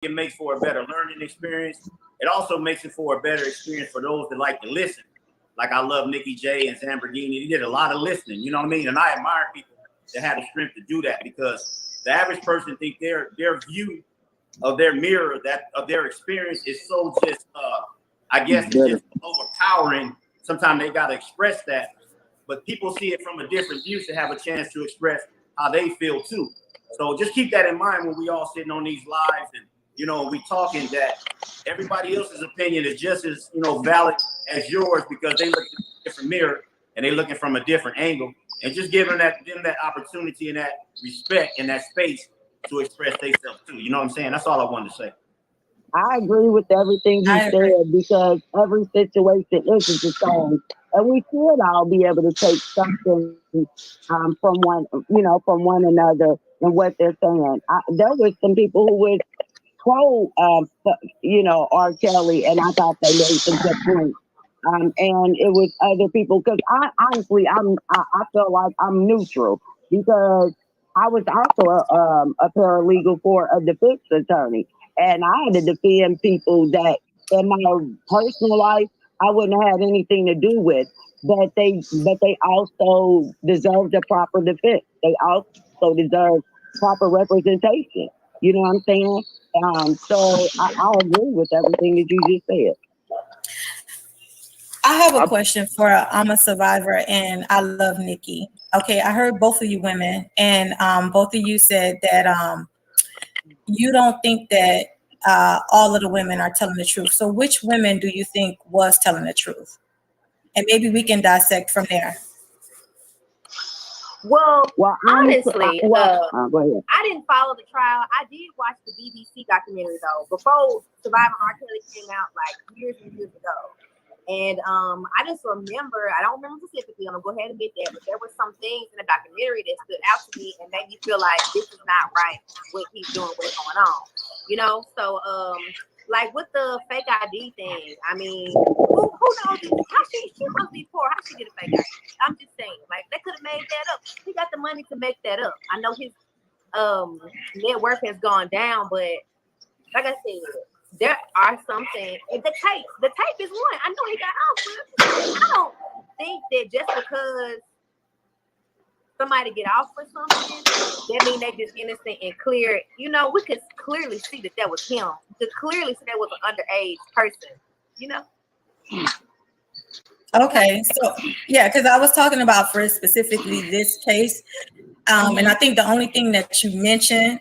it makes for a better learning experience. It also makes it for a better experience for those that like to listen. Like I love Nikki J and Zamborghini. He did a lot of listening, you know what I mean? And I admire people that have the strength to do that, because the average person think their view of their mirror, that of their experience, is so just I guess it's just overpowering. Sometimes they gotta express that, but people see it from a different view to have a chance to express how they feel too. So just keep that in mind when we all sitting on these lives and we talking, that everybody else's opinion is just as valid as yours, because they look at a different mirror and they looking from a different angle, and just giving them that opportunity and that respect and that space to express themselves too. You know what I'm saying? That's all I wanted to say. I agree with everything he I agree. said, because every situation is its own, and we should all be able to take something from one another and what they're saying. There was some people who would quote, R. Kelly, and I thought they made some good points. And it was other people, because I honestly, I feel like I'm neutral, because I was also a paralegal for a defense attorney, and I had to defend people that in my personal life I wouldn't have had anything to do with, but they also deserve the proper defense. They also deserve proper representation. You know what I'm saying? So I agree with everything that you just said. I have a question for I'm a survivor and I love Nikki. Okay, I heard both of you women, and both of you said that you don't think that all of the women are telling the truth. So which women do you think was telling the truth? And maybe we can dissect from there. Well, Well, honestly, go ahead. I didn't follow the trial. I did watch the BBC documentary though before Surviving R. Kelly came out, like years and years ago. And I just remember, I don't remember specifically, I'm gonna go ahead and admit that, but there were some things in the documentary that stood out to me and made me feel like this is not right, what he's doing, what's going on. So like with the fake ID thing, I mean, who knows how she must be poor, how she get a fake ID? I'm just saying, like, they could have made that up. He got the money to make that up. I know his net worth has gone down, but like I said, there are some things. The tape is one. I know he got off, but I don't think that just because somebody get off for something, that mean they just innocent and clear. We could clearly see that was him. We could clearly see that was an underage person. Okay, so yeah, because I was talking about for specifically this case, and I think the only thing that you mentioned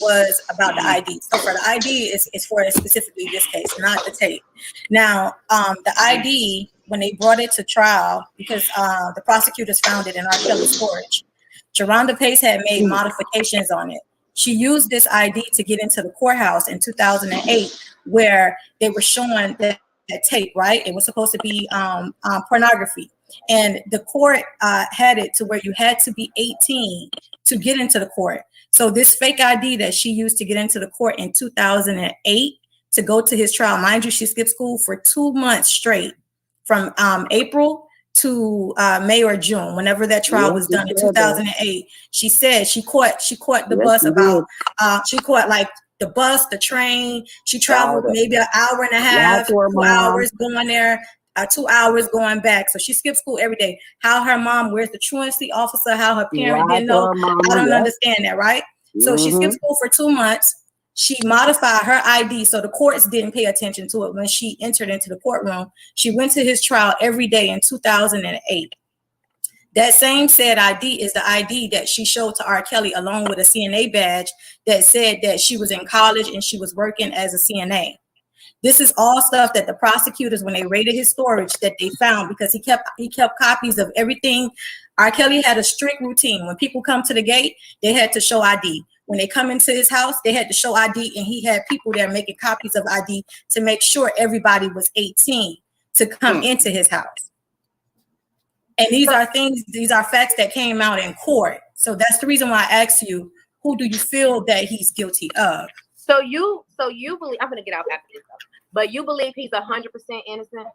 was about the ID. So for the ID, it's for specifically this case, not the tape. Now, the ID, when they brought it to trial, because the prosecutors found it in R. Kelly's storage, Sharonda Pace had made modifications on it. She used this ID to get into the courthouse in 2008, where they were showing that tape, right? It was supposed to be pornography. And the court had it to where you had to be 18 to get into the court. So this fake ID that she used to get into the court in 2008 to go to his trial, mind you, she skipped school for 2 months straight, from April to May or June, whenever that trial was done in 2008. She said she caught the bus about, she caught like the bus, the train. She traveled maybe an hour and a half, 2 hours going there, 2 hours going back. So she skipped school every day. How her mom, where's the truancy officer, how her parent didn't know. I don't understand that, right? So she skipped school for 2 months. She modified her ID, so the courts didn't pay attention to it when she entered into the courtroom. She went to his trial every day in 2008. That same said ID is the ID that she showed to R. Kelly, along with a CNA badge that said that she was in college and she was working as a CNA. This is all stuff that the prosecutors, when they raided his storage, that they found, because he kept copies of everything. R. Kelly had a strict routine. When people come to the gate, they had to show ID. When they come into his house, they had to show ID, and he had people there making copies of ID to make sure everybody was 18 to come into his house. And these are facts that came out in court. So that's the reason why I asked you, who do you feel that he's guilty of? So you believe, I'm gonna get out after this, but you believe he's 100% innocent?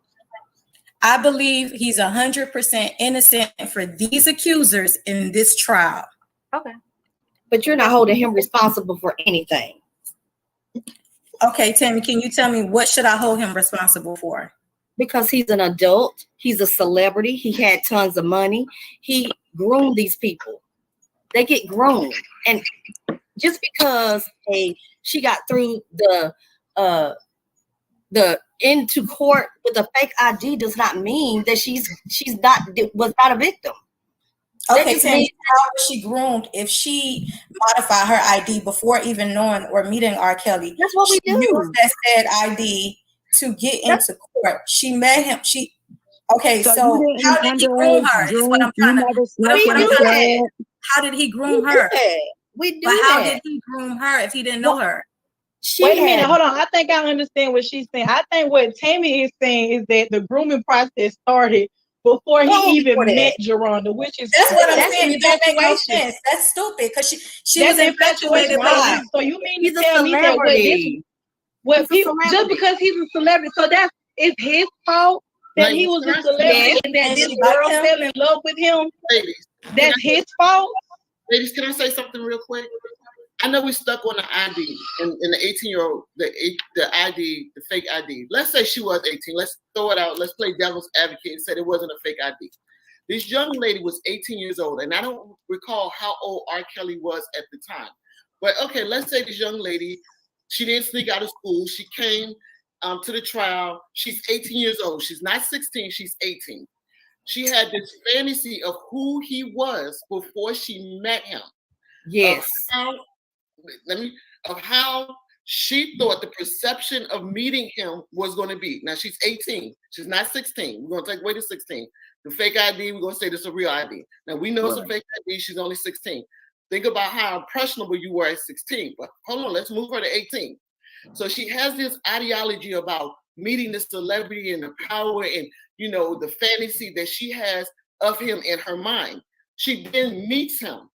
I believe he's 100% innocent for these accusers in this trial. Okay. But you're not holding him responsible for anything. Okay, Tammy, can you tell me what should I hold him responsible for? Because he's an adult, he's a celebrity, he had tons of money, he groomed these people. They get groomed, and just because she got through the into court with a fake ID does not mean that was not a victim. Okay, Tammy, how was she groomed if she modified her ID before even knowing or meeting R. Kelly? That's what we do. Used that said ID to get into court. She met him. Okay, so how did he groom her? Is what I'm trying to. How did he groom her? We do. But how did he groom her if he didn't know her? Wait a minute, hold on. I think I understand what she's saying. I think what Tammy is saying is that the grooming process started before he even met Geronda, which is that's what I'm saying. That makes no sense. That's stupid because she was infatuated with him. So you mean to tell me that just because he's a celebrity, so it's his fault that he was a celebrity and that this girl fell in love with him? Ladies, that's his fault? Ladies, can I say something real quick? I know we stuck on the ID and the 18-year-old, the ID, the fake ID. Let's say she was 18. Let's throw it out. Let's play devil's advocate and say it wasn't a fake ID. This young lady was 18 years old, and I don't recall how old R. Kelly was at the time. But okay, let's say this young lady, she didn't sneak out of school. She came to the trial. She's 18 years old. She's not 16. She's 18. She had this fantasy of who he was before she met him. Yes. Of how she thought the perception of meeting him was going to be. Now she's 18. She's not 16. We're going to take away the 16. The fake ID, we're going to say this is a real ID. Now we know it's a fake ID. She's only 16. Think about how impressionable you were at 16. But hold on, let's move her to 18. So she has this ideology about meeting the celebrity and the power and, the fantasy that she has of him in her mind. She then meets him.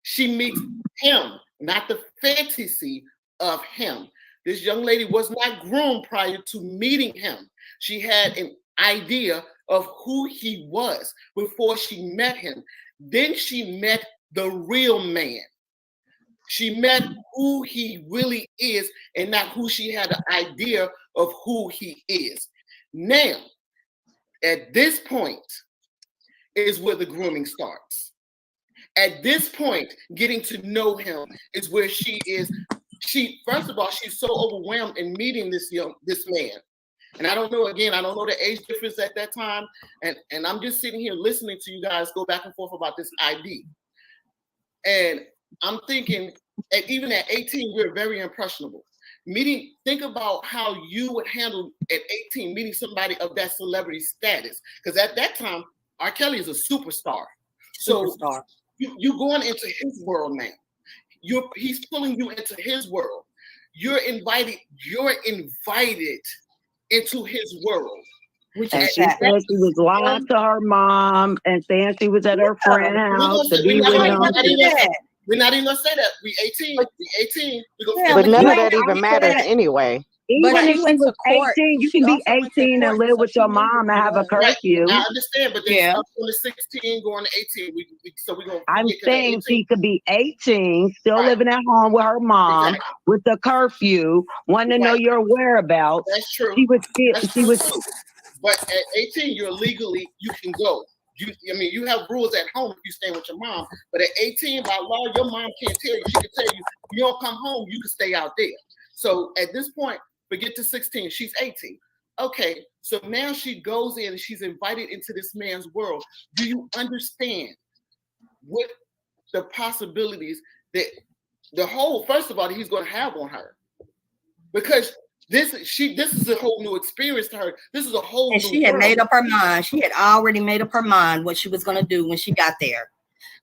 She meets him, not the fantasy of him. This young lady was not groomed prior to meeting him. She had an idea of who he was before she met him. Then she met the real man. She met who he really is and not who she had an idea of who he is. Now, at this point is where the grooming starts. At this point, getting to know him is where she is. First of all, she's so overwhelmed in meeting this man. And I don't know the age difference at that time. And I'm just sitting here listening to you guys go back and forth about this ID. And I'm thinking, even at 18, we're very impressionable. Think about how you would handle at 18 meeting somebody of that celebrity status. Because at that time, R. Kelly is a superstar. So you're going into his world now. He's pulling you into his world. You're invited into his world. And she said she was lying to her mom and saying she was at her friend's house to be with him. We're not even gonna say that. We 18. But none of that even matters anyway. Even if you went to court, 18, you can be 18 and live with your mom and have a curfew. I understand, but then up from the 16 going to 18. We're gonna. I'm saying she could be 18, still living at home with her mom, with the curfew, wanting to know your whereabouts. That's true. She was. But at 18, you can go. You have rules at home if you stay with your mom. But at 18, by law, your mom can't tell you. She can tell you, you don't come home, you can stay out there. So at this point, forget to 16, she's 18. Okay, so now she goes in and she's invited into this man's world. Do you understand what the possibilities that first of all, that he's going to have on her? Because this is a whole new experience to her. This is a whole new she had world. Made up her mind. She had already made up her mind what she was going to do when she got there.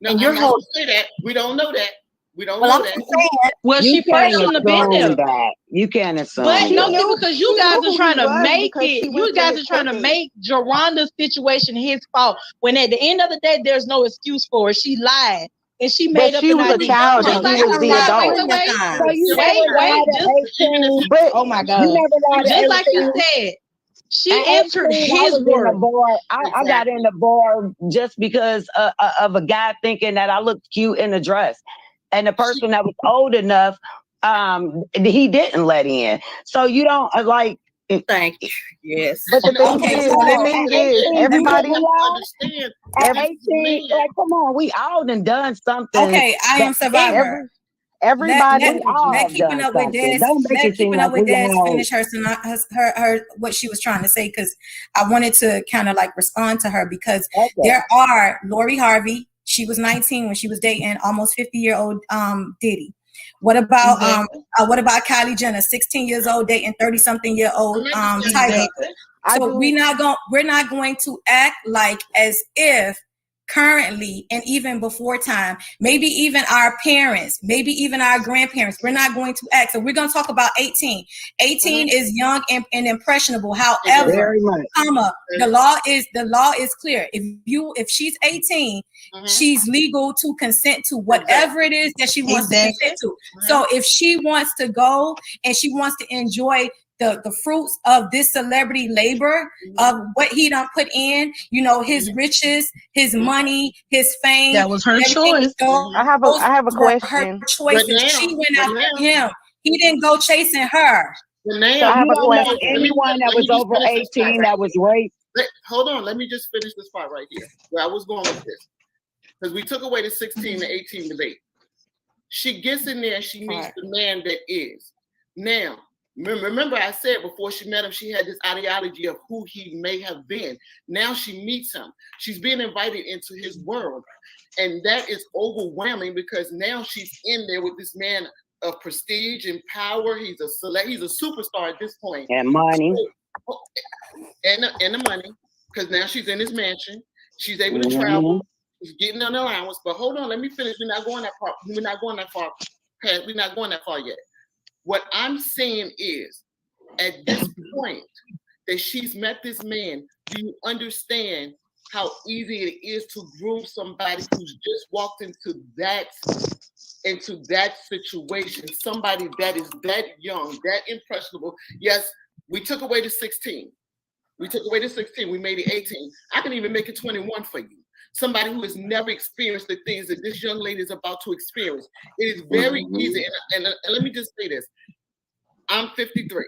Now, and your whole say that we don't know that. We don't know that. Well, she probably shouldn't have been there. That. You can't assume. But no, because you guys are trying to make it. You guys are trying to make Geronda's situation his fault. When at the end of the day, there's no excuse for her. She lied. And she made up. She was a child and he was the adult. Wait, oh my God! Just like you said, she entered his world. I got in the bar just because of a guy thinking that I looked cute in a dress, and the person that was old enough he didn't let in. So you don't like. Thank you. Yes. But the thing Okay, is, so the thing is, everybody. understand. At 18, like, come on, we all done something. Okay, I am Survivor. Everybody. Let Keeping Up with Des. Let Keeping Up with Des finish her what she was trying to say, because I wanted to kind of like respond to her, because there are Lori Harvey. She was 19 when she was dating almost 50-year-old Diddy. What about Kylie Jenner, 16 years old, dating 30-something-year-old Tyga? So we're not going to act like as if currently, and even before time, maybe even our parents, maybe even our grandparents, we're not going to act. So we're going to talk about 18. 18 is young and impressionable. However, the law is clear. If she's 18, she's legal to consent to whatever it is that she wants to consent to. So if she wants to go and she wants to enjoy the fruits of this celebrity labor, of what he done put in, his riches, his money, his fame. That was her choice. I have a question. Her choices. She went after him. He didn't go chasing her. So I have a question. Anyone that was over 18 that was raped. Hold on. Let me just finish this part right here, where I was going with this. Because we took away the 16 to 18 debate. She gets in there and she meets the man that is. Now, remember I said before she met him, she had this ideology of who he may have been. Now she meets him. She's being invited into his world. And that is overwhelming, because now she's in there with this man of prestige and power. He's a superstar at this point. And money. And the money, because now she's in his mansion. She's able to travel. She's getting an allowance. But hold on, let me finish. We're not going that far. We're not going that far yet. What I'm saying is, at this point that she's met this man, do you understand how easy it is to groom somebody who's just walked into that situation? Somebody that is that young, that impressionable. Yes, we took away the 16. We made it 18. I can even make it 21 for you. Somebody who has never experienced the things that this young lady is about to experience. It is very easy. And let me just say this. I'm 53.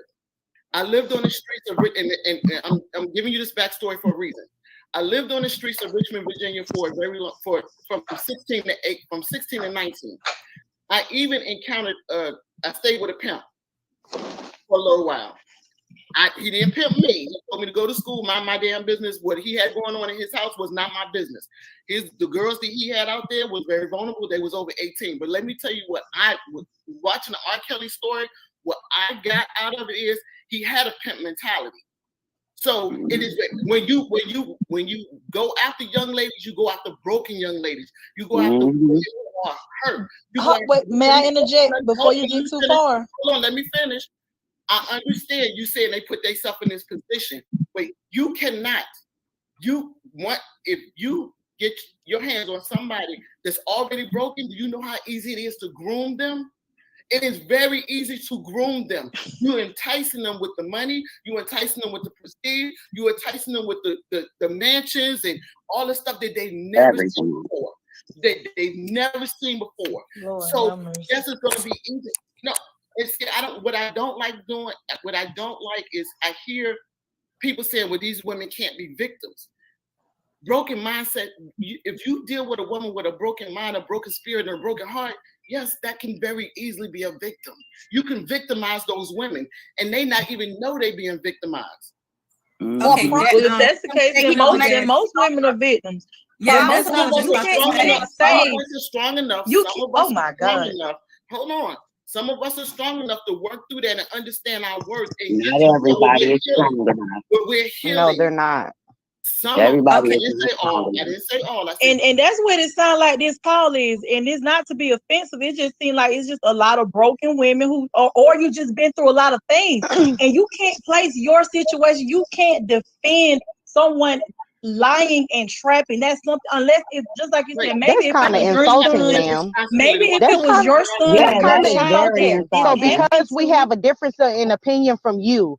I lived on the streets of and I'm giving you this backstory for a reason. I lived on the streets of Richmond, Virginia for a very long, from 16 to 19. I even encountered I stayed with a pimp for a little while. He didn't pimp me. He told me to go to school, mind my damn business. What he had going on in his house was not my business. The girls that he had out there was very vulnerable. They was over 18. But let me tell you what I was watching the R. Kelly story. What I got out of it is he had a pimp mentality. So it is when you go after young ladies, you go after broken young ladies. You go after women who are hurt. Wait, may I interject before you get too far? Hold on, let me finish. I understand you saying they put themselves in this position. Wait, you cannot. If you get your hands on somebody that's already broken, do you know how easy it is to groom them? It is very easy to groom them. You're enticing them with the money. You're enticing them with the prestige. You're enticing them with the mansions and all the stuff that they've never seen before. They've never seen before. Lord, so yes, it's going to be easy. No. What I don't like is I hear people saying, well, these women can't be victims. Broken mindset. If you deal with a woman with a broken mind, a broken spirit, and a broken heart, yes, that can very easily be a victim. You can victimize those women, and they not even know they being victimized. Okay, well, if that's the case, then most women are victims. Yeah, most of us are strong enough. Oh my God! Hold on. Some of us are strong enough to work through that and understand our worth. Not everybody is strong enough. But we're healing. No, they're not. Everybody I didn't say all. And that's what it sounds like this call is. And it's not to be offensive. It just seems like it's just a lot of broken women who, or you just been through a lot of things. And you can't place your situation. You can't defend someone lying and trapping. That's something, unless it's just like you said, maybe if it was your son, maybe if it was your son, so because we have a difference in opinion from you,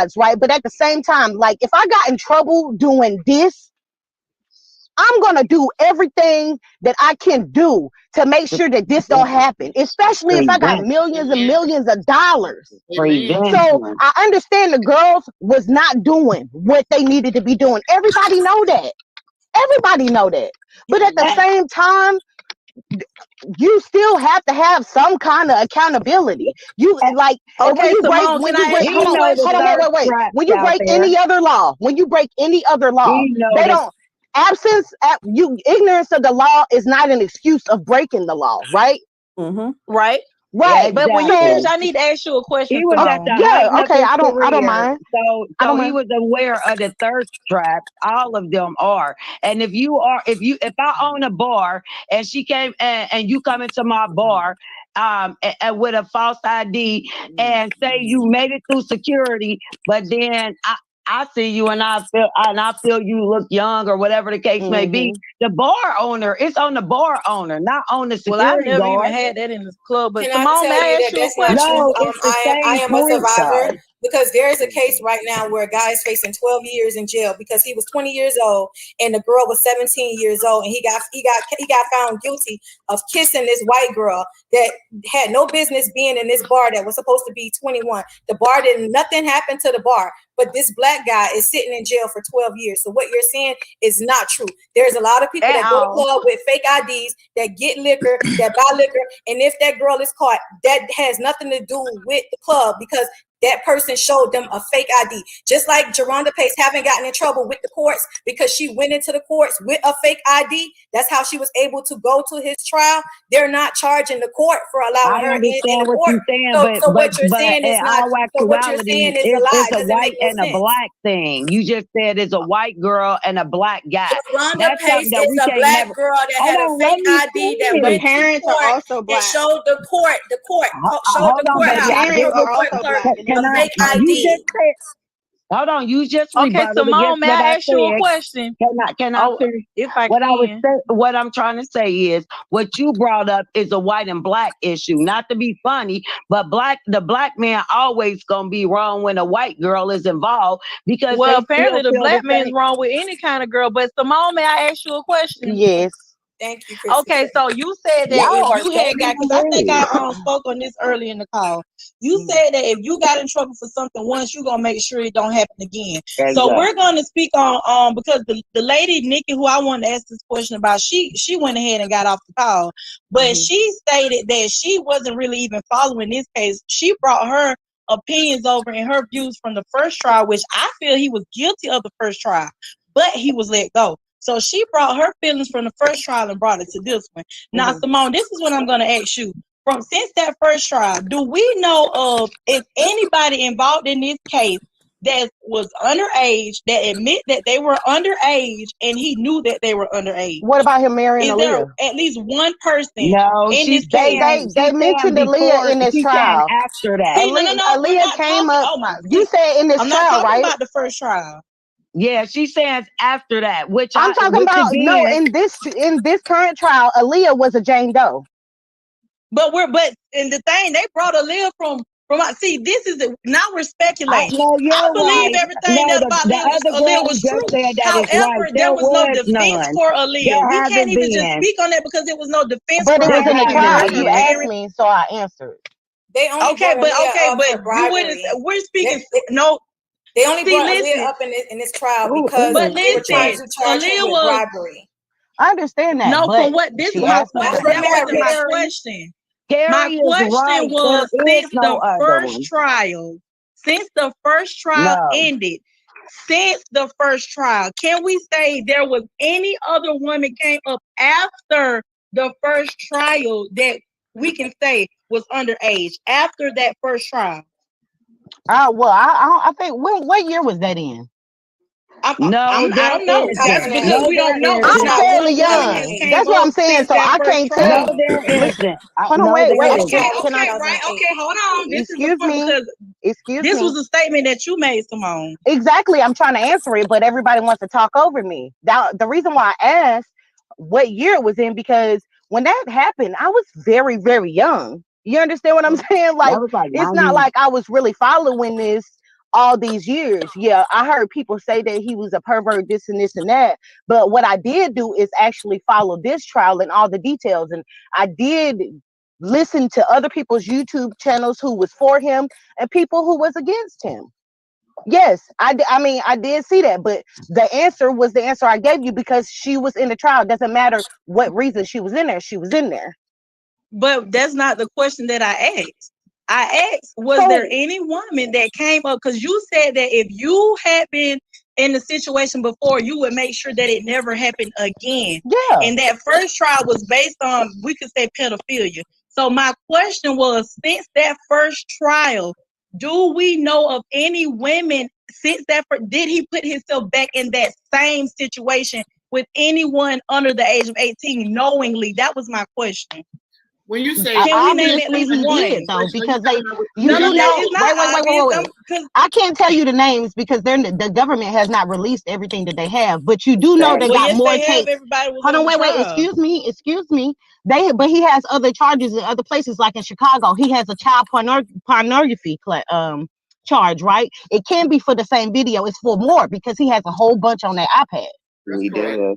sides, right? But at the same time, like if I got in trouble doing this, I'm gonna do everything that I can do to make sure that this don't happen, especially if I got millions and millions of dollars. So I understand the girls was not doing what they needed to be doing. Everybody know that. Everybody know that. But at the same time, you still have to have some kind of accountability. You like, and when you break, Simone, when can you I break, ask hold you a on, question? wait. When you break any other law, they don't. Ignorance of the law is not an excuse of breaking the law, right? Right. Right. But when you Exactly. finish, I need to ask you a question. He was at Simone. the Yeah, height of okay, his I don't career, mind. So I don't he mind. was aware of the thirst traps. All of them are. And if I own a bar and she came and you come into my bar and with a false ID and say you made it through security, but then I see you and I feel you look young or whatever the case may be. The bar owner, it's on the bar owner, not on the security Well, I never guard. even had that in the club. But Can Simone, I tell may I you ask that you a that's not question? true? No, it's the I same am a point, survivor though. because there is a case right now where a guy is facing 12 years in jail because he was 20 years old and the girl was 17 years old, and he got found guilty of kissing this white girl that had no business being in this bar that was supposed to be 21. The bar nothing happened to the bar, but this black guy is sitting in jail for 12 years. So what you're saying is not true. There's a lot of people that go to club with fake IDs, that get liquor, that buy liquor, and if that girl is caught, that has nothing to do with the club because that person showed them a fake ID. Just like Geronda Pace haven't gotten in trouble with the courts because she went into the courts with a fake ID. That's how she was able to go to his trial. They're not charging the court for allowing her in the what court. you're saying, So what you're but saying is in not. all So what you're actuality, saying is a lie. it's It a doesn't white make no and a sense. black thing. You just said it's a white girl and a black guy. Geronda That's Pace something that is we a can't black never. girl that Hold had a on, let fake me ID that finish. The went to parents are court also and black. showed the court showed the Hold on, The baby. courthouse, parents the are court also clerk black. Can a I? fake You just ID. said. Hold on, you just Okay, rebutted Simone, against may what I I ask you a said. question? Can I finish? If I can. What I'm trying to say is what you brought up is a white and black issue. Not to be funny, but the black man always gonna be wrong when a white girl is involved because Well, they apparently still the feel black the man's same. wrong with any kind of girl. But Simone, may I ask you a question? Yes. Thank you, Christy. Okay, so you said that Y'all if are you so had got, because I think I spoke on this early in the call. You said that if you got in trouble for something once, you're gonna make sure it don't happen again. So we're gonna speak on because the lady Nikki, who I wanted to ask this question about, she went ahead and got off the call, but she stated that she wasn't really even following this case. She brought her opinions over and her views from the first trial, which I feel he was guilty of the first trial, but he was let go. So she brought her feelings from the first trial and brought it to this one. Now, Simone, this is what I'm going to ask you. Since that first trial, do we know of if anybody involved in this case that was underage, that admit that they were underage and he knew that they were underage? What about him marrying Is there Aaliyah? at least one person No, in this They case? mentioned Aaliyah in this She's saying trial. after that. See, no, we're Aaliyah not came talking. up. Oh my! You said in this I'm not trial, talking right? about the first trial. Yeah, she says after that, which I'm talking about no. In this current trial, Aaliyah was a Jane Doe. But in the thing they brought Aaliyah from. See, this is now we're speculating. I believe everything that about Aaliyah was true. However, there was no defense for Aaliyah. We can't even just speak on that because there was no defense for her. But it was in the trial. You asked me, so I answered. They only but you wouldn't. We're speaking no. They only brought Aaliyah up in this trial because But they were trying to charge her with bribery. I understand that. No, but from what this was my question. That wasn't my question. My question was since the first trial ended, since the first trial, can we say there was any other woman came up after the first trial that we can say was underage after that first trial? Well, I think what year was that in? I don't know. That's because we don't know. I'm fairly young. That's what I'm saying. So I can't tell. No, there isn't. Hold on, wait. Okay, right. Okay, hold on. Excuse me. This was a statement that you made, Simone. Exactly. I'm trying to answer it, but everybody wants to talk over me. Now, the reason why I asked what year it was in, because when that happened, I was very, very young. You understand what I'm saying? Like, it's not like I was really following this all these years. Yeah, I heard people say that he was a pervert, this and this and that. But what I did do is actually follow this trial and all the details. And I did listen to other people's YouTube channels who was for him and people who was against him. Yes, I mean, I did see that, but the answer was the answer I gave you because she was in the trial. Doesn't matter what reason she was in there. She was in there. But that's not the question that I asked. I asked, was there any woman that came up? Because you said that if you had been in the situation before, you would make sure that it never happened again. Yeah. And that first trial was based on, we could say, pedophilia. So my question was, since that first trial, do we know of any women since that? Did he put himself back in that same situation with anyone under the age of 18 knowingly? That was my question. When you say, can we name at obviously least he one? did though, because they No, do know. Wait. I can't tell you the names because the government has not released everything that they have, but you do know they Well, got yes, more they have. tapes. Everybody was Hold on, on wait, trial. excuse me. But he has other charges in other places, like in Chicago. He has a child pornography charge, right? It can be for the same video. It's for more because he has a whole bunch on that iPad. He does.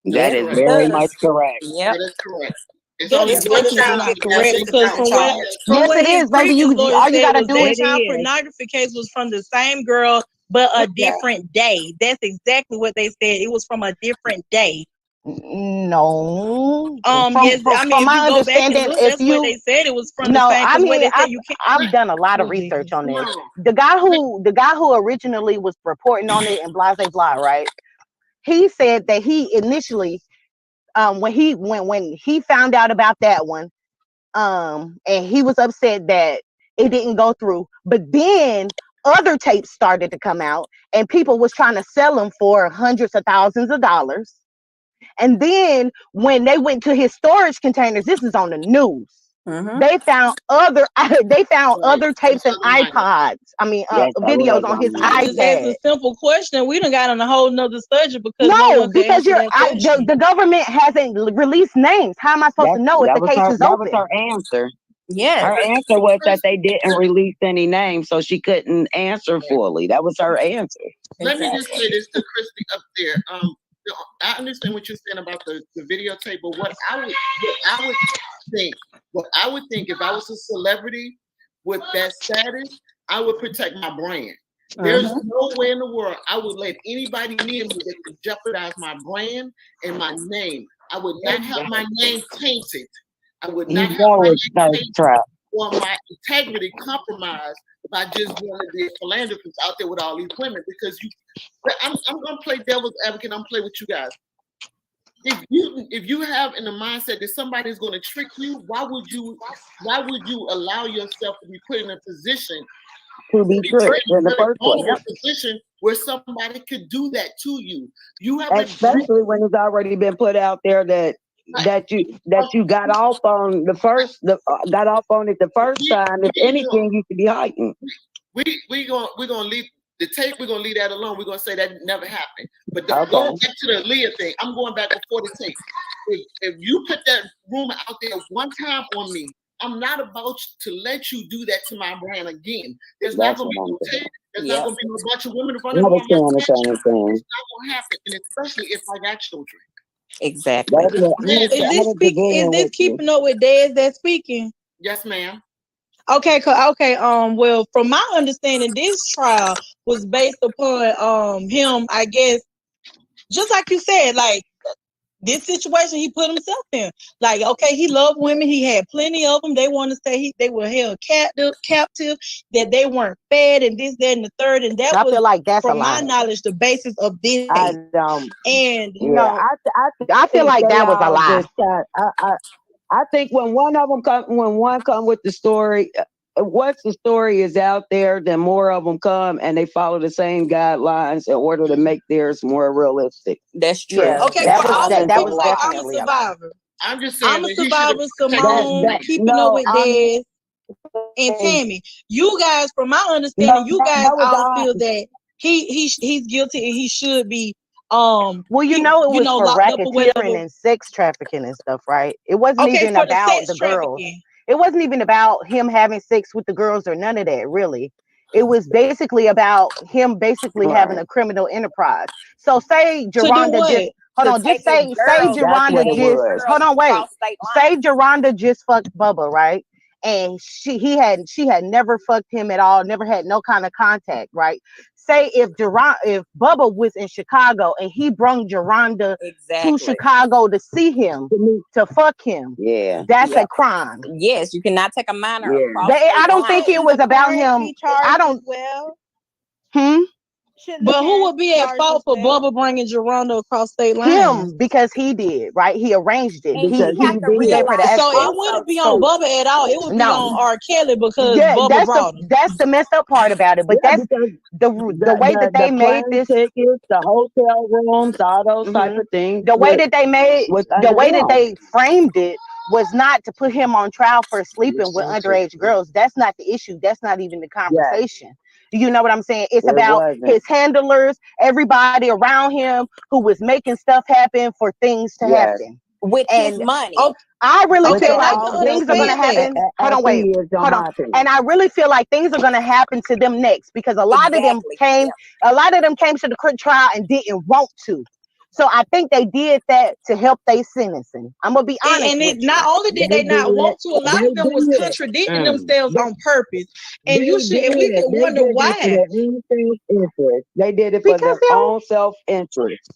That's That is correct. very much correct. Yep. That is correct. It's That only is one absolutely time correct that because from what Yes, it his is, baby. previous lawyer All you said gotta was do that is child pornography case was from the same girl, but a different day. That's exactly what they said. It was from a different day. No. Yes, I mean, from if my you go back and understanding, look, if that's you what they said. It was from no, the same. I Because what mean, they said, you can't. I've done a lot of research on this. The guy who originally was reporting on it in Blase Blah, right? He said that he initially, when he found out about that one, and he was upset that it didn't go through, but then other tapes started to come out, and people was trying to sell them for hundreds of thousands of dollars. And then when they went to his storage containers, this is on the news. They found other tapes and iPods. I mean, videos on his I just asked iPad. a simple question. We done got on a whole nother subject because no No, one can because answer that question. the government hasn't released names. How am I supposed to know if the case is open? That was her answer. Yes. Her answer was that they didn't release any names, so she couldn't answer fully. That was her answer. Let me just say this to Christy up there. I understand what you're saying about the videotape, but what I would think if I was a celebrity with that status, I would protect my brand. There's no way in the world I would let anybody near me that could jeopardize my brand and my name. I would not have my name tainted. I would not have my name tainted or my integrity compromised by just one of the philanthropists out there with all these women. Because I'm gonna play devil's advocate. I'm gonna play with you guys. If you have in the mindset that somebody's going to trick you, why would you allow yourself to be put in a position to be tricked in the first place? Position where somebody could do that to you. You have especially when it's already been put out there that you got off on the first time. If anything, you should be heightened. We're gonna leave the tape. We're gonna leave that alone. We're gonna say that never happened. But going back to the Leah thing, I'm going back before the tape. If you put that rumor out there one time on me, I'm not about to let you do that to my brand again. There's not gonna be no tape. There's not gonna be no bunch of women in front of me. It's not gonna happen, and especially if I got children. Exactly. Is this keeping up with Dez that speaking? Yes, ma'am. Okay. Well, from my understanding, this trial was based upon him, I guess, just like you said, like this situation he put himself in. Like, okay, he loved women. He had plenty of them. They want to say they were held captive, that they weren't fed, and this, that, and the third. And that was, feel like that's from my knowledge, the basis of this. I feel like that was a lie. I think when one come with the story, once the story is out there, then more of them come and they follow the same guidelines in order to make theirs more realistic. That's true. Yeah. Okay, that was definitely I'm a survivor. I'm just saying. I'm a survivor, Simone, keeping up with Dez and Tammy. You guys, from my understanding, you guys all feel that he's guilty and he should be. Well, it was for racketeering and sex trafficking and stuff, right? It wasn't even about the girls. It wasn't even about him having sex with the girls or none of that, really. It was basically about him basically having a criminal enterprise. So say Geronda just hold on, just say Geronda just hold on, wait. Say Geronda just fucked Bubba, right? And she had never fucked him at all, never had no kind of contact, right? Say if Bubba was in Chicago and he brung Geronda to Chicago to see him, to fuck him, that's a crime. Yes, you cannot take a minor across. I don't think it was about him. I don't. But who would be at fault for Bubba bringing Geronda across state lines? Him, because he did, right? He arranged it. And He gave her the So escort. it wouldn't be on Bubba at all. It would be on R. Kelly because Bubba brought him. That's the messed up part about it. But that's the way that they made this. Tickets, the hotel rooms, all those type of things. The way that they framed it was not to put him on trial for sleeping with underage girls. That's not the issue. That's not even the conversation. You know what I'm saying? It's about his handlers, everybody around him who was making stuff happen for things to happen. With his money. I really feel like things are going to happen. Hold on, wait. Hold on. And I really feel like things are going to happen to them next because a lot of them came to the trial and didn't want to. So I think they did that to help their sentencing. I'm gonna be honest. And not only did they not want to, a lot of them was contradicting themselves on purpose. And we could wonder why. They did it for their own self-interest.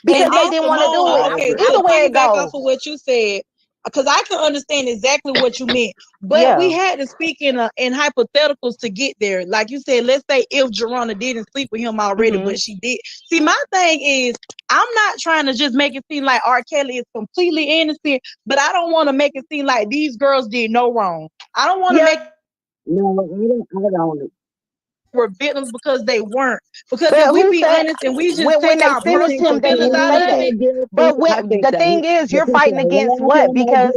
Because they didn't want to do it. Okay, Either way it back goes. off of what you said, because I can understand exactly what you meant, but we had to speak in hypotheticals to get there. Like you said, let's say if Geronda didn't sleep with him already, but she did. See, my thing is, I'm not trying to just make it seem like R. Kelly is completely innocent, but I don't want to make it seem like these girls did no wrong. I don't want to make I don't. Were victims because they weren't. Because if we be honest and we just take our personal feelings out of it. But the thing is, you're fighting against what? Because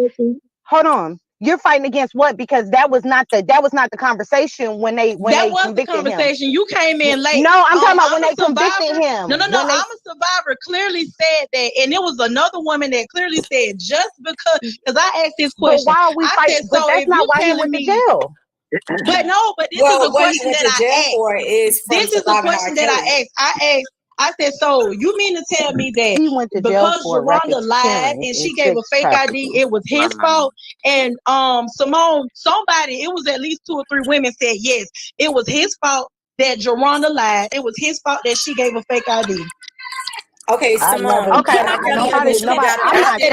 hold on, you're fighting against what? Because that was not the conversation when they convicted him. Conversation. You came in late. No, I'm talking about when they convicted him. No. I'm a Survivor clearly said that, and it was another woman that clearly said just because I asked this question. But why are we fighting? But that's not why he went to jail. But this is a question that I asked. This is a question that I asked. I said, so you mean to tell me that he went to jail because Geronda lied and she gave a fake ID, it was his fault? And Simone, it was at least 2 or 3 women said yes, it was his fault that Geronda lied. It was his fault that she gave a fake ID. Okay, Simone. Okay, when R. Kelly initially got arrested,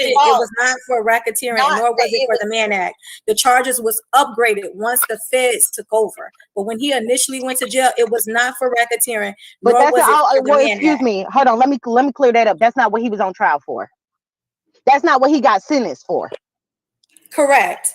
it was not for racketeering, nor was it for the Mann Act. The charges was upgraded once the feds took over. But when he initially went to jail, it was not for racketeering, but nor was it for the Mann Act. Excuse me, hold on. Let me clear that up. That's not what he was on trial for. That's not what he got sentenced for. Correct.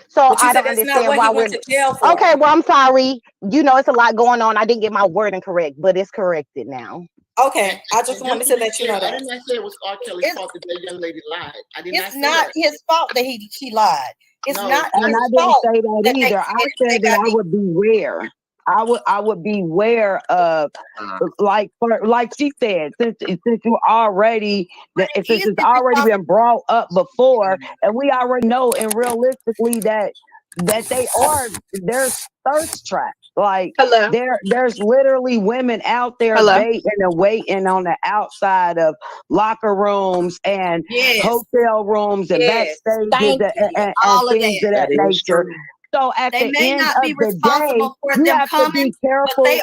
So I don't understand why we're to jail for. Okay, well, I'm sorry. You know, it's a lot going on. I didn't get my wording correct, but it's corrected now. Okay, I just wanted to let you know that. I did not say it was R. Kelly's fault that that young lady lied. I did not say not that. his fault that he lied. It's not And his I didn't fault say that either. I said that I would beware. I would beware of like she said, since you already since it's already been brought up before, and we already know and realistically that there's thirst traps. Like there's literally women out there waiting on the outside of locker rooms and hotel rooms and backstages and things of that nature. So at the end of the day, you have to be careful of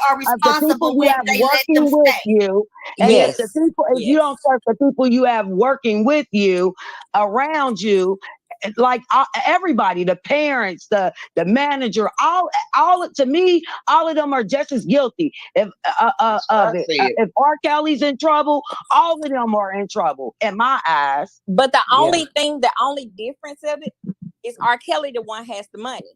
the people you have working with you. And if the people, if you don't trust the people you have working with you, around you, like everybody, the parents, the manager, all to me, all of them are just as guilty. If R. Kelly's in trouble, all of them are in trouble in my eyes. But the only difference of it is R. Kelly the one has the money.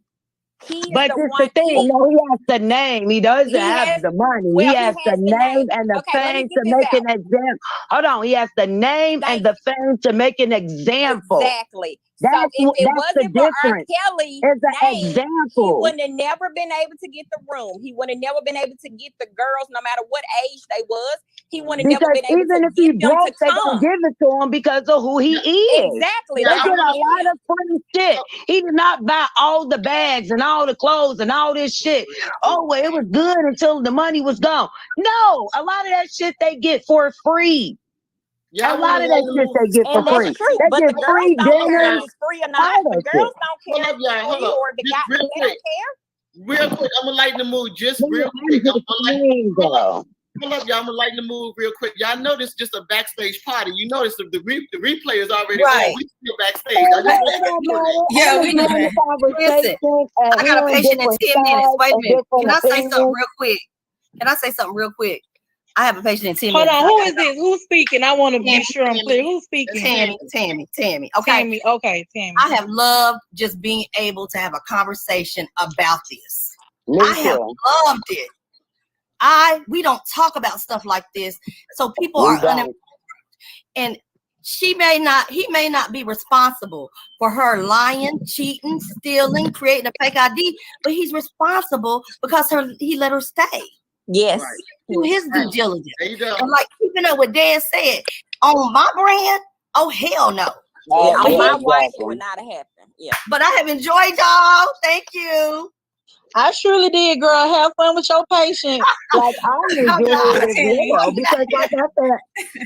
But the thing, he has the name. He doesn't have the money. He has the name and the fame to make an example. Hold on. He has the name and the fame to make an example. Exactly. So if it That's the wasn't for R. difference. Kelly It's an name, he example. wouldn't have never been able to get the room. He would have never been able to get the girls, no matter what age they was. He would have never Because been able even to if he get them broke, to they gonna come. give it to him because of who he is. Exactly. They Yeah, That's get what a I'm saying. lot of free shit. He did not buy all the bags and all the clothes and all this shit. Oh, well, it was good until the money was gone. No, a lot of that shit they get for free. Yeah, A lot of that shit they get for And that's free. true. They But get the girls free don't care if dinners. it's free or not. All The that girls shit. don't Hold care up, if y'all. it's Hold free up. or the Just guy. real They quick. don't care. Real quick. I'm gonna lighten the mood. Just Man, real I'm quick. just saying, though. Hold up, y'all. I'm gonna lighten the mood real quick. Y'all know this is just a backstage party. You notice the replay is already Right. on. We still backstage. Hey, I just it want don't you to know matter. that. Yeah, I'm we know enjoying the that. Listen, conversation and I got a hearing patient in different 10 minutes. sides Wait a and minute. different Can I say something opinions. real quick? Can I say something real quick? I have a patient in 10 Hold minutes. on, I who gotta is go. this? Who's speaking? I want to be Tammy, sure I'm clear. Who's speaking? Tammy. Okay. Tammy. Okay, Tammy. I have loved just being able to have a conversation about this. Me I have too. loved it. We don't talk about stuff like this, so people We are don't. and he may not be responsible for her lying, cheating, stealing, creating a fake ID, but he's responsible because he let her stay. Yes. Right. Do his due Right. diligence. There you go. And like keeping up with Dan said, on my brand, oh hell no. Yeah, But on my watch, it Exactly. would not have happened. Yeah. But I have enjoyed y'all. Thank you. I surely did, girl. Have fun with your patient. Like I enjoyed it as Tammy. well because, like I said,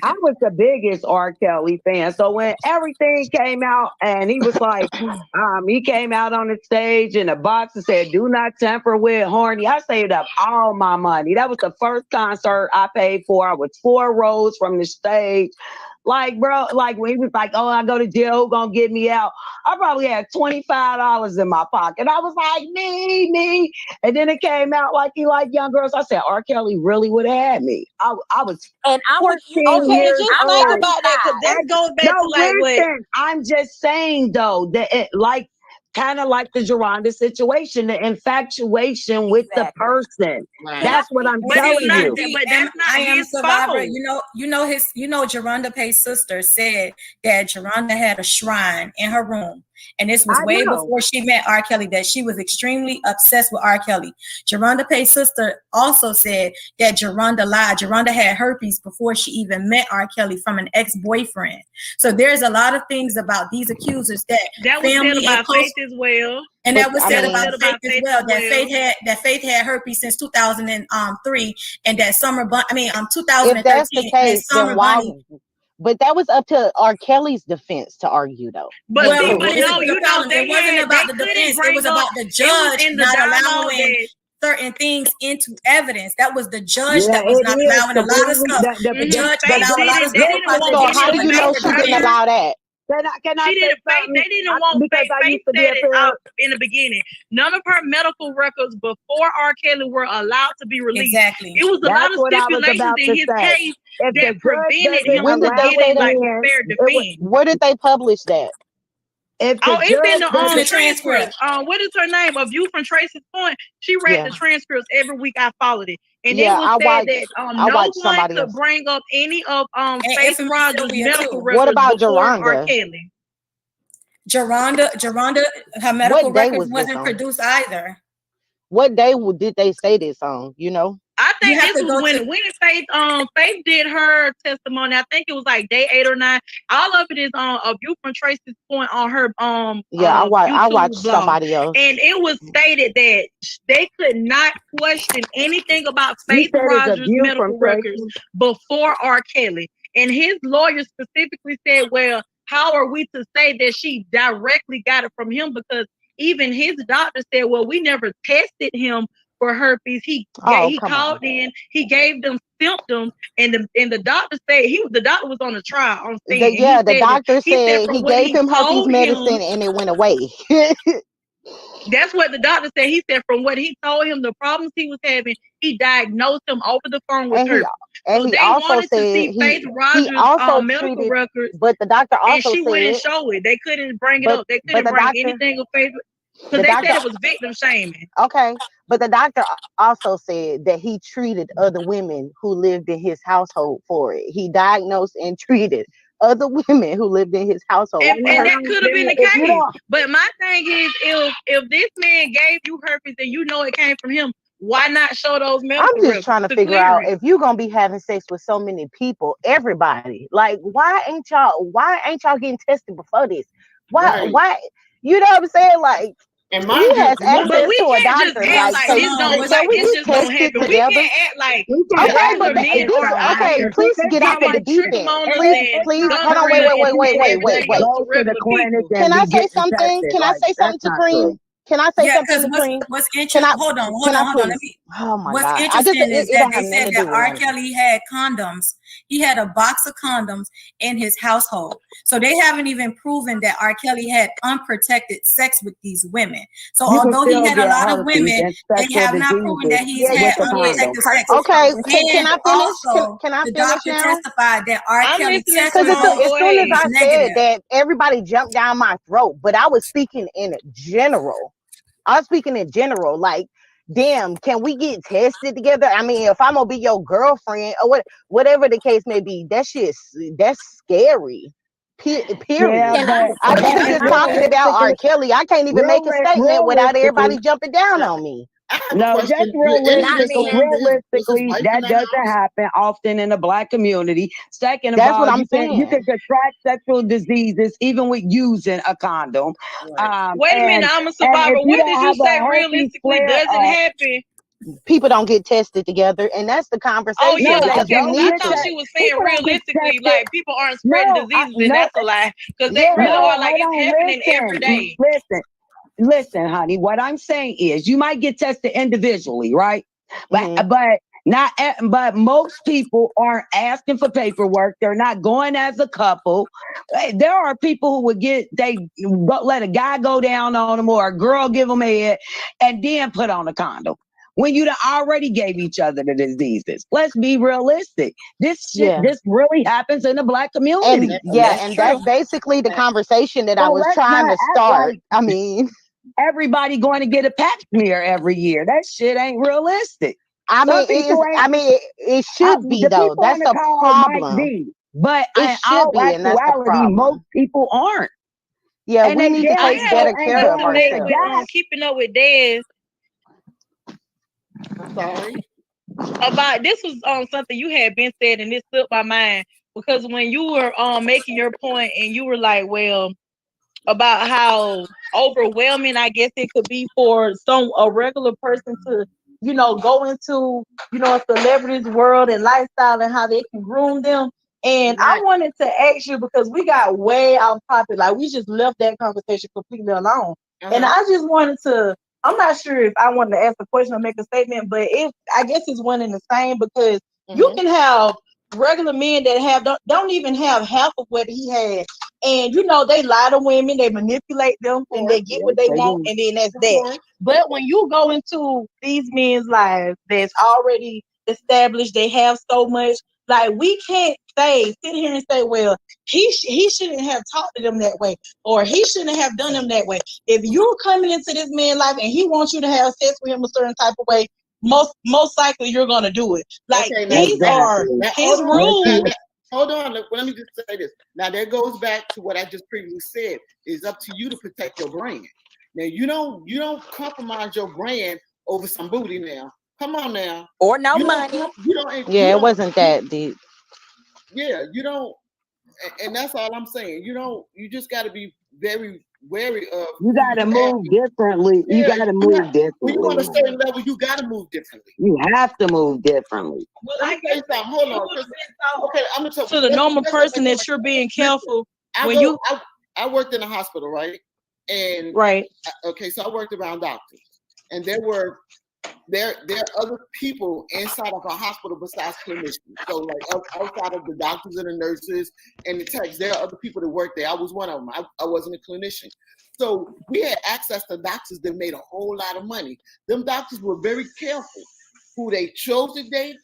I was the biggest R. Kelly fan. So when everything came out and he was like, he came out on the stage in a box and said, "Do not tamper with horny." I saved up all my money. That was the first concert I paid for. I was 4 rows from the stage. Like, bro, like when he was like, "Oh, I go to jail, who gonna get me out?" I probably had $25 in my pocket. I was like, me. And then it came out like he liked young girls. I said, R. Kelly really would have had me. I was And I'm with you. 14 Okay, years just I'm think old. about that because that goes back to like what. Listen, I'm just saying though that it like kind of like the Geronda situation, the infatuation with the Exactly. person. Right. That's what I'm But it's telling not you. that. But that's not I Am his Survivor. fault. Geronda Pay's sister said that Geronda had a shrine in her room. And this was I way know. before she met R. Kelly, that she was extremely obsessed with R. Kelly. Geronda Pay's sister also said that Geronda lied. Geronda had herpes before she even met R. Kelly from an ex-boyfriend. So there's a lot of things about these accusers that That was said family and about close, Faith as well. and But that was I said mean, about Said Faith about as Faith well. as That Faith had herpes since 2003, and that If 2013. that's the And case, Summer then why? Bunny. But that was up to R. Kelly's defense to argue, though. But Well, see, It but this was. no, is the you know problem. they It wasn't had about they the couldn't defense. It bring was up. about the It was judge in the not dialogue allowing that certain things into evidence. That was the judge yeah, that was it not is allowing a lot of completely stuff. The judge Faith allowed a lot of didn't. They stuff didn't because want. it So They didn't how show do didn't. you enough know Faith. she I didn't didn't. evidence. allow that? Can I She say didn't. Faith. something? They didn't want Because Faith. I Faith used to be said a it parent. in the beginning. None of her medical records before R. Kelly were allowed to be released. Exactly. It was a lot That's of what I was stipulations about in to his say. case If the that judge prevented doesn't him When from did they allow say getting like that? a fair it was, defense. Where did they publish that? if Oh, the it's in judge the It's in the doesn't, transcript. transcripts. What is her name? A View from Tracy's Point. She read Yeah, the transcripts every week. I followed it, and it yeah. was said that I no watched one somebody could else. bring up any of And Faith Infamous Rogers' Sylvia medical too. What records about before R. Geronda? Kelly. Geronda, her medical What day records was this wasn't on? produced either. What day did they say this on? You know? I You think have this to was go when to Faith did her testimony. I think it was like day 8 or 9. All of it is on A View from Tracy's Point on her Yeah, I YouTube watched blog. somebody else. And it was stated that they could not question anything about you Faith said it's a Rogers' view medical from records Tracy. before R. Kelly. And his lawyer specifically said, well, how are we to say that she directly got it from him? Because even his doctor said, well, we never tested him for herpes. He Oh, come called on. in, he gave them symptoms, and the doctor said the doctor was on the trial on scene. The doctor said he gave him herpes medicine and it went away. That's what the doctor said. He said from what he told him, the problems he was having, he diagnosed him over the phone with herpes. And So he they also wanted to see said Faith Rogers' medical treated, records, but the doctor and also she wouldn't said, show it. They couldn't bring it up. They but couldn't the bring doctor, anything of Faith because the they said doctor, it was victim shaming. okay, but the doctor also said that he treated other women who lived in his household for it. He diagnosed and treated other women who lived in his household. And that could have been the If you case. don't- But my thing is, if this man gave you herpes and you know it came from him, why not show those medical I'm just records trying to figure clear out it? if you're gonna be having sex with so many people, everybody, like, why ain't y'all getting tested before this? Right. Why? You know what I'm saying? Like, And he mind has you, access But we to a can't just doctor. act Like, like can, this don't can we it's get just gonna tested happen. We together? can't act like We can't Okay, act but regular men like this, are okay, here please get people off of the like deep tricking end. on us Please, and hold on, wait, gonorrhea and wait. everything else go to to the regular clinic people. and Can I be say getting something? tested. Can I Like, say that's something to not true. Kareem? Can I say Yeah, something because to Kareem? what's Can interesting? I? Hold on, Can I hold on. please? Let me. Oh my What's God! interesting is it that don't they have nothing said to that do with R. none of Kelly had condoms. He had a box of condoms in his household. So they haven't even proven that R. Kelly had unprotected sex with these women. So You can although he still had a get lot of herpes women, and they sexual have not proven that diseases he's Yeah, had with the condom. unprotected sex. Okay, can And I finish? also, Can I the finish doctor now? testified that R. I'm Kelly listening, test Because Simone. results as Go soon as ahead. I was said negative. that, everybody jumped down my throat. But I was speaking in general. I was speaking in general. Like, damn, can we get tested together? I mean, if I'm gonna be your girlfriend or whatever the case may be, that's scary. Yeah, Period. Can I I but was just talking about R. Kelly. I can't even make a statement without everybody realistically, jumping down on me. I have a no, question. just Did anybody not me? confirm was his realistically, wife in that that doesn't house? happen often in the Black community. Second of That's what all, I'm you saying. can contract sexual diseases even with using a condom. Right. Wait a minute, I'm a And survivor. if you What did don't you have say a herpes realistically flare doesn't up, happen? People don't get tested together, and that's the Oh conversation yeah, no, they that okay. you don't Because I need get thought to. she was saying people don't get realistically, tested. like people aren't spreading No, diseases, and no, that's a lie. Because they really no, are. Like hold it's on, happening every day. listen, honey. What I'm saying is, you might get tested individually, right? Mhm. But most people aren't asking for paperwork. They're not going as a couple. There are people who would let a guy go down on them or a girl give them head and then put on a condom when you already gave each other the diseases. Let's be realistic. This really happens in the Black community. And that's basically the conversation that I So was let's trying not to act start. like I mean, everybody going to get a pap smear every year. That shit ain't realistic. it should be, The though. people on That's the a call might problem. be, but It in should all be, and that's the actuality, problem. most people aren't. Yeah, And we they need to damn I take had sure better a ain't care of going question to with ourselves. die. keeping up with Dez I'm sorry. about this was something you had been said, and this slipped my mind because when you were making your point and you were like, well, about how overwhelming I guess it could be for a regular person to, go into, a celebrity's world and lifestyle and how they can groom them. And I wanted to ask you because we got way off topic, like we just left that conversation completely alone. And I just wanted to, I'm not sure if I wanted to ask a question or make a statement, but I guess it's one and the same because you can have regular men that don't even have half of what he had. And they lie to women, they manipulate them, and they get what they want, and then that's that. But when you go into these men's lives that's already established, they have so much. Like we can't sit here and say, well, he shouldn't have talked to them that way, or he shouldn't have done them that way. If you're coming into this man's life and he wants you to have sex with him a certain type of way, most likely you're gonna do it. Like these are his rules. Hold on, let me just say this. Now that goes back to what I just previously said. It's up to you to protect your brand. Now you don't compromise your brand over some booty now. Come on now. Or no money. It wasn't that deep. Yeah, you don't, and that's all I'm saying. You just got to be very wary of. You got to move differently. You got to move differently. When you on a certain level, you got to move differently. You have to move differently. Well, Let me tell you something. Hold on. Okay, I'm gonna tell to the normal person that you're being careful I worked in a hospital, right? And okay, so I worked around doctors, and there are other people inside of a hospital besides clinicians. So like outside of the doctors and the nurses and the techs, there are other people that work there. I was one of them. I wasn't a clinician. So we had access to doctors that made a whole lot of money. Them doctors were very careful who they chose to date,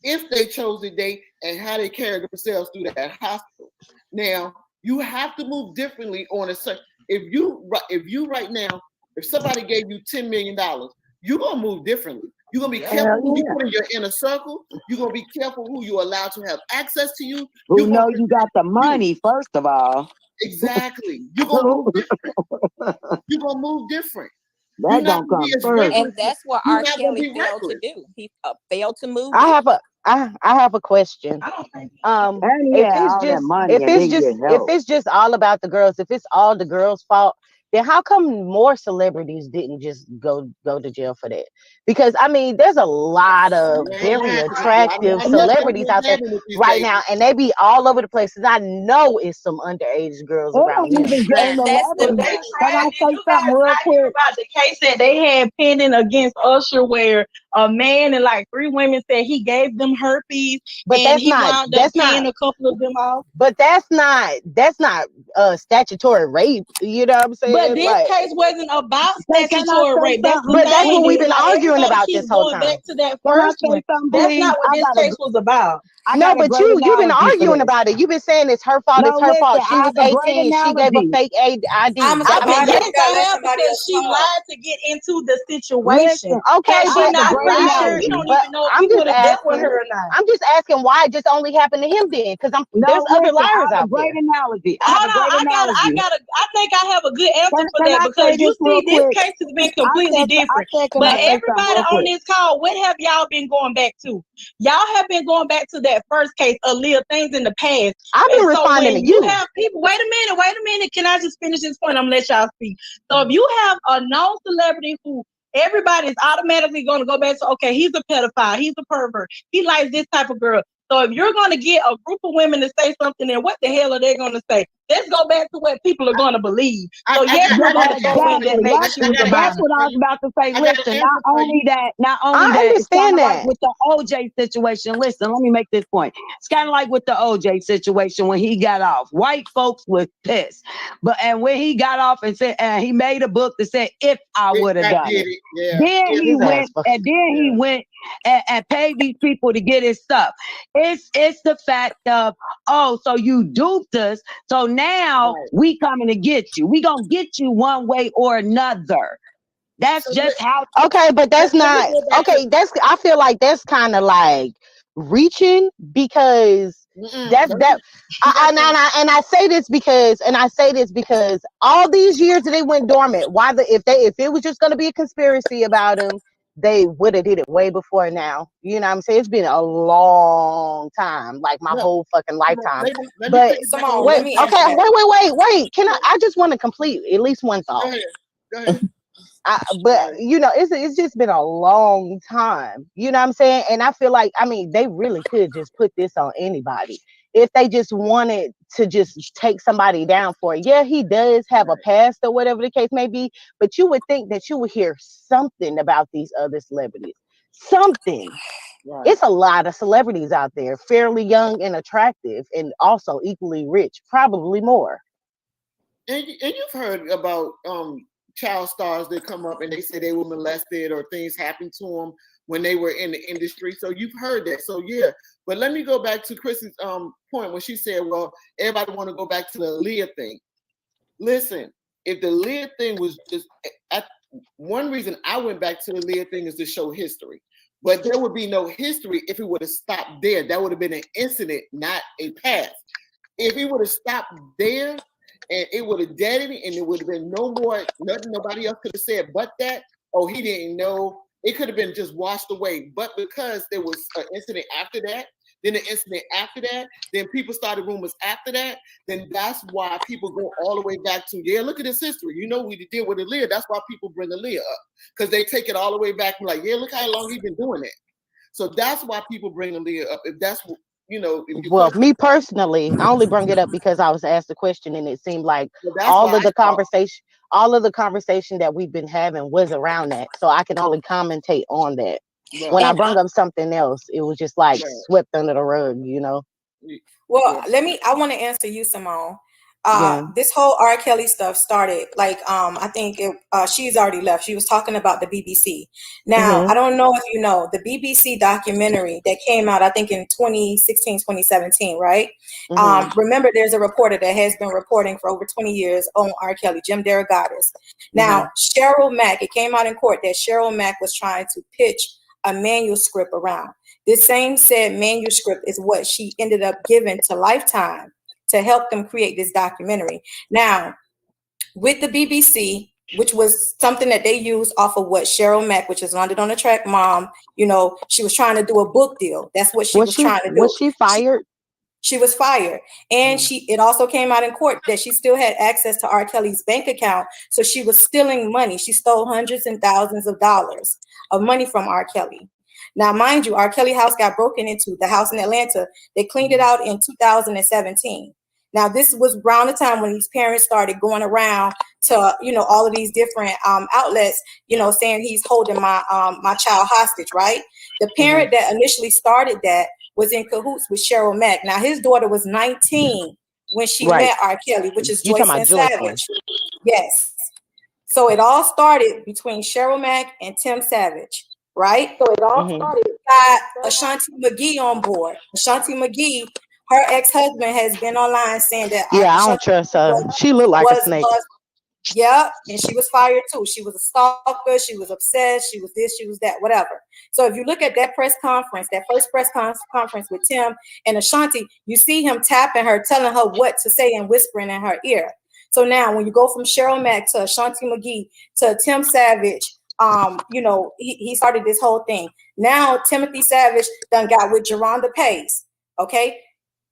if they chose to date, and how they carried themselves through that hospital. Now, you have to move differently on a certain. If you right now, if somebody gave you $10 million, you're gonna move differently. You're gonna be careful who you put in your inner circle. You're gonna be careful who you allow to have access to you. Who know you got the money, first of all. Exactly. You're gonna move different. You're gonna move different. That don't come first. And that's what R. Kelly failed to do. He failed to move. I have a question. If it's just all about the girls, if it's all the girls' fault, then how come more celebrities didn't just go to jail for that? Because I mean, there's a lot of very attractive celebrities out there right now, and they be all over the place. And I know it's some underage girls around here. Can I say something real quick about the case that they had pending against Usher, where a man and like 3 women said he gave them herpes, but and he wound up paying a couple of them off. But that's not statutory rape. You know what I'm saying? But this case wasn't about statutory rape. But that's what we've been arguing about this whole time. Back to that first one. That's not what this case was about. No, but you've been arguing about it. You've been saying it's her fault. It's her fault. She was 18. She gave a fake ID. Because she lied to get into the situation. Okay, she's not pretty sure. You don't even know if he would have dealt with her or not. I'm just asking why it just only happened to him then, because there's other liars out there. Great analogy. I think I have a good answer for that, because you see, this case has been completely different. But everybody on this call, what have y'all been going back to? Y'all have been going back to that first case, Aaliyah, things in the past. I've been responding to you. You have people. Wait a minute. Can I just finish this point? I'm gonna let y'all speak. So if you have a known celebrity who everybody is automatically going to go back to, okay, he's a pedophile, he's a pervert, he likes this type of girl. So if you're going to get a group of women to say something, then what the hell are they going to say? Let's go back to what people are going to believe. So yes, we're going to go in that that's what I was about to say. Listen, not only that, I understand that. like with the OJ situation. Listen, let me make this point. It's kind of like with the OJ situation when he got off. White folks were pissed, and when he got off and said, he made a book that said, "If I would have done it," then he went and paid these people to get his stuff. It's the fact of, so you duped us, so now we coming to get you. We gonna get you one way or another. That's just how. Okay, but that's not okay. I feel like that's kind of like reaching, because I say this because all these years that they went dormant. If it was just gonna be a conspiracy about him, they would have did it way before now. You know what I'm saying? It's been a long time, like my whole fucking lifetime. But wait. Can I just want to complete at least one thought. Go ahead. But you know, it's just been a long time. You know what I'm saying? And I feel like, I mean, they really could just put this on anybody if they just wanted to just take somebody down for it. Yeah, he does have a past or whatever the case may be, but you would think that you would hear something about these other celebrities. Something. Right. It's a lot of celebrities out there, fairly young and attractive, and also equally rich, probably more. And you've heard about child stars that come up and they say they were molested or things happened to them when they were in the industry. So you've heard that. So yeah, but let me go back to Chris's point when she said, well, everybody want to go back to the Aaliyah thing. Listen, if the Aaliyah thing was just one reason I went back to the Aaliyah thing is to show history. But there would be no history if it would have stopped there. That would have been an incident, not a past. If it would have stopped there, and it would have deaded it, and there would have been nothing nobody else could have said but that, oh, he didn't know. It could have been just washed away. But because there was an incident after that, then an incident after that, then people started rumors after that, then that's why people go all the way back to, yeah, look at this history. You know, we did with Aaliyah. That's why people bring Aaliyah up, because they take it all the way back and like, yeah, look how long he's been doing it. So that's why people bring Aaliyah up. If that's what, you know, well, me personally, I only bring it up because I was asked the question, and it seemed like all of the conversation that we've been having was around that. So I can only commentate on that. Right. When I brought up something else, it was just like swept under the rug, you know. Well, I want to answer you, Simone. This whole R. Kelly stuff started like I think she's already left. She was talking about the BBC. Now, I don't know if you know the BBC documentary that came out, I think in 2016, 2017, right? Remember, there's a reporter that has been reporting for over 20 years on R. Kelly, Jim Derogatis. Now, Cheryl Mack, it came out in court that Cheryl Mack was trying to pitch a manuscript around. This same said manuscript is what she ended up giving to Lifetime to help them create this documentary. Now, with the BBC, which was something that they used off of what Cheryl Mack, which is London on the Track mom, you know, she was trying to do a book deal. That's what she was trying to do. Was she fired? She was fired. And it also came out in court that she still had access to R. Kelly's bank account. So she was stealing money. She stole hundreds and thousands of dollars of money from R. Kelly. Now, mind you, R. Kelly house got broken into, the house in Atlanta. They cleaned it out in 2017. Now, this was around the time when these parents started going around to, you know, all of these different outlets, you know, saying he's holding my child hostage, right? The parent that initially started that was in cahoots with Cheryl Mack. Now, his daughter was 19 when she met R. Kelly, which is Joycelyn Savage. Yes. So it all started between Cheryl Mack and Tim Savage, right? So it all started. Got Ashanti McGee on board. Ashanti McGee, her ex-husband has been online saying that. Yeah, I don't trust her. She looked like a snake. Yeah, and she was fired too. She was a stalker. She was obsessed. She was this, she was that, whatever. So if you look at that press conference, that first press conference with Tim and Ashanti, you see him tapping her, telling her what to say and whispering in her ear. So now when you go from Cheryl Mack to Ashanti McGee to Tim Savage, you know, he started this whole thing. Now Timothy Savage done got with Geronda Pace, okay?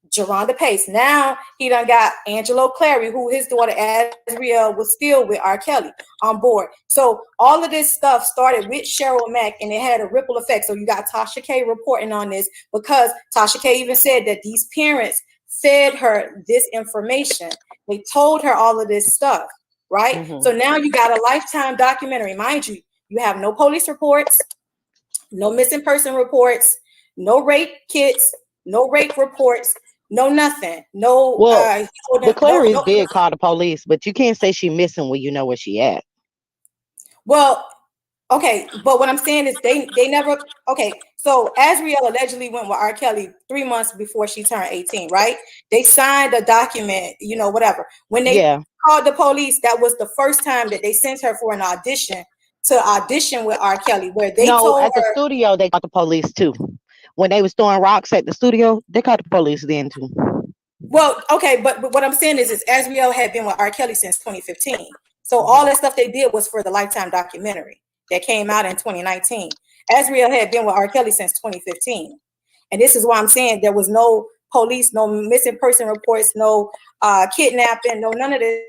Geronda Pace. Now he done got Angelo Clary, who his daughter Azriel was still with R. Kelly on board. So all of this stuff started with Cheryl Mack and it had a ripple effect. So you got Tasha K reporting on this because Tasha K even said that these parents fed her this information. They told her all of this stuff, right? So now you got a Lifetime documentary. Mind you, you have no police reports, no missing person reports, no rape kits, no rape reports, no nothing. No. Well, the Clary's did call the police, but you can't say she missing when you know where she at. Well, okay, but what I'm saying is they never. Okay, so Azriel allegedly went with R. Kelly 3 months before she turned 18, right? They signed a document, you know, whatever. When they called the police, that was the first time that they sent her for an audition to audition with R. Kelly, where they told her, the studio they called the police too. When they was throwing rocks at the studio, they called the police then too. Well, okay, but what I'm saying is Azriel had been with R. Kelly since 2015. So all that stuff they did was for the Lifetime documentary that came out in 2019. Azriel had been with R. Kelly since 2015. And this is why I'm saying there was no police, no missing person reports, no kidnapping, no none of this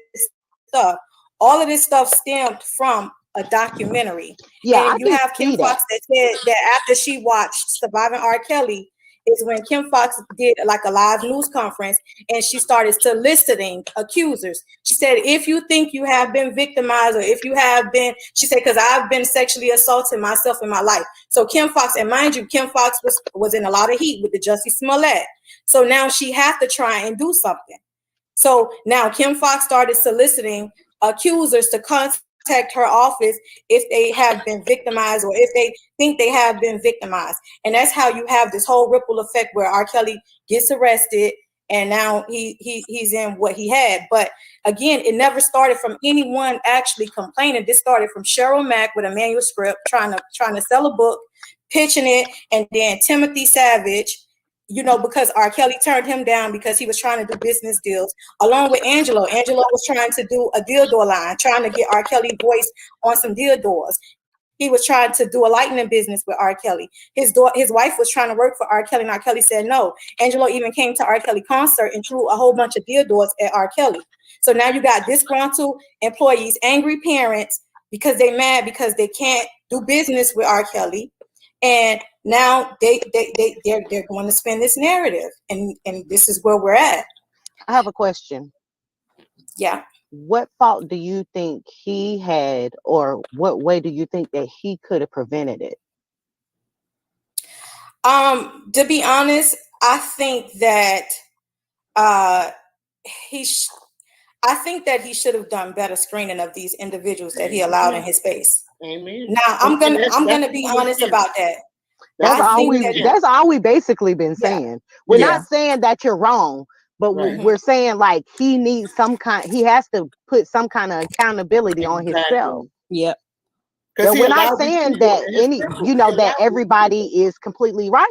stuff. All of this stuff stemmed from a documentary. Yeah, and you have Kim Fox that said that after she watched Surviving R. Kelly is when Kim Fox did like a live news conference and she started soliciting accusers. She said, if you think you have been victimized or if you have been, she said, because I've been sexually assaulted myself in my life. So Kim Fox, and mind you, Kim Fox was in a lot of heat with the Jussie Smollett. So now she had to try and do something. So now Kim Fox started soliciting accusers to contact her office if they have been victimized or if they think they have been victimized. And that's how you have this whole ripple effect where R. Kelly gets arrested and now he's in what he had. But again, it never started from anyone actually complaining. This started from Cheryl Mack with a manuscript trying to sell a book, pitching it, and then Timothy Savage, you know, because R. Kelly turned him down because he was trying to do business deals, along with Angelo. Angelo was trying to do a dildo line, trying to get R. Kelly voice on some dildos. He was trying to do a lightning business with R. Kelly. His wife was trying to work for R. Kelly, and R. Kelly said no. Angelo even came to R. Kelly concert and threw a whole bunch of dildos at R. Kelly. So now you got disgruntled employees, angry parents, because they're mad because they can't do business with R. Kelly. And now they're going to spin this narrative, and this is where we're at. I have a question. Yeah. What fault do you think he had, or what way do you think that he could have prevented it? To be honest, I think that he should have done better screening of these individuals that he allowed in his space. Amen. Now I'm gonna be honest about that. That's all we basically been saying. We're not saying that you're wrong, but we're saying like he has to put some kind of accountability on himself. Yep. We're not saying that that everybody is completely right.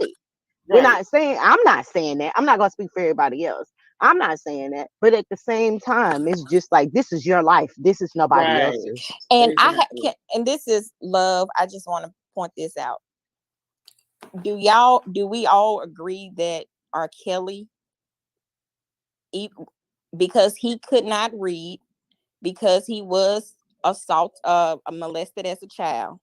We're not saying, I'm not saying that. I'm not going to speak for everybody else. I'm not saying that. But at the same time, it's just like, this is your life. This is nobody else's. And and this is love. I just want to point this out. Do we all agree that R. Kelly, because he could not read, because he was molested as a child,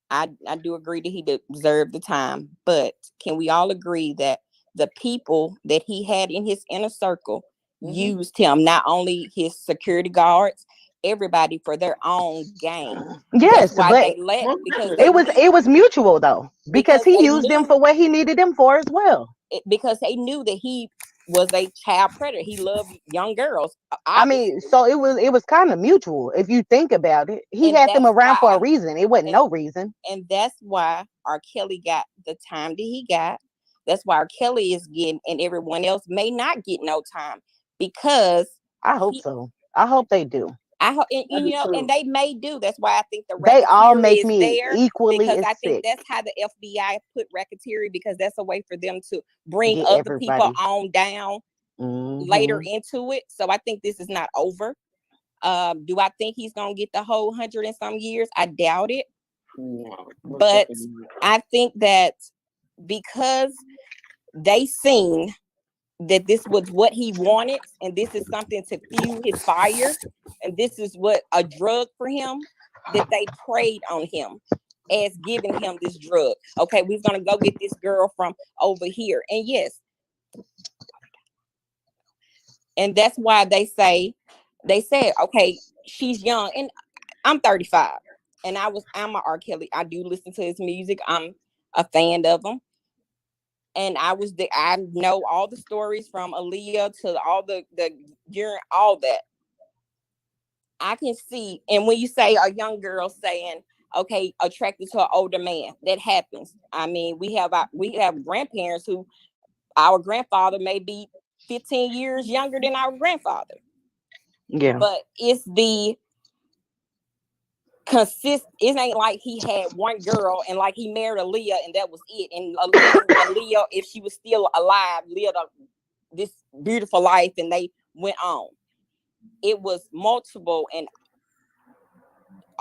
I do agree that he deserved the time. But can we all agree that the people that he had in his inner circle used him, not only his security guards, everybody, for their own gain? Yes, but they left because it was mutual though, because he used them for what he needed them for as well. Because they knew that he was a child predator. He loved young girls. I mean, so it was kind of mutual if you think about it. He had them around for a reason. It wasn't no reason. And that's why R. Kelly got the time that he got. That's why R. Kelly is getting, and everyone else may not get no time, because I hope so. I hope they do. I hope, and they may do. That's why I think the they all make is me there, equally because as I think sick. that's how the FBI put racketeering, because that's a way for them to bring Get other everybody. people on down later into it. So I think this is not over. Do I think he's gonna get the whole 100 and some years? I doubt it. No, but I think that because they seen that this was what he wanted, and this is something to fuel his fire, and this is what a drug for him, that they preyed on him as giving him this drug. Okay, we're gonna go get this girl from over here. And yes, and that's why they said, okay, she's young, and I'm 35, and I'm a R. Kelly. I do listen to his music. I'm a fan of him. And I know all the stories from Aaliyah to all the urine, all that. I can see, and when you say a young girl saying, okay, attracted to an older man, that happens. I mean, we have grandparents who, our grandfather may be 15 years younger than our grandfather. Yeah. But it's the it ain't like he had one girl and like he married Aaliyah and that was it. And Aaliyah, if she was still alive, lived this beautiful life and they went on. It was multiple and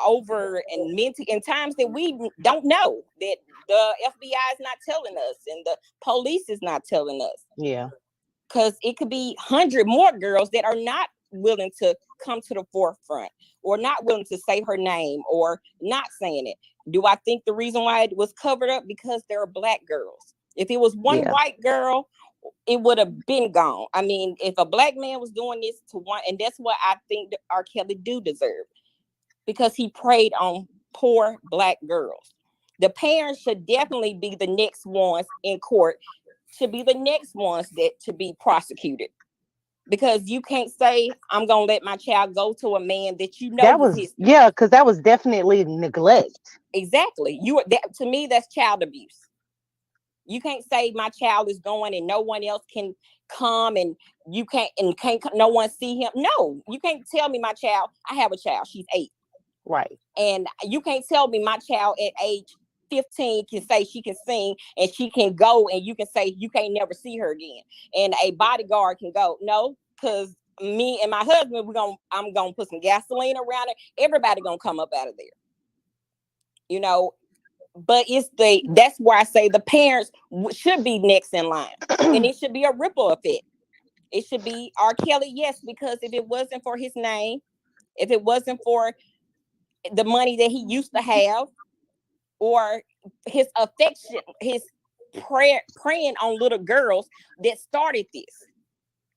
over and in times that we don't know, that the FBI is not telling us and the police is not telling us. Yeah. Because it could be 100 more girls that are not willing to come to the forefront or not willing to say her name or not saying it. Do I think the reason why it was covered up? Because there are Black girls. If it was one white girl, it would have been gone. I mean, if a Black man was doing this to one, and that's what I think that R. Kelly do deserve, because he preyed on poor Black girls. The parents should definitely be the next ones in court, should be the next ones that to be prosecuted. Because you can't say, I'm gonna let my child go to a man that you know that was his. Yeah, because that was definitely neglect. Exactly. To me, that's child abuse. You can't say my child is going and no one else can come, and you can't no one see him. No, you can't tell me my child. I have a child, she's 8. Right. And you can't tell me my child at age 15 can say she can sing and she can go, and you can say you can't never see her again. And a bodyguard can go. No, because me and my husband, I'm gonna put some gasoline around it. Everybody gonna come up out of there. You know, but that's where I say the parents should be next in line. And it should be a ripple effect. It should be R. Kelly, yes, because if it wasn't for his name, if it wasn't for the money that he used to have, or his affection, his praying on little girls that started this.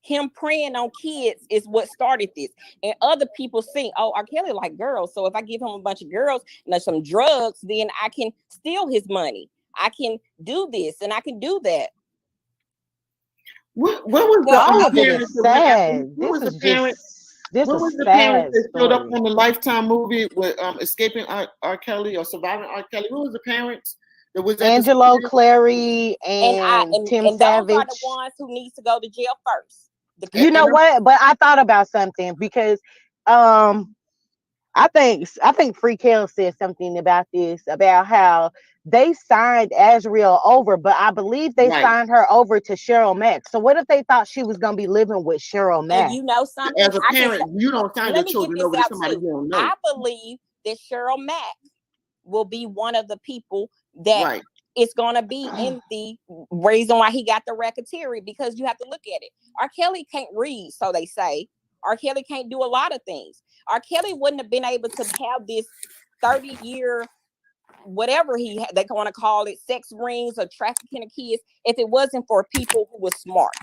Him praying on kids is what started this. And other people think, oh, R. Kelly like girls, so if I give him a bunch of girls and some drugs, then I can steal his money. I can do this and I can do that. What was all of it is sad. What was the parents that showed up on the Lifetime movie with escaping R. Kelly or surviving R. Kelly? Who was the parents? That was Angelo Clary and Tim Savage. Those are the ones who needs to go to jail first. You know what? But I thought about something, because I I think Free Kel said something about this, about how they signed Azriel over, but I believe they Right. signed her over to Cheryl Mack. So what if they thought she was gonna be living with Cheryl And Mack? you know something? As a I can parent, you don't sign let your me get children this over to out somebody too. you don't know. I believe that Cheryl Mack will be one of the people that Right. is going to be in the reason why he got the racketeering, because you have to look at it. R. Kelly can't read, so they say. R. Kelly can't do a lot of things. R. Kelly wouldn't have been able to have this 30-year, whatever they want to call it, sex rings or trafficking of kids, if it wasn't for people who were smart.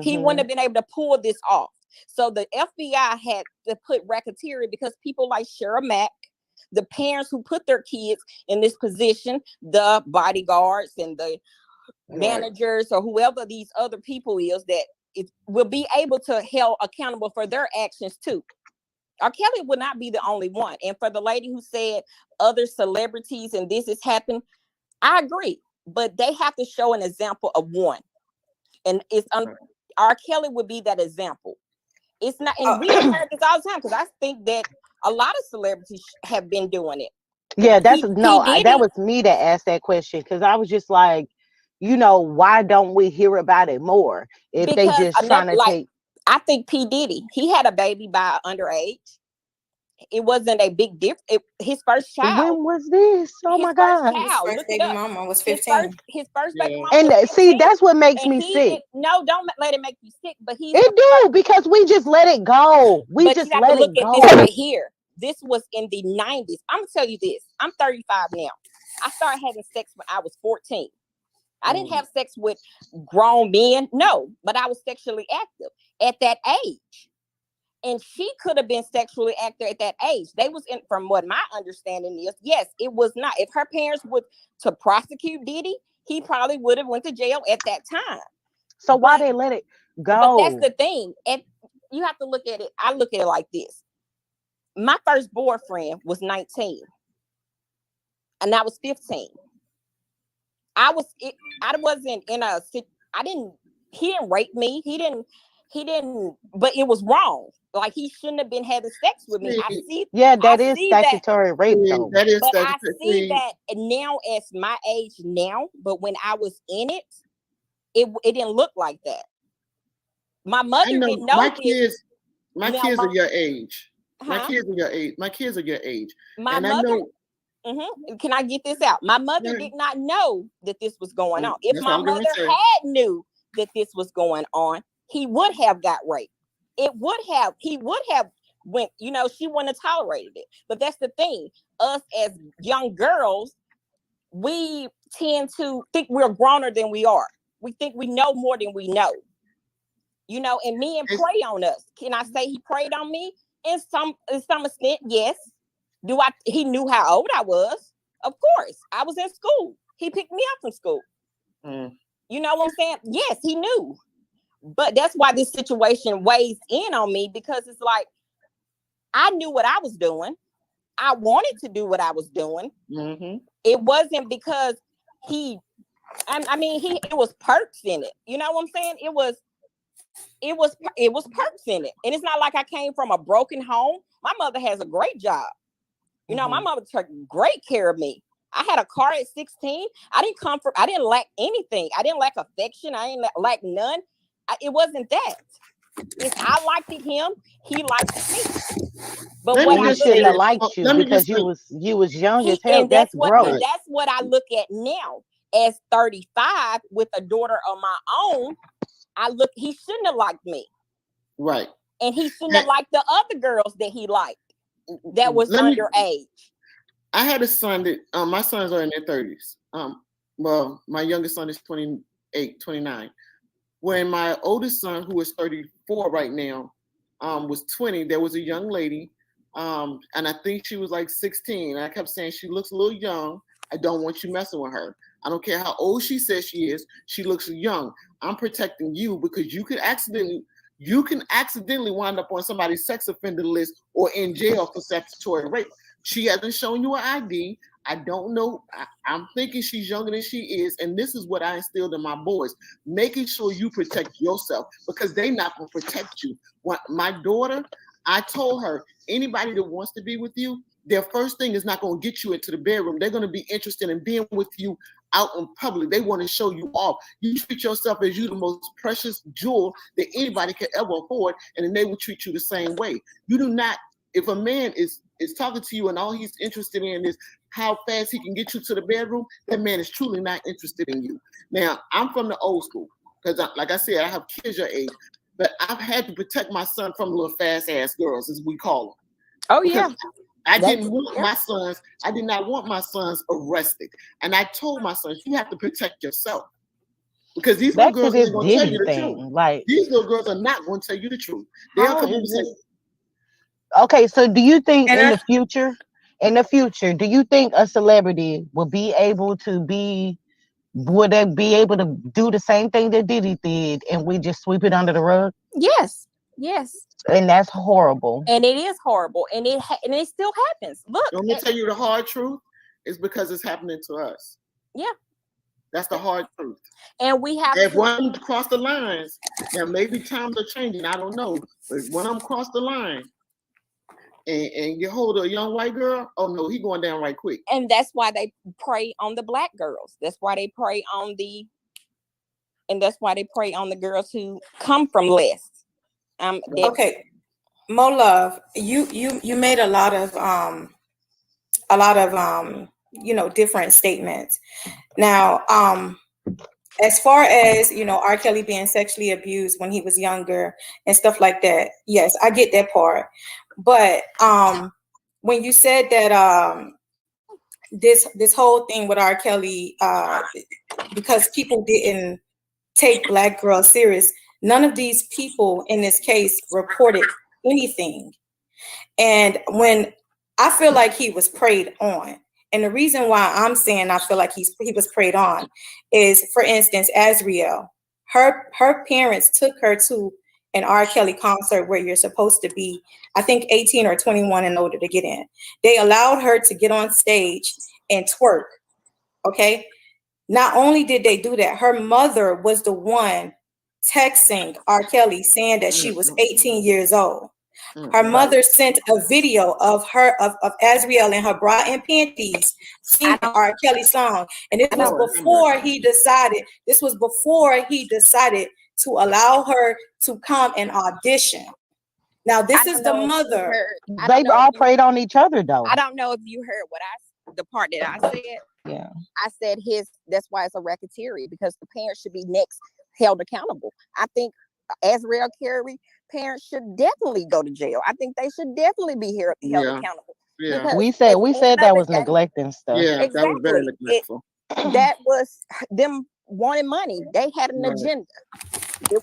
He wouldn't have been able to pull this off. So the FBI had to put racketeering because people like Cheryl Mack, the parents who put their kids in this position, the bodyguards and the managers or whoever these other people is, that it will be able to held accountable for their actions too. R. Kelly would not be the only one. And for the lady who said other celebrities and this has happened, I agree. But they have to show an example of one. And it's R. Kelly would be that example. It's not, and we have heard this all the time, because I think that a lot of celebrities have been doing it. Yeah, that was me that asked that question, because I was just like, why don't we hear about it more? If Because they just trying to take. I think P. Diddy, he had a baby by underage. It wasn't a big difference. His first child. When was this? Oh my God. His first baby mama was 15. His first baby mama. And see, that's what makes me sick. No, don't let it make you sick. But it do, because we just let it go. We just let it go. At this right here. This was in the 90s. I'm gonna tell you this. I'm 35 now. I started having sex when I was 14. I didn't have sex with grown men, no, but I was sexually active at that age. And she could have been sexually active at that age. They was in, from what my understanding is, yes, it was not. If her parents would to prosecute Diddy, he probably would have went to jail at that time. So why they let it go? But that's the thing. And you have to look at it. I look at it like this. My first boyfriend was 19. And I was 15. I wasn't in a, he didn't rape me. He didn't, but it was wrong. Like, he shouldn't have been having sex with me. That is statutory rape though. But I see that now as my age now, but when I was in it, it didn't look like that. My mother didn't know my kids are your age. My kids are your age. My mother, can I get this out? My mother did not know that this was going on. If my mother had knew that this was going on, he would have got raped. He would have went, she wouldn't have tolerated it. But that's the thing. Us as young girls, we tend to think we're growner than we are. We think we know more than we know. And men prey on us. Can I say he preyed on me? In some extent, yes. He knew how old I was. Of course. I was in school. He picked me up from school. You know what I'm saying? Yes, he knew. But that's why this situation weighs in on me, because it's like, I knew what I was doing. I wanted to do what I was doing. It wasn't because it was perks in it. You know what I'm saying? It was perks in it. And it's not like I came from a broken home. My mother has a great job. My mother took great care of me. I had a car at 16. I didn't lack anything. I didn't lack affection. I didn't lack none. It wasn't that. I liked him. He liked me. But he shouldn't have liked you because you was young as hell. That's gross. That's what I look at now as 35 with a daughter of my own. He shouldn't have liked me. Right. And he shouldn't have liked the other girls that he liked that was underage. I had a son that my sons are in their 30s. Well, my youngest son is 29. When my oldest son, who is 34 right now, was 20, there was a young lady, and I think she was like 16. And I kept saying, she looks a little young. I don't want you messing with her. I don't care how old she says she is. She looks young. I'm protecting you because you can accidentally wind up on somebody's sex offender list or in jail for statutory rape. She hasn't shown you an ID. I don't know. I'm thinking she's younger than she is. And this is what I instilled in my boys, making sure you protect yourself, because they're not going to protect you. My daughter, I told her, anybody that wants to be with you, their first thing is not going to get you into the bedroom. They're going to be interested in being with you out in public. They want to show you off. You treat yourself as you the most precious jewel that anybody could ever afford, and then they will treat you the same way. You do not, if a man is talking to you and all he's interested in is how fast he can get you to the bedroom, that man is truly not interested in you. Now, I'm from the old school because, like I said, I have kids your age, but I've had to protect my son from little fast-ass girls, as we call them. Oh, yeah. I didn't want my sons, I did not want my sons arrested. And I told my sons, you have to protect yourself. Because these little girls are going to tell you the truth. Like, these little girls are not going to tell you the truth. They'll come and say, okay, so do you think in the future, do you think a celebrity will be able to be, would they be able to do the same thing that Diddy did and we just sweep it under the rug? Yes. Yes. And that's horrible. And it is horrible. And it still happens. Look. Let me tell you the hard truth. It's because it's happening to us. Yeah. That's the hard truth. And we have if one cross the lines, now maybe times are changing, I don't know. But when I'm cross the line and you hold a young white girl, oh no, he going down right quick. And that's why they prey on the black girls. That's why they prey on the girls who come from less. Okay, Mo Love, you made a lot of different statements. Now, as far as R. Kelly being sexually abused when he was younger and stuff like that, yes, I get that part. But when you said that this whole thing with R. Kelly, because people didn't take black girls serious, none of these people in this case reported anything. And when I feel like he was preyed on, and the reason why I'm saying I feel like he was preyed on is, for instance, Azriel, her parents took her to an R. Kelly concert where you're supposed to be, I think, 18 or 21 in order to get in. They allowed her to get on stage and twerk. Okay. Not only did they do that, her mother was the one texting R. Kelly saying that she was 18 years old. Her mother sent a video of her of Azriel in her bra and panties singing R. Kelly song, and this was before he decided. This was before he decided to allow her to come and audition. Now this is the mother. They've all preyed on each other, though. I don't know if you heard the part that I said. Yeah, I said that's why it's a racketeering, because the parents should be next held accountable. I think Azriel Carey parents should definitely go to jail. I think they should definitely be held accountable. Yeah, we said that was neglecting stuff. Yeah, exactly. That was very neglectful. That was them wanting money. They had an agenda.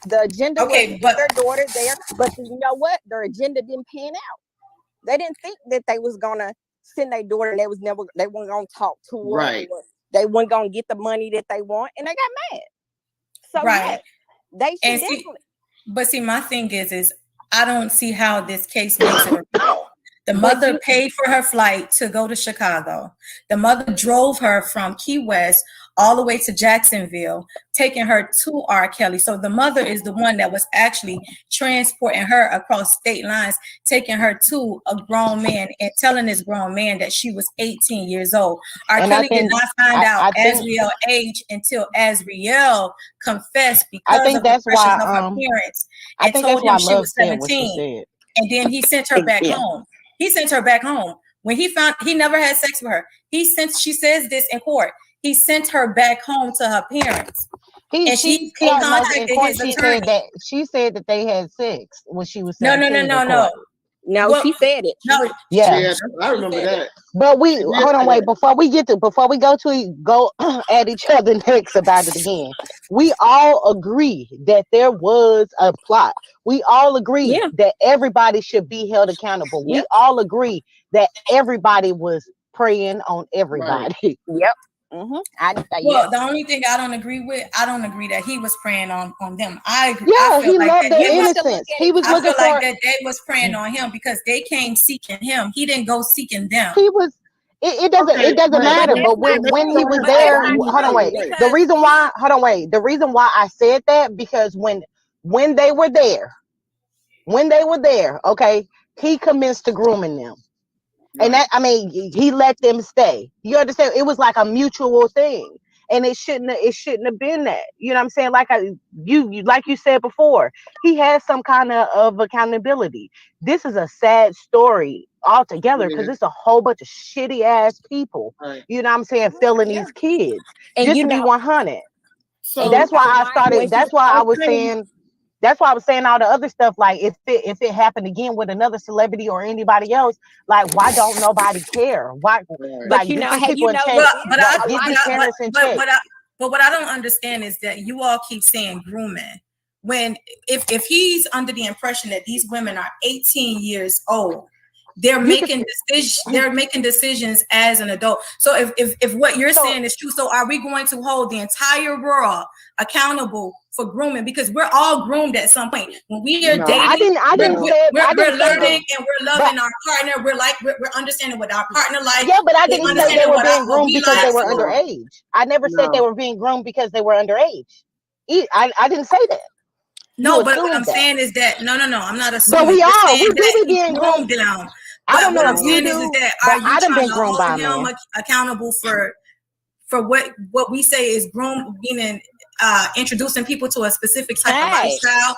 The agenda was to get their daughter there, but you know what? Their agenda didn't pan out. They didn't think that they was gonna send their daughter. They weren't gonna talk to her. Right. They weren't gonna get the money that they want, and they got mad. So right. Yeah, they should definitely. But see, my thing is I don't see how this case makes it. The mother paid for her flight to go to Chicago. The mother drove her from Key West all the way to Jacksonville, taking her to R. Kelly. So the mother is the one that was actually transporting her across state lines, taking her to a grown man and telling this grown man that she was 18 years old. R. Kelly did not find out Azriel's age until Azriel confessed because of the pressures of her parents and told him she was 17. And then he sent her back home. He sent her back home. When he found he never had sex with her, she says this in court. He sent her back home to her parents. She said that they had sex when she was 17. No, she said it. No. Yeah, I remember that. But hold on, wait. Before we go at each other next about it again. We all agree that there was a plot. We all agree that everybody should be held accountable. We all agree that everybody was preying on everybody. Right. Yep. The only thing I don't agree that he was preying on them. I agree. He loved their innocence. He was looking for that they was preying on him because they came seeking him. He didn't go seeking them. He was. It doesn't matter. But when he was there, hold on, wait. The reason why I said that, because when they were there, okay, he commenced to grooming them. And that, I mean, he let them stay. You understand? It was like a mutual thing. And it shouldn't have been that. You know what I'm saying? Like like you said before, he has some kind of accountability. This is a sad story altogether because it's a whole bunch of shitty ass people. Right. You know what I'm saying? Failing these kids. And Just you to be know- 100. So And that's why I started. when That's she- why I was saying. That's why I was saying all the other stuff. Like if it happened again with another celebrity or anybody else, like why don't nobody care? Why? But Like you get know, these hey, people you in know, check. But Get these parents in check. what I don't understand is that you all keep saying grooming when if he's under the impression that these women are 18 years old, they're making decisions as an adult. So if what you're saying is true, so are we going to hold the entire world accountable for grooming? Because we're all groomed at some point. When we are dating, I didn't say we're learning and we're loving our partner. We're understanding what our partner likes. Yeah, but I didn't say they were being groomed because they were like. underage. I never said they were being groomed because they were underage. I didn't say that. No, but what I'm saying is that no, I'm not assuming. But we You're are. saying We that do be he being groomed groomed. them. I don't But know what I'm if you saying do, is that but are you I done trying been to groomed hold by a him man. accountable for what we say is groom, meaning introducing people to a specific type of lifestyle?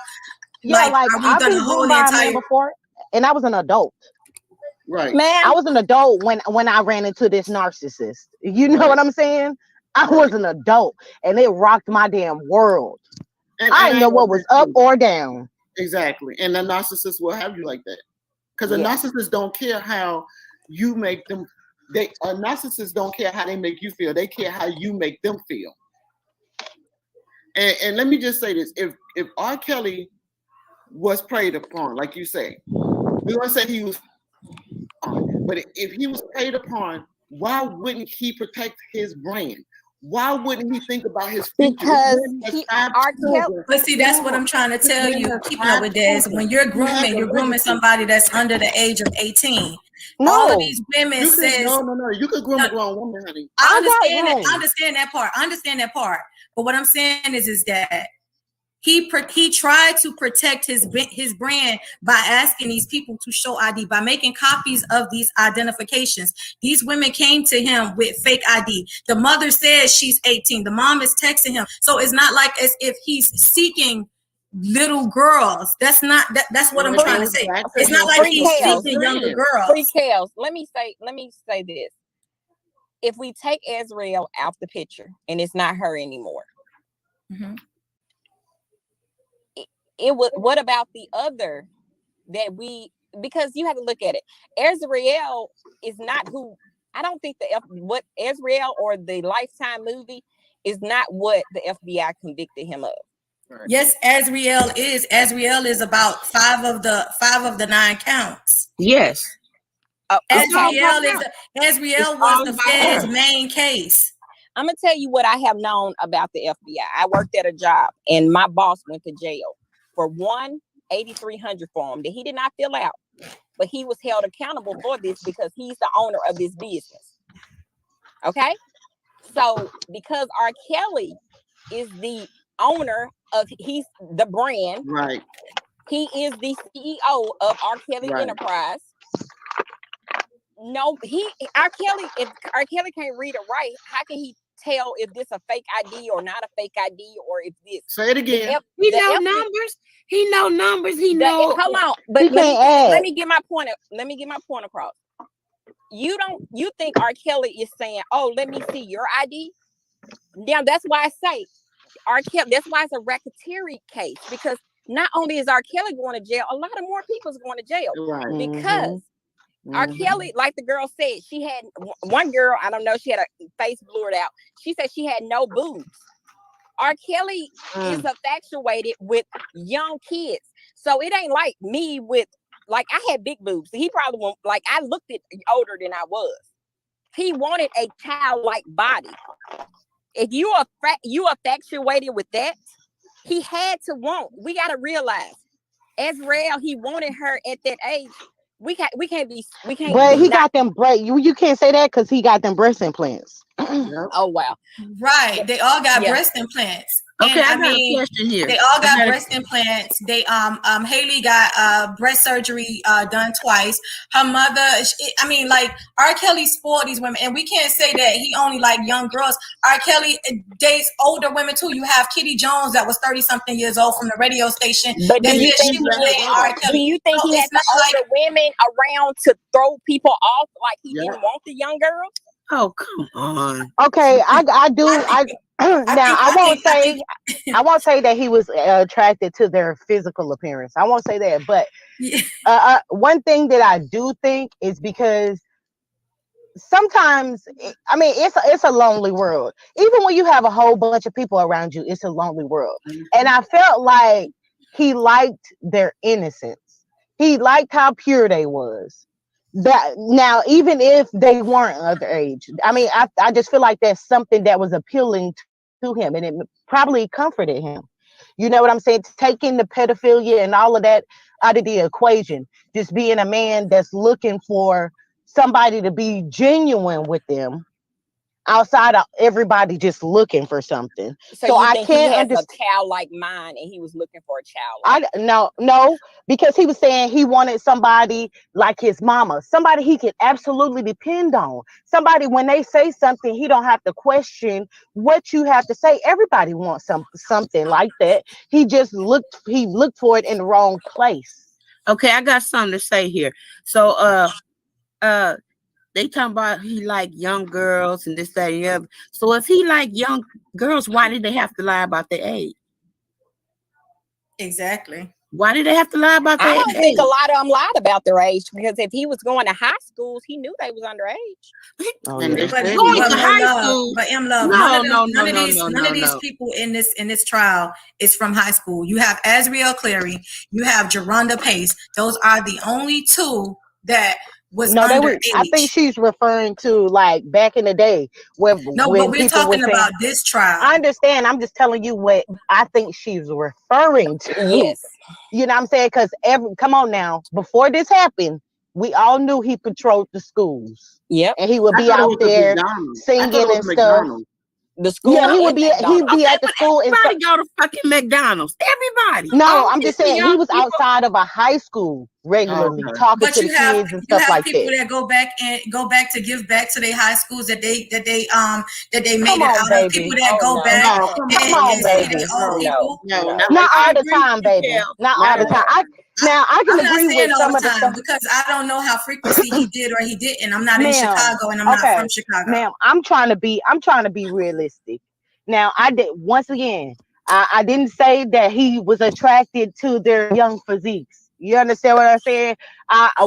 Yeah, like are we I've gonna been hold groomed the by a man entire? before, and I was an adult. Right. Man, I was an adult when I ran into this narcissist. You know what I'm saying? I was an adult, and it rocked my damn world. I didn't know what was up or down. Exactly. And the narcissist will have you like that. Because a narcissist don't care how you make them. A narcissist don't care how they make you feel. They care how you make them feel. And let me just say this. If R. Kelly was preyed upon, like you say, we want to say he was, but if he was preyed upon, why wouldn't he protect his brand? Why wouldn't he think about his future? Because But see, that's what I'm trying to tell you. Keeping up with this, when you're grooming somebody that's under the age of 18. No. All of these women says no. You could groom a grown woman, honey. I understand that part. But what I'm saying is that he tried to protect his brand by asking these people to show ID, by making copies of these identifications. These women came to him with fake ID. The mother says she's 18. The mom is texting him. So it's not like as if he's seeking little girls. That's what I'm trying to say. It's not like he's seeking younger girls. Free Kels. Let me say this. If we take Azriel out the picture and it's not her anymore, what about the other that because you have to look at it. Azriel is not who, I don't think what Azriel or the Lifetime movie is not what the FBI convicted him of. Yes, Azriel is about five of the 9 counts. Yes. Azriel was the Fed's main case. I'm gonna tell you what I have known about the FBI. I worked at a job and my boss went to jail for one 8300 form that he did not fill out, but he was held accountable for this because he's the owner of this business. Okay, so because R. Kelly is the owner of, he's the brand, right? He is the CEO of R. Kelly Enterprise. No, R. Kelly, if R. Kelly can't read or write, how can he tell if this a fake ID or not a fake ID, or if this? Say it again. He know numbers. He know numbers. He know. Hold on, but let me get my point. Let me get my point across. You think R. Kelly is saying, "Oh, let me see your ID"? Now that's why I say R. Kelly. That's why it's a racketeering case, because not only is R. Kelly going to jail, a lot of more people's going to jail, because R. Kelly, like the girl said, she had one girl, I don't know, she had a face blurred out. She said she had no boobs. R. Kelly is infatuated with young kids. So it ain't like me with, like, I had big boobs. He probably won't, like, I looked older than I was. He wanted a childlike body. If you are infatuated with that, he had to want. We got to realize, Azriel, he wanted her at that age. We can't. But he got them you can't say that because he got them breast implants. Oh wow! Right, they all got breast implants. Okay, And I got a question here. they all got breast implants. They Haley got breast surgery done twice. Her mother, like R. Kelly spoiled these women, and we can't say that he only like young girls. R. Kelly dates older women too. You have Kitty Jones that was 30-something years old from the radio station. But do you think he had the older women around to throw people off like he didn't want the young girls? Oh, come on. Okay, I do. I won't say that he was attracted to their physical appearance. I won't say that, but one thing that I do think is because sometimes, it's a lonely world. Even when you have a whole bunch of people around you, it's a lonely world. And I felt like he liked their innocence. He liked how pure they was. That now, even if they weren't underage, I just feel like that's something that was appealing to him, and it probably comforted him. You know what I'm saying? Taking the pedophilia and all of that out of the equation, just being a man that's looking for somebody to be genuine with them outside of everybody just looking for something. So I can't understand a childlike mind, and he was looking for a child. No, because he was saying he wanted somebody like his mama, somebody he could absolutely depend on, somebody when they say something he don't have to question what you have to say. Everybody wants something like that. He looked for it in the wrong place. Okay, I got something to say here. So they talking about he like young girls and this, that, and the other. So if he like young girls, why did they have to lie about their age? Exactly. Why did they have to lie about their age? I don't think a lot of them lied about their age, because if he was going to high schools, he knew they was underage. Going to high school. But none of these people in this trial is from high school. You have Azriel Clary, you have Jerronda Pace. Those are the only two that was underage. I think she's referring to like back in the day when but we're talking about this trial. I understand. I'm just telling you what I think she's referring to. Yes. You know what I'm saying? Because come on now, before this happened, we all knew he patrolled the schools. Yep. And he would be out there singing and stuff. The school. Yeah, he'd be at the school. Everybody go to fucking McDonald's. Everybody. No, I'm just saying he was outside of a high school regularly talking to the kids and stuff like that. People that go back to give back to their high schools that they made it out of. People that go back. Not all the time, baby. Not all the time. I can agree with some of the stuff because I don't know how frequently he did or he didn't. I'm not in Chicago and I'm not from Chicago. Ma'am, I'm trying to be realistic. Now, I didn't say that he was attracted to their young physiques. You understand what I'm saying?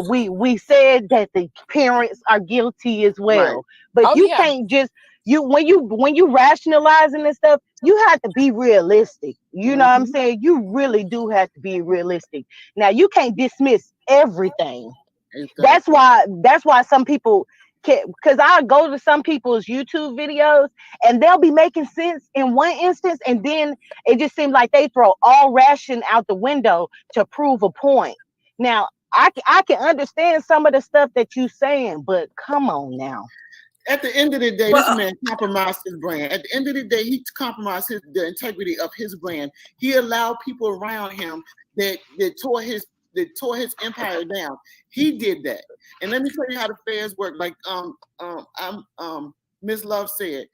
We said that the parents are guilty as well. Right. But can't just when you rationalizing this stuff, you have to be realistic. You know what I'm saying? You really do have to be realistic. Now you can't dismiss everything. Exactly. That's why some people can't, because I go to some people's YouTube videos and they'll be making sense in one instance, and then it just seems like they throw all ration out the window to prove a point. Now I can understand some of the stuff that you're saying, but come on now. At the end of the day, this man compromised his brand. At the end of the day, he compromised the integrity of his brand. He allowed people around him that tore his empire down. He did that. And let me tell you how the feds work. Like Ms. Love said,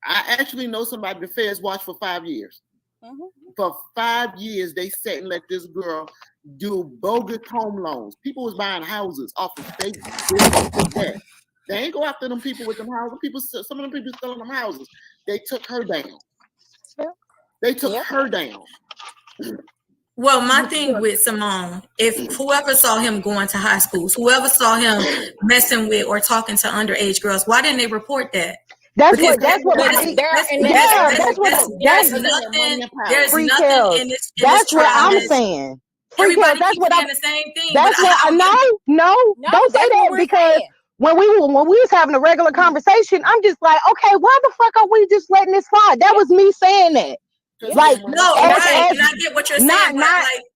I actually know somebody the feds watched for 5 years. Mm-hmm. For 5 years, they sat and let this girl do bogus home loans. People was buying houses off of fake business. They ain't go after them people with them houses. Some of them people selling them houses. They took her down. They took her down. Well, my thing with Simone, if whoever saw him going to high schools, whoever saw him messing with or talking to underage girls, why didn't they report that? There's nothing in this. That's what I'm saying. Everybody keeps saying the same thing. That's what I know. Don't say that, because when we was having a regular conversation, I'm just like, okay, why the fuck are we just letting this slide? That was me saying that. Like, no, and I get what you're saying.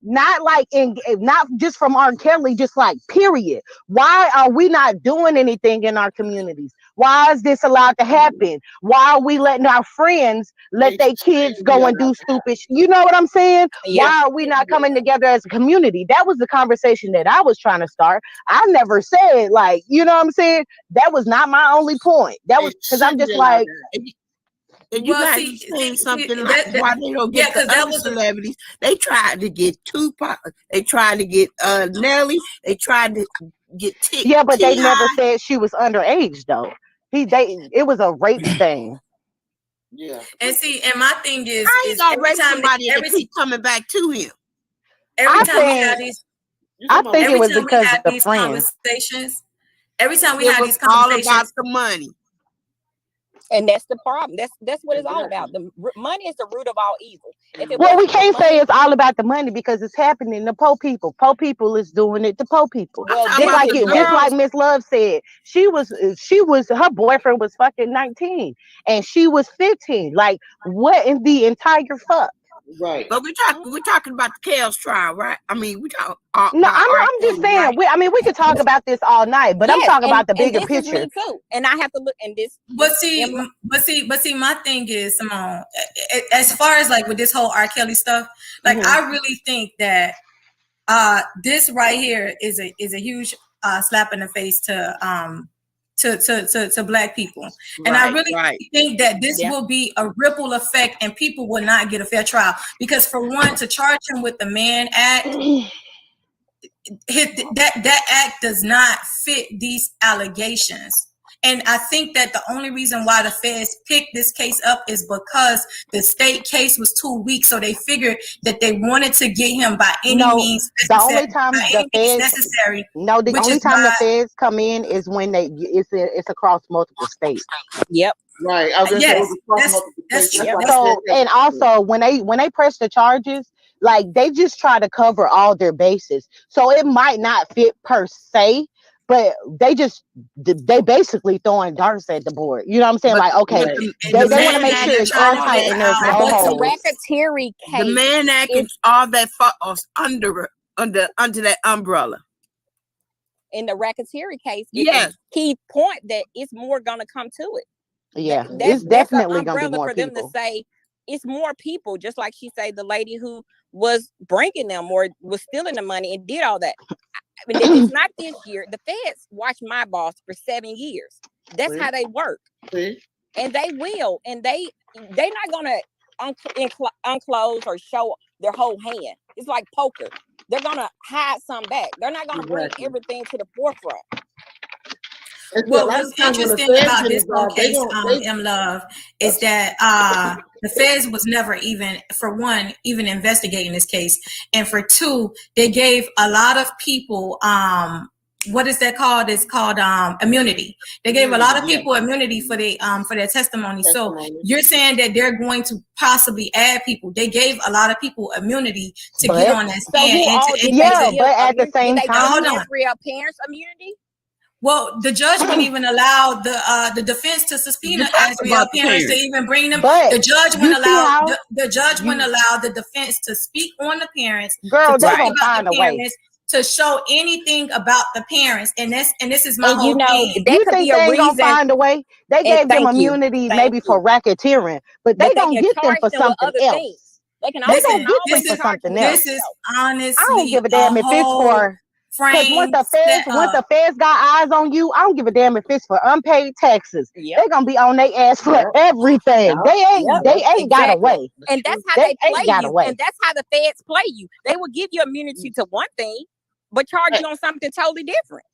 Not just from R. Kelly, just like period. Why are we not doing anything in our communities? Why is this allowed to happen? Why are we letting our friends let their kids go and do stupid you know what I'm saying? Yeah. Why are we not coming together as a community? That was the conversation that I was trying to start. I never said, like, you know what I'm saying? That was not my only point. That was because I'm just like, and you Well, guys see, saying something that- like why they don't get yeah, 'cause the that other was a- celebrities. They tried to get Tupac. They tried to get Nelly. They tried to get yeah, but they never T.I. said she was underage though. It was a rape thing. Yeah. And see, and my thing is, How you gonna every rape time somebody and every, they keep coming back to him? every I time we have think these, I think it every was time we because have of the these friends. conversations, every time we It have was these all about conversations, the money. And that's the problem. That's what it's all about. The money is the root of all evil. If it Well, we wasn't for can't say money, it's all about the money because it's happening to poor people. Poor people is doing it to poor people. well, talking this about Just like the is it, just girls. like Miss Love said, her boyfriend was fucking 19 and she was 15. Like, what in the entire fuck? Right. But we're talking about the Kels trial, right? I mean, we talking No, about I'm just Kelly, saying. right? We could talk about this all night, but I'm yes, talking about the and bigger this is picture. me too. And I have to look and this. but see, my thing is, Simone, as far as like with this whole R. Kelly stuff, like I really think that this right here is a huge slap in the face to Black people. And I really think that this will be a ripple effect and people will not get a fair trial. Because for one, to charge him with the Mann Act, that act does not fit these allegations. And I think that the only reason why the feds picked this case up is because the state case was too weak. So they figured that they wanted to get him by any means the necessary. only time the feds come in is when it's across multiple states. Yep. Right. I was gonna say that's true. So and also when they press the charges, like they just try to cover all their bases. So it might not fit per se, but they basically throwing darts at the board. You know what I'm saying? Like, okay, they want to make sure it's airtight and there's no But holes. the racketeering case, The Mann Act is all that falls under that umbrella. In the racketeering case, yes, it's a key point that it's more gonna come to it. Yeah, that's definitely an gonna be umbrella more for people. them to say it's more people, just like she said, the lady who was bringing them or was stealing the money and did all that. I mean, it's not this year. The feds watched my boss for 7 years. That's how they work, and they will, and they're not gonna unclose or show their whole hand. It's like poker. They're gonna hide some back. They're not gonna bring everything to the forefront. Well, what's interesting about this whole case, M. Love, is that the feds was never even, for one, even investigating this case, and for two, they gave a lot of people what is that called? It's called immunity. They gave a lot of people immunity for their testimony. So you're saying that they're going to possibly add people. They gave a lot of people immunity to get on that stand. But at the same time, hold on. Real parents immunity. Well, the judge wouldn't even allow the defense to subpoena as real parents to even bring them. But the judge wouldn't allow the judge wouldn't allow the defense to speak on the parents. Girl, to they're talk gonna about find the a way. parents, to show anything about the parents, and this is my whole thing. You think they ain't gonna find a way? They gave them immunity maybe for racketeering, but they gonna get them for something else. They can They gonna get them for something else. This is honestly, I don't give a damn if it's for. Because once the feds got eyes on you, I don't give a damn if it's for unpaid taxes. They're gonna be on their ass for everything. They ain't got a way. And that's how they play you. And that's how the feds play you. They will give you immunity to one thing, but charge you on something totally different.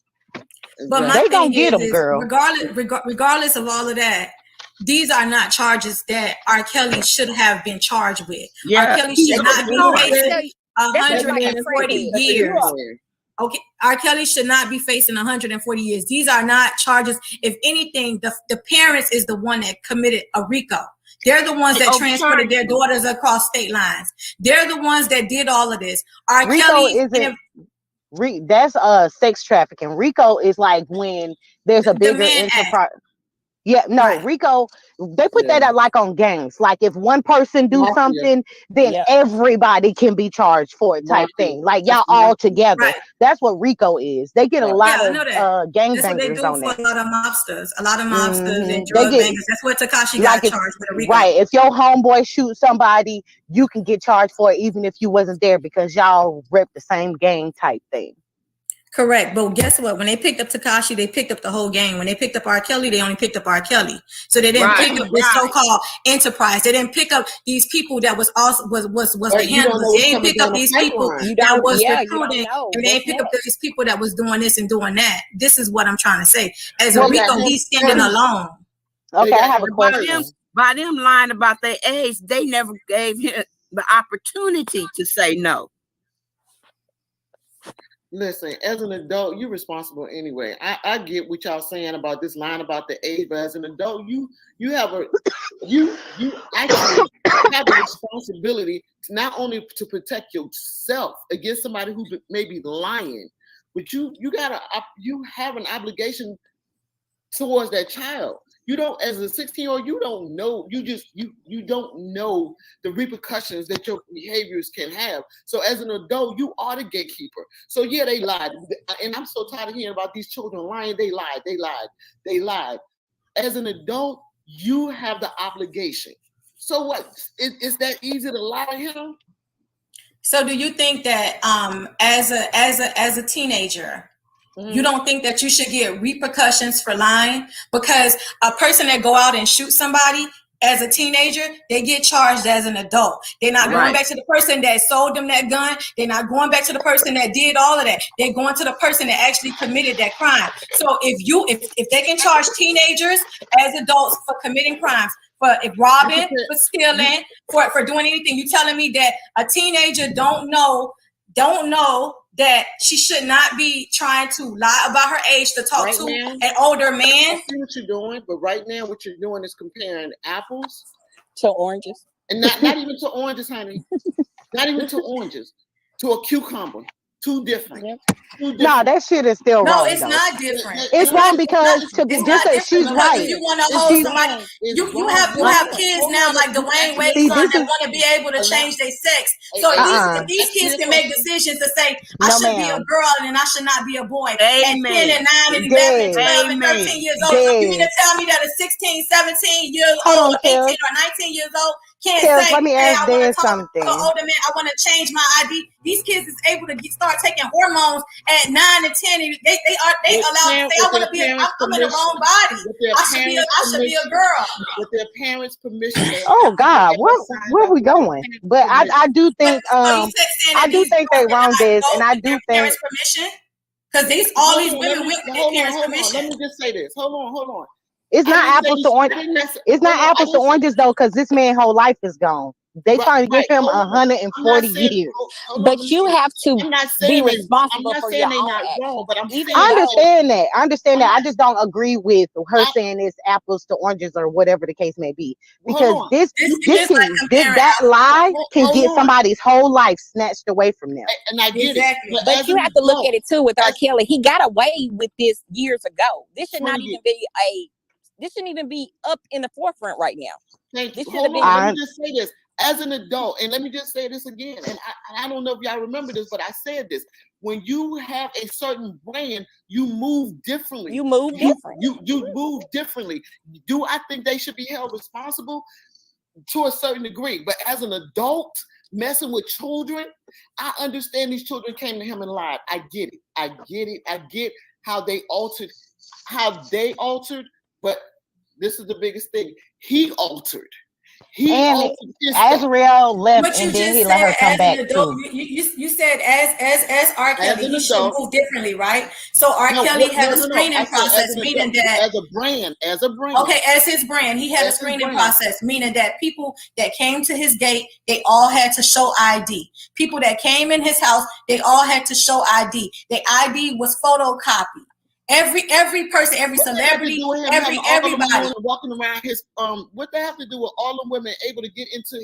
But my they thing gonna get them, is, girl. Regardless of all of that, these are not charges that R. Kelly should have been charged with. Yeah. R. Kelly should not be facing 140 years. Okay, R. Kelly should not be facing 140 years. These are not charges. If anything, the parents is the one that committed a RICO. They're the ones that transported their daughters across state lines. They're the ones that did all of this. R. RICO Kelly that's sex trafficking. RICO is like when there's a bigger enterprise. Yeah, no, Right. Rico, they put that at like on gangs. Like if one person do Mafia. something, then Yeah. everybody can be charged for it type Mafia. thing. Like That's y'all all mafia. together. Right. That's what Rico is. They get a Right. lot Yeah, I of know that. gang That's what they bangers do on for that. a lot of mobsters. A lot of mobsters and They drug get bangers. That's what Takashi like got if charged with a Rico. right, if your homeboy shoots somebody, you can get charged for it even if you wasn't there because y'all rep the same gang type thing. Correct. But guess what? When they picked up Takashi, they picked up the whole gang. When they picked up R. Kelly, they only picked up R. Kelly. So they didn't Right, pick up this right. so-called enterprise. They didn't pick up these people that was also was the But you don't know handlers. They what's didn't coming pick up down the these people pipeline. You that don't. was Yeah, you don't recruiting, know and they what's didn't pick up next. these people that was doing this and doing that. This is what I'm trying to say. As a Well, Rico, him he's standing first. alone. Okay, got I have a him By question. them, by them lying about their age, they never gave him the opportunity to say no. Listen, as an adult, you're responsible anyway. I get what y'all saying about this line about the age, but as an adult, you have a you actually have a responsibility to not only to protect yourself against somebody who may be lying, but you have an obligation towards that child. You don't, as a 16-year-old, you don't know. You don't know the repercussions that your behaviors can have. So as an adult, you are the gatekeeper. So yeah, they lied, and I'm so tired of hearing about these children lying. They lied. As an adult, you have the obligation. So what? Is that easy to lie to him? So do you think that as a teenager, you don't think that you should get repercussions for lying? Because a person that go out and shoot somebody as a teenager, they get charged as an adult. They're not going Right. back to the person that sold them that gun. They're not going back to the person that did all of that. They're going to the person that actually committed that crime. So if they can charge teenagers as adults for committing crimes, for robbing, for stealing, for doing anything, you telling me that a teenager don't know that she should not be trying to lie about her age to talk Right to now, an older I man? see what you're doing, but right now, what you're doing is comparing apples To oranges. and not even to oranges, honey. Not even to oranges, to a cucumber. Two different. Yep. No, that shit is still No, wrong. it's though. not different. It's wrong because to be It's just not say different she's because right. if you want to It's hold wrong. somebody, It's you wrong. have kids now like Dwayne Wade's See, son this that is- want to be able to change their sex. So Uh-uh. if these kids can make decisions to say I No, should be a ma'am. girl and I should not be a boy, and 10 Amen. and 9 and 11 and Dead. 12 and 13 years old, you mean to tell me that a 16, 17 years Hold old, on, 18 Kels. or 19 years old can't Kels, say, let me hey, ask I want to Dad talk something. to an older man, I want to change my ID. These kids is able to start taking hormones at 9 and 10. And they allowed to say, I want to be, I'm in the wrong body. I should be a girl. With their parents' permission. Oh God, where we going? But I do think So you said saying I that do these think they girls wrong cannot this, go and I with do their think parents' permission? Because all these women went with their parents' Let permission. me just say this. Hold on. it's not apples to oranges. It's not apples to oranges though, because this man's whole life is gone. They trying to give him 140 years. But you have to I'm not be saying responsible for your they're own not actions. wrong, but I'm saying I understand that. I just don't agree with her saying it's apples to oranges or whatever the case may be. Because this that lie can get somebody's whole life snatched away from them. And I get Exactly. it. But you have to look at it too with R. Kelly. He got away with this years ago. This should not even be this shouldn't even be up in the forefront right now. Thank you. This Hold should have on. been. Let me just say this. As an adult, and let me just say this again, and I don't know if y'all remember this, but I said this. When you have a certain brand, you move differently. You move different. You move differently. Do I think they should be held responsible? To a certain degree. But as an adult, messing with children, I understand these children came to him and lied. I get it. I get how they altered, but this is the biggest thing. He altered. And Azriel left, and then he let her come back too. You said as R. Kelly, he should move differently, right? So R. No, Kelly had a no. screening process, meaning that as a brand. Okay, as his brand, he had a screening process, meaning that people that came to his gate, they all had to show ID. People that came in his house, they all had to show ID. The ID was photocopied. Every person, every celebrity, everybody walking around his what they have to do with all the women able to get into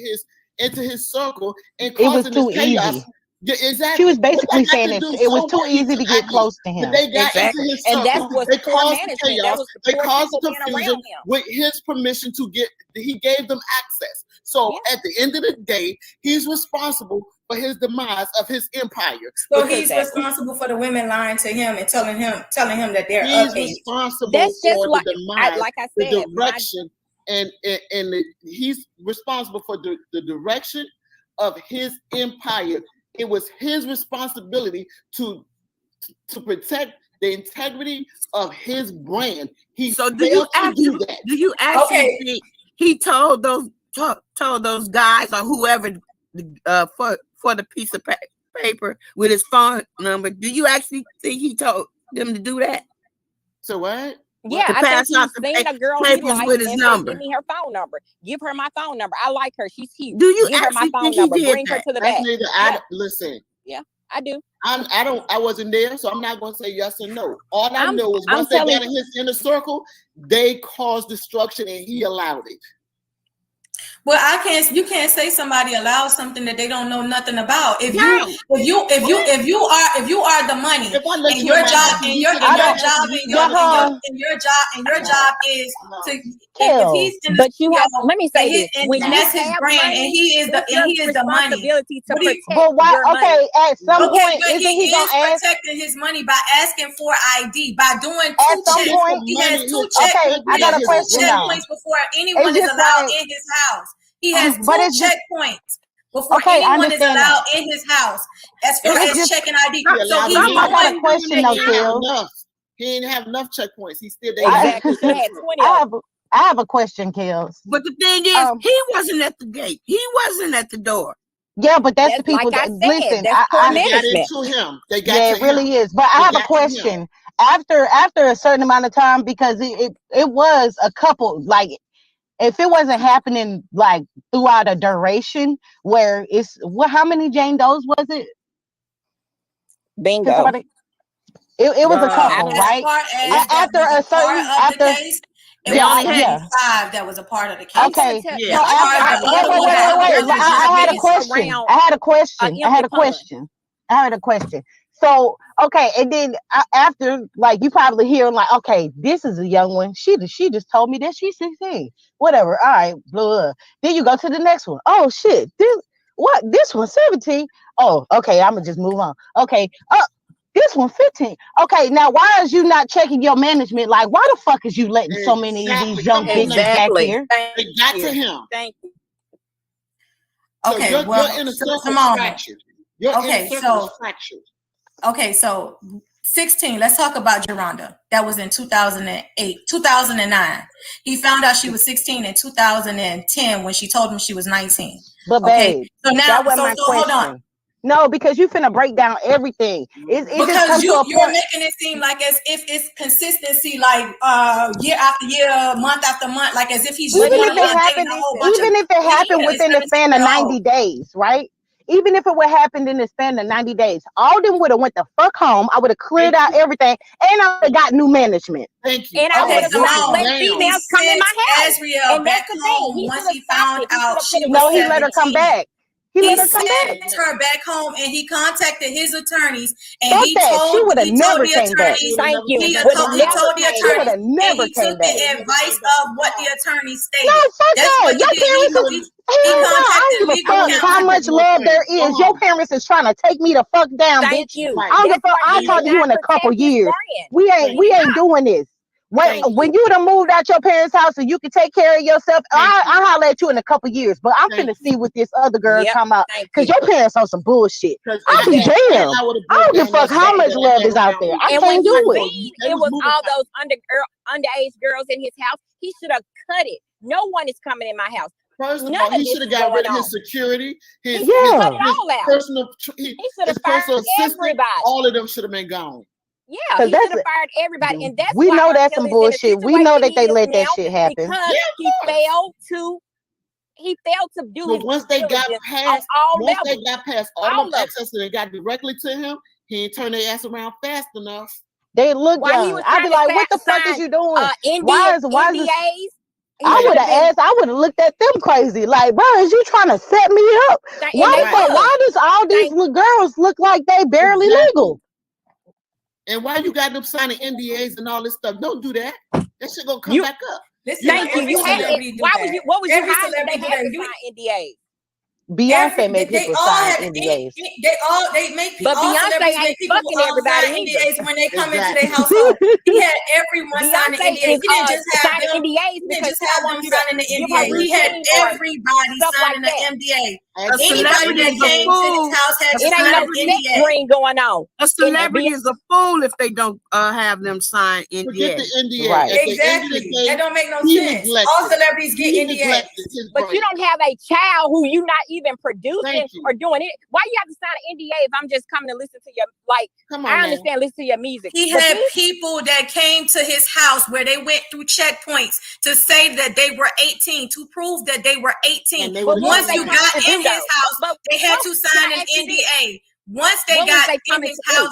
his circle and it was causing too this chaos. easy. Yeah, exactly. She was basically But that saying had to it, do it was so too much easy to get interacting. close to When him. they got Exactly. into his And that's circle, what's they poor caused the management. That chaos. was They poor caused the people being confusion around him. with his permission to get. He gave them access. So Yeah. at the end of the day, he's responsible for his demise of his empire. So Because he's responsible for the women lying to him and telling him that they're he's of age. responsible That's just for like the demise, like I the said. direction, he's responsible for the direction of his empire. It was his responsibility to protect the integrity of his brand. He So do failed you to actually do that. do you actually Okay. think he told those guys or whoever for the piece of paper with his phone number? Do you actually think he told them to do that? So what? Yeah, To I think pass out he's the seen a girl he papers likes with his and said, number. "Give me her phone number. Give her my phone number. I like her. She's cute. Do you Give her my actually phone think he number. did Bring her that? to the That's back." neither. Yeah. Listen. Yeah, I do. I wasn't there, so I'm not going to say yes or no. All I I'm- know is I'm once they telling got in his inner circle, they caused destruction and he allowed it. Well, you can't say somebody allows something that they don't know nothing about. If you No. are the money If I let and you your in my job house, and you your should and have your not job asked me and to your come in. and your job is to if he's in the But you have. studio, Let me say this: and when you that's his have brand money, and he is the money. responsibility to What do you- protect But why? your money. Okay, at some Okay, point, but isn't he he gonna is ask? protecting his money by asking for ID, by doing At two some checks. point, He has money, two his check. okay, I He got has a two question now. checkpoints before anyone It's is just allowed like, in his house. He has but two it's just checkpoints before okay. I anyone is understand allowed that. in his house as far It's as just checking ID. He So allowed he's me. I got a going. question though, He didn't have Kill. enough. He didn't have enough checkpoints. He still Exactly. Should have had 20 I of them. have a question, Kills. But the thing is, he wasn't at the gate. He wasn't at the door. Yeah, but that's the That's like people I that said. listen. That's poor I They got management. into him. They got yeah, to it really him. is. But I They have a got to him. question. After a certain amount of time, because it was a couple, like if it wasn't happening like throughout a duration where it's how many Jane Does was it? Can Bingo. somebody? It was a couple, As right? far as that After was a certain part of the after case, They it was only had- 5 that was a part of the case. I'm gonna Okay. tell- Yeah. So As far as after the other wait. one, I had a based question. around I had a an question. I had a question. So okay, and then after, like, you probably hearing like, okay, this is a young one. She just told me that she's 16. Whatever. All right, blah. Then you go to the next one. Oh shit, this one's 17. Oh, okay, I'm gonna just move on. Okay, this one 15. Okay, now why is you not checking your management? Like, why the fuck is you letting so many of Exactly. these young Come on bitches now. back here? They got to him. Thank you. So Okay, your well, inner so circle is Simone. fractured. Your Okay, inner circle is so- fractured. Okay, so 16. Let's talk about Geronda. That was in 2008, 2009. He found out she was 16 in 2010 when she told him she was 19. But Okay, babe, so now, that wasn't my so hold on. question. No, because you finna break down everything. It just Because comes to you're a point. making it seem like as if it's consistency, like year after year, month after month, like as if he's Even doing if it one thing happened, a whole bunch even of if it happened years, within the span of 90 days, right? Even if it would happen in the span of 90 days, all them would have went the fuck home. I would have cleared out everything, and I would have got new management. Thank you. And I Okay, would have so not now let Damn. females come in my house. Azriel And back that's the thing. home He once should he have stopped found it. He should out have she put it was No, he let her come 17. back. He He let her come back. sent her back home and he contacted his attorneys and Fuck he that. She told would have never the came back. attorneys Thank you. he Would have told never the came She would attorneys have and never he came took back. the advice of what the attorneys stated. No, fuck That's that. what he Your did. parents is. He Hell no, I contacted don't give a legal fuck how counsel. much love there is. Your parents is trying to take me the fuck down, Thank bitch. you. I don't give a That's fuck. why I'll he talk did to you in not a couple protect his years. brand. We ain't doing this. Thank When you done moved out your parents' house and you can take care of yourself, I'll holler at you in a couple years. But I'm finna see what this other girl Yep, talking about. thank Because you. your parents on some bullshit. Because I'm Exactly. jammed. I don't give a fuck how much love is out there. I And when can't he do it. seen it was all those underage girls in his house, he should have cut it. No one is coming in my house. First of None all, of he this should have is got going rid of his on. security, his, He should have cut Yeah. it his all out. personal, He should have his personal fired assistant. everybody. All of them should have been gone. Yeah, 'Cause he should that's have it. fired everybody. And that's We why know R. that's some Kelly's in the bullshit. We know situation that they he is let that now shit happen. because Yeah, he failed to do But his once they got diligence past, on all once levels. they got past All all of them it. access and they got directly to him, he ain't turned their ass around fast enough. They look While he young. was I'd be trying to like, what the fuck is sign you doing? NDAs, Why is this? I would have asked. I would have looked at them crazy, like, bro, is you trying to set me up? Why does all these little girls look like they barely legal? And why you got them signing NDAs and all this stuff? Don't do that. That shit gonna come back up. Thank you. You had it. What was you hiding? They had to sign NDAs. Beyonce made people sign NDAs. They make people. But Beyonce ain't fucking everybody NDAs when they come into their household. He had everyone signing NDAs. He didn't just have them. NDAs. He didn't just have them signing the NDA. He had everybody signing the NDA. Anybody that came to his house had to sign an NDA. Green going on. A celebrity is a fool if they don't have them sign NDA. Forget the NDA. Right. Exactly. That don't make no sense. All celebrities get NDAs. But you don't have a child who you not even producing or doing it. Why you have to sign an NDA if I'm just coming to listen to your, like, I understand, listen to your music. He had people that came to his house where they went through checkpoints to say that they were 18, to prove that they were 18. But once you got in his house, they had to sign an NDA. Once they got in his house,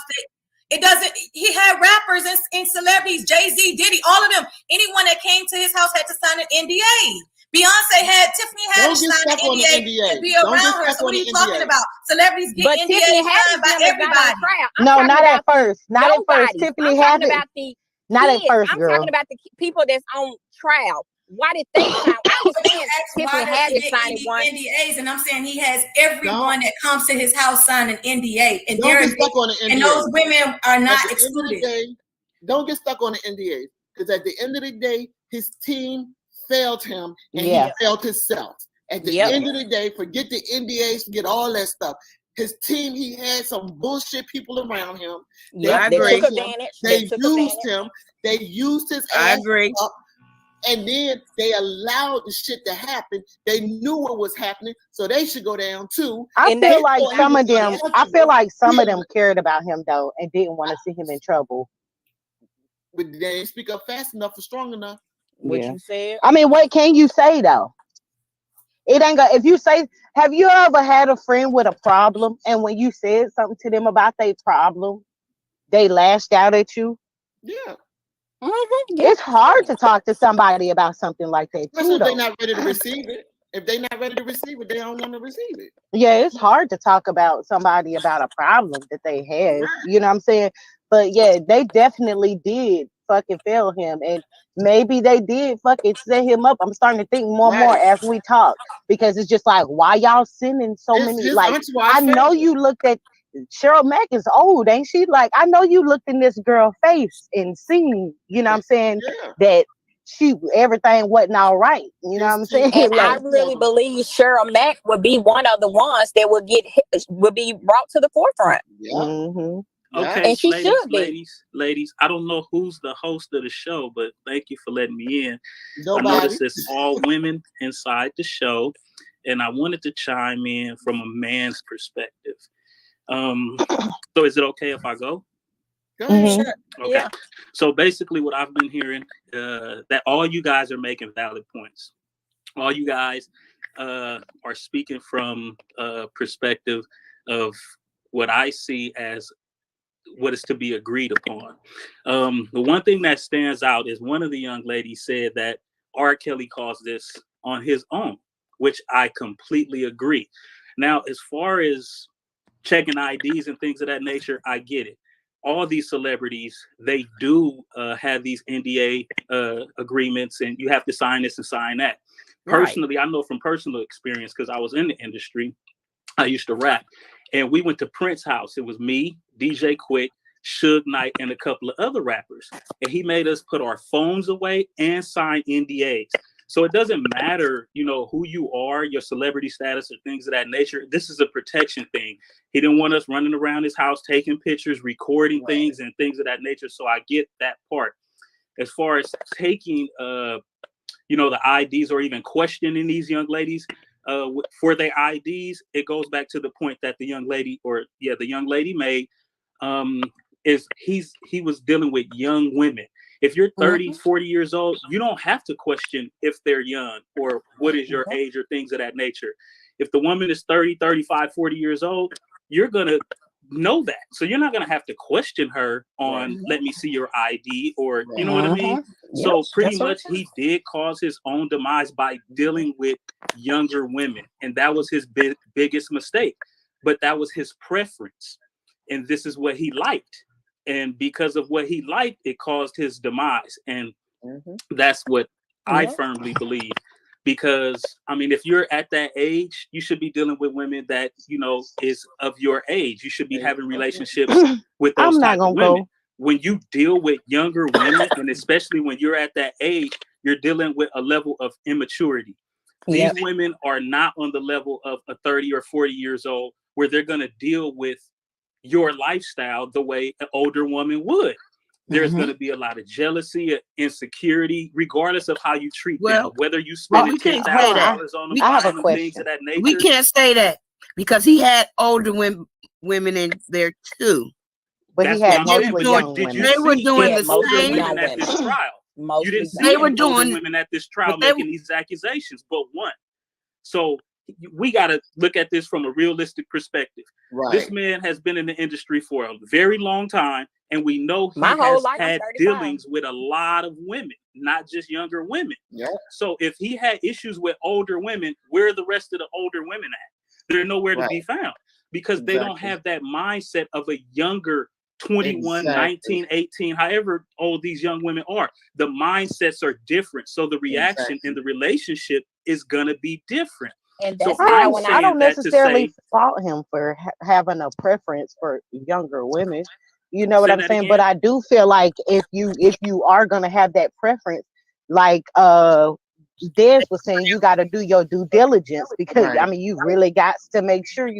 it doesn't. He had rappers and celebrities, Jay-Z, Diddy, all of them. Anyone that came to his house had to sign an NDA. Beyonce had Tiffany Haddish sign an NDA to be around her. So what are you talking about? Celebrities get NDAs signed by everybody. No, not at first. Not at first. Tiffany Haddish. Not at first, girl. I'm talking about the people that's on trial. Why did they sign? I understand Tiffany Haddish signed one. NDAs, and I'm saying he has everyone that comes to his house sign an NDA, and and those women are not excluded. Don't get stuck on the NDA, because at the end of the day, his team failed him, and he failed himself. At the end of the day, forget the NDAs, forget all that stuff. His team, he had some bullshit people around him. I agree. They used him. They used his ass. I agree. Up, and then they allowed the shit to happen. They knew what was happening, so they should go down too. I feel like some of them cared about him though, and didn't want to see him in trouble. But they didn't speak up fast enough or strong enough. What you said? I mean, what can you say though? It ain't if you say, have you ever had a friend with a problem, and when you said something to them about their problem, they lashed out at you? Yeah. It's hard to talk to somebody about something like that too, if they're not ready to receive it. If they're not ready to receive it, they don't want to receive it. Yeah, it's hard to talk about somebody about a problem that they have. You know what I'm saying? But yeah, they definitely did fucking fail him, and maybe they did fucking set him up. I'm starting to think more and more as we talk, because it's just like, why y'all sending so many? Like, I know you looked at Cheryl Mack is old, ain't she? Like, I know you looked in this girl's face and seen, you know what I'm saying, that everything wasn't all right. You know what I'm saying? And I really believe Cheryl Mack would be one of the ones that would be brought to the forefront. Okay, and she should be. Ladies, I don't know who's the host of the show, but thank you for letting me in. Nobody. I noticed it's all women inside the show, and I wanted to chime in from a man's perspective. So is it okay if I go? Go ahead. Okay. Yeah. So basically what I've been hearing, that all you guys are making valid points. All you guys are speaking from a perspective of what I see as what is to be agreed upon. The one thing that stands out is one of the young ladies said that R. Kelly caused this on his own, which I completely agree. Now, as far as checking IDs and things of that nature, I get it. All these celebrities, they do have these NDA agreements, and you have to sign this and sign that. Personally, I know from personal experience, because I was in the industry, I used to rap, and we went to Prince's house. It was me, DJ Quick, Suge Knight, and a couple of other rappers. And he made us put our phones away and sign NDAs. So it doesn't matter, you know, who you are, your celebrity status, or things of that nature. This is a protection thing. He didn't want us running around his house, taking pictures, recording things and things of that nature. So I get that part. As far as taking, you know, the IDs or even questioning these young ladies for their IDs, it goes back to the point that the young lady made, is he was dealing with young women. If you're 30, 40 years old, you don't have to question if they're young or what is your age or things of that nature. If the woman is 30, 35, 40 years old, you're going to know that. So you're not going to have to question her on, let me see your ID, or, you know what I mean? So pretty much he did cause his own demise by dealing with younger women. And that was his biggest mistake. But that was his preference. And this is what he liked. And because of what he liked, it caused his demise. And that's what I firmly believe. Because, I mean, if you're at that age, you should be dealing with women that, you know, is of your age. You should be having relationships with those type of women. When you deal with younger women, and especially when you're at that age, you're dealing with a level of immaturity. These women are not on the level of a 30 or 40 years old where they're going to deal with your lifestyle the way an older woman would. There's going to be a lot of jealousy, insecurity, regardless of how you treat them. Whether you spend $10,000 on them, I have a question. things of that nature. We can't say that because he had older women in there too. But he had mostly young women. They were doing the same women at this trial. You didn't see they were older doing women at this trial making these accusations, but one. So we got to look at this from a realistic perspective. This man has been in the industry for a very long time, and we know he has had dealings with a lot of women, not just younger women. So if he had issues with older women, where are the rest of the older women at? They're nowhere to be found because they don't have that mindset of a younger 21, 19, 18, however old these young women are. The mindsets are different. So the reaction in the relationship is going to be different. And so I don't necessarily fault him for having a preference for younger women. You know what I'm saying? Again? But I do feel like if you are gonna have that preference, like Des was saying, you got to do your due diligence because I mean you really got to make sure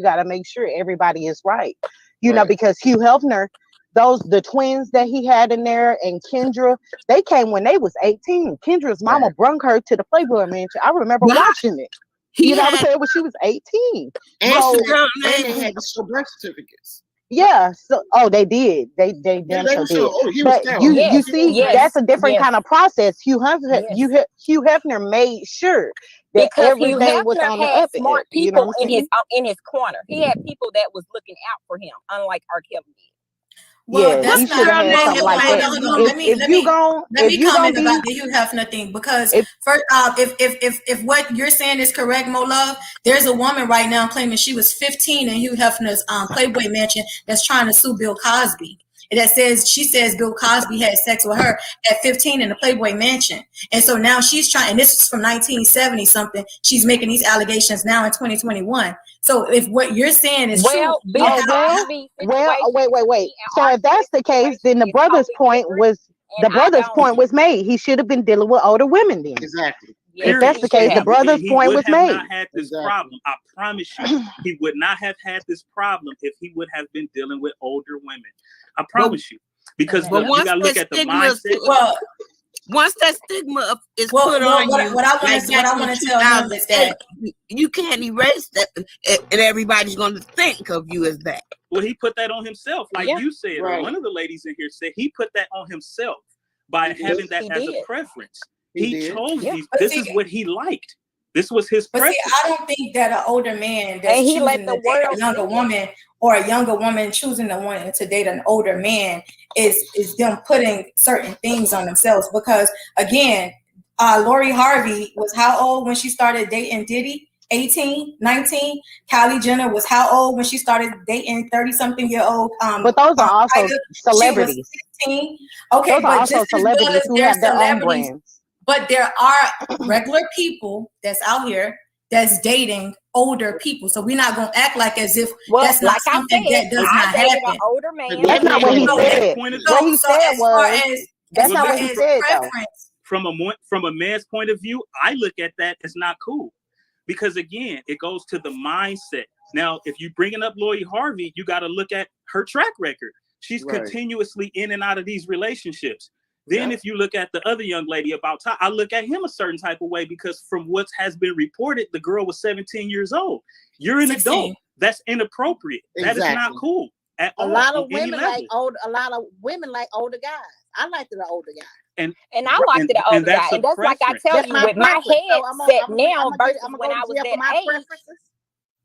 everybody is right. You know, because Hugh Hefner, the twins that he had in there, and Kendra, they came when they was 18. Kendra's mama brung her to the Playboy Mansion. I remember watching it. You know what I'm saying? When she was 18. And so, they had to show birth certificates. Yeah. So, they did. They did. But you see, that's a different kind of process. Hugh Hefner made sure that because everything was on the up. Smart people in his corner. He had people that was looking out for him, unlike R. Kelly did. Well, that's not something like that. Let me comment about the Hugh Hefner thing because first, if what you're saying is correct, Mo Love, there's a woman right now claiming she was 15 in Hugh Hefner's Playboy Mansion that's trying to sue Bill Cosby. She says Bill Cosby had sex with her at 15 in the Playboy Mansion. And so now she's trying, and this is from 1970 something, she's making these allegations now in 2021. So if what you're saying is true. Wait. So if that's the case, then the brother's point was made. He should have been dealing with older women then. Exactly. If that's the case, the brother's point was made. He would not have had this problem. I promise you, he would not have had this problem if he would have been dealing with older women. I promise you, because you got to look at the mindset. Once that stigma is put on you, what I want to tell him is that you can't erase that, and everybody's going to think of you as that. Well, he put that on himself, like you said. One of the ladies in here said he put that on himself by having that as a preference. He chose this is what he liked. This was his preference. See, I don't think that an older man that's choosing to date a younger woman or a younger woman choosing to date an older man is them putting certain things on themselves. Because again, Lori Harvey was how old when she started dating Diddy? 18, 19. Kylie Jenner was how old when she started dating 30-something-year-old? But those are also celebrities. 16. Okay, those are also celebrities who have their own brands. But there are regular people that's out here that's dating older people. So we're not going to act like as if that's not something that does not happen. An older man. That's not what he said. What he said was, that's not what he said, though. From a man's point of view, I look at that as not cool. Because again, it goes to the mindset. Now, if you're bringing up Lori Harvey, you got to look at her track record. She's continuously in and out of these relationships. Then if you look at the other young lady about Ty, I look at him a certain type of way because from what has been reported, the girl was 17 years old. You're an adult. That's inappropriate. That is not cool at all. A lot of women like older guys. I like the older guy. And I liked the older guy. And that's like I tell you, with my head set now versus when I was that age.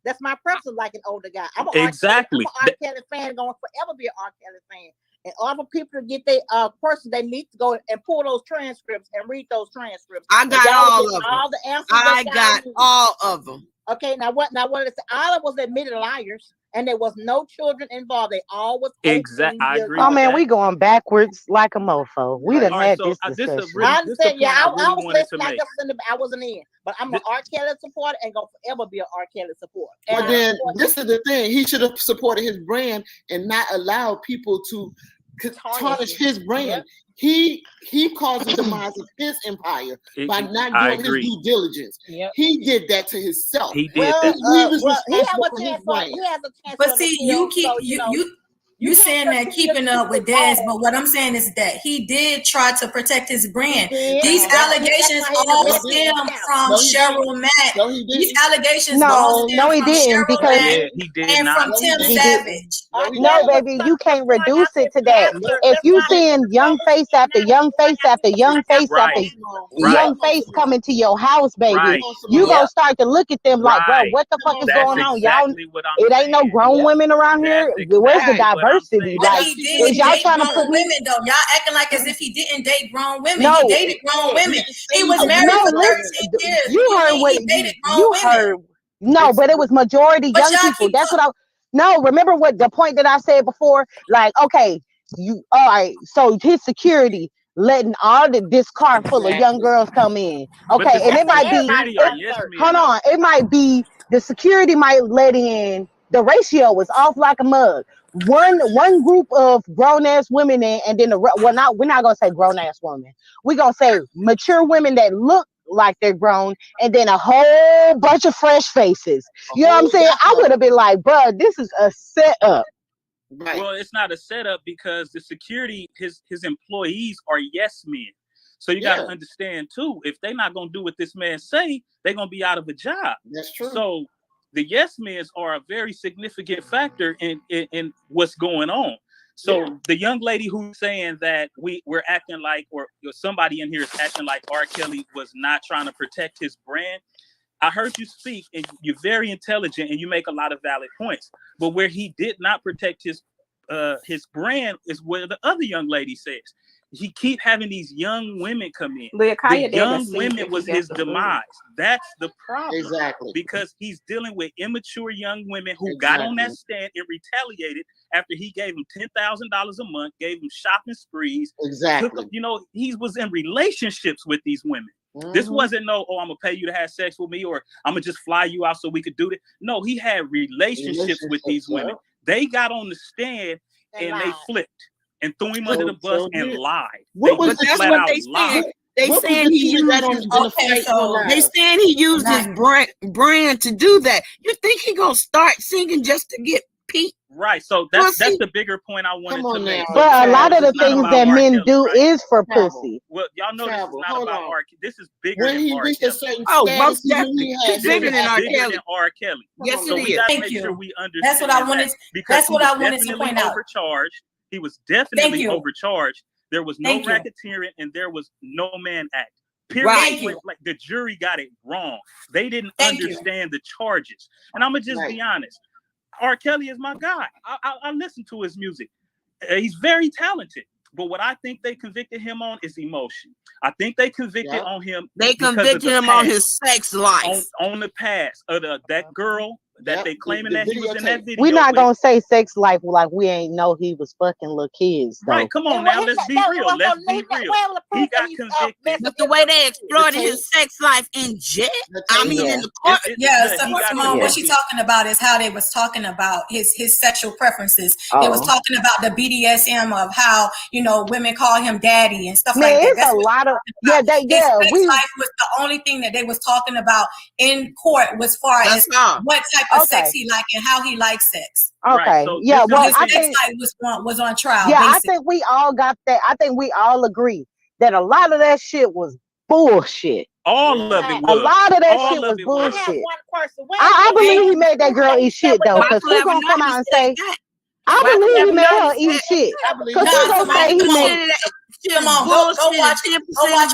That's my preference, like an older guy. I'm an Exactly. R. Kelly fan, going to forever be an R. Kelly fan. And all the people to get their person, they need to go and pull those transcripts and read those transcripts. I got all of them. All the answers. I got all of them. Okay, now what is it? All of was admitted liars, and there was no children involved. They all was exactly. I agree. Oh with man, that. we going backwards like a mofo. We done had this discussion. I understand. Yeah, I was wanted to listening. make. I wasn't in, but I'm an R. Kelly supporter and gonna forever be an R. Kelly supporter. But then this is the thing: he should have supported his brand and not allow people to tarnish his brand. Yep. He caused the demise of his empire by not doing his due diligence. Yep. He did that to himself. He did that. He has a chance. But see, you saying that keeping up with Dez, but what I'm saying is that he did try to protect his brand. These allegations all stem from Cheryl Mack. These allegations no, he didn't, because he did and not. from Tim Savage. No, baby, you can't reduce it to that. If you seeing young face after young face after young face after young face coming to your house, baby, you gonna start to look at them like, bro, what the fuck is going on? Y'all, it ain't no grown women around here. Where's the diversity? Like, is y'all trying to put women though? Y'all acting like as if he didn't date grown women. No, he dated grown women. He was married for 13 years. You heard what you heard. No, but it was majority young people. That's what I. No, remember what the point that I said before? Like, okay, all right. So his security letting this car full of young girls come in. Okay, and it might be. Hold on, it might be the security might let in. The ratio was off like a mug. One group of grown ass women in, and then we're not gonna say grown ass women. We're gonna say mature women that look like they're grown, and then a whole bunch of fresh faces. You know what I'm saying? I would have been like, bro, this is a setup. Right. Well, it's not a setup because the security, his employees are yes men. So you got to understand too, if they're not gonna do what this man say, they're gonna be out of a job. That's true. So the yes men are a very significant factor in what's going on. So the young lady who's saying that we're acting like, or somebody in here is acting like R. Kelly was not trying to protect his brand. I heard you speak, and you're very intelligent, and you make a lot of valid points. But where he did not protect his brand is where the other young lady says. He keep having these young women come in. The young women was his demise. That's the problem. Exactly. Because he's dealing with immature young women who got on that stand and retaliated after he gave them $10,000 a month, gave them shopping sprees. Exactly. He was in relationships with these women. Mm-hmm. This wasn't I'm gonna pay you to have sex with me, or I'm gonna just fly you out so we could do this. No, he had relationships with these women. They got on the stand and they flipped and threw him under the bus and lied. But that's what they said. They saying he used they saying he used his brand to do that. You think he gonna start singing just to get Pete? Right. So that's the bigger point I wanted to make. But a lot of the things that men do is for pussy. Well, y'all know this is not about R. Kelly. This is bigger when than he R. reached Kelly. a certain most definitely. It's bigger than R. Kelly. Yes, so it we is. gotta make sure we understand. That's what I wanted. That's what I wanted to point out. Overcharged. He was definitely overcharged. There was no racketeering and there was no man act. Period. Right. Like the jury got it wrong. They didn't understand the charges. And I'm gonna just be honest. R. Kelly is my guy. I listen to his music. He's very talented. But what I think they convicted him on is emotion. I think they convicted on him. They convicted him on his sex life. On the past of that girl that they claiming that he was in that video. We're not gonna say sex life like we ain't know he was fucking little kids. Though. Right, come on now, let's be real. Let's be real. He got convicted. But the way they exploited his sex life in jail, I mean, in the court. What she's talking about is how they was talking about his sexual preferences. They was talking about the BDSM of how women call him daddy and stuff like that. That's a lot of His sex life was the only thing that they was talking about in court, as far as what type of sex he liked and how he likes sex. Okay. Right, so well, I think was on trial. Yeah, basically. I think we all got that. I think we all agree that a lot of that shit was bullshit. All of it was. A lot of that shit was bullshit. I believe he made that girl eat shit though, because who's gonna come out and say? I believe he made her eat shit. Because who's gonna say he made? Come on, go watch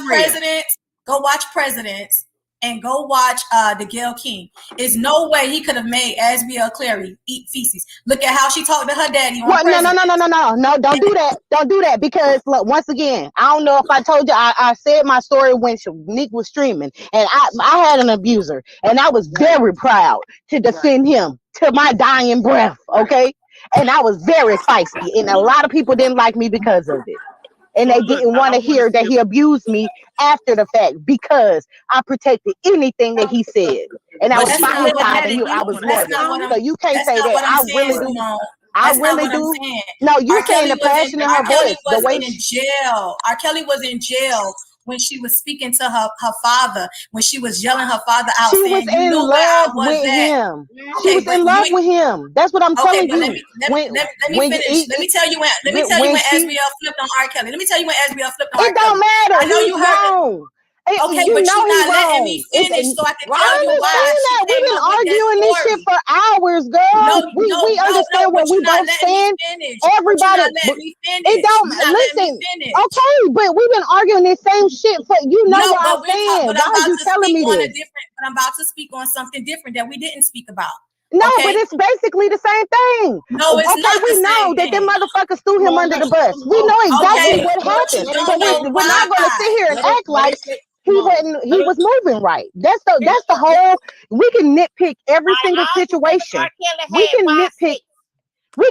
Presidents. Go watch Presidents. and go watch the Gayle King. There's no way he could have made Asbiel Clary eat feces. Look at how she talked to her daddy on Well, no, President. no, don't do that. Don't do that because look, once again, I don't know if I told you, I said my story when Nick was streaming, and I had an abuser, and I was very proud to defend him to my dying breath, okay? And I was very feisty, and a lot of people didn't like me because of it. And they didn't want to hear that he abused me after the fact because I protected anything that he said. And I was finally tired of you. I was loyal. So you can't say that. I really do. I really do. No, you're saying the passion in her voice. The way in jail. R. Kelly was in jail when she was speaking to her father, when she was yelling her father out. She was in love with him. She was in love with him. That's what I'm telling you. Let me finish. Let me tell you when Asbiel flipped on R. Kelly. Let me tell you when Asbiel flipped on R. Kelly. It don't matter. I know you heard it. Okay, you but know you're not he's letting wrong. me finish so I can I tell you why. understand that. We've been arguing this shit for hours, girl. We understand where we both stand. Everybody, it don't listen. Okay, but we've been arguing this same shit for where I stand. Why are you telling me this? But I'm about to speak on something different that we didn't speak about. No, but it's basically the same thing. No, it's not. We know that them motherfuckers threw him under the bus. We know exactly what happened. But we're not going to sit here and act like he was moving right. That's the whole. We can nitpick every single situation. We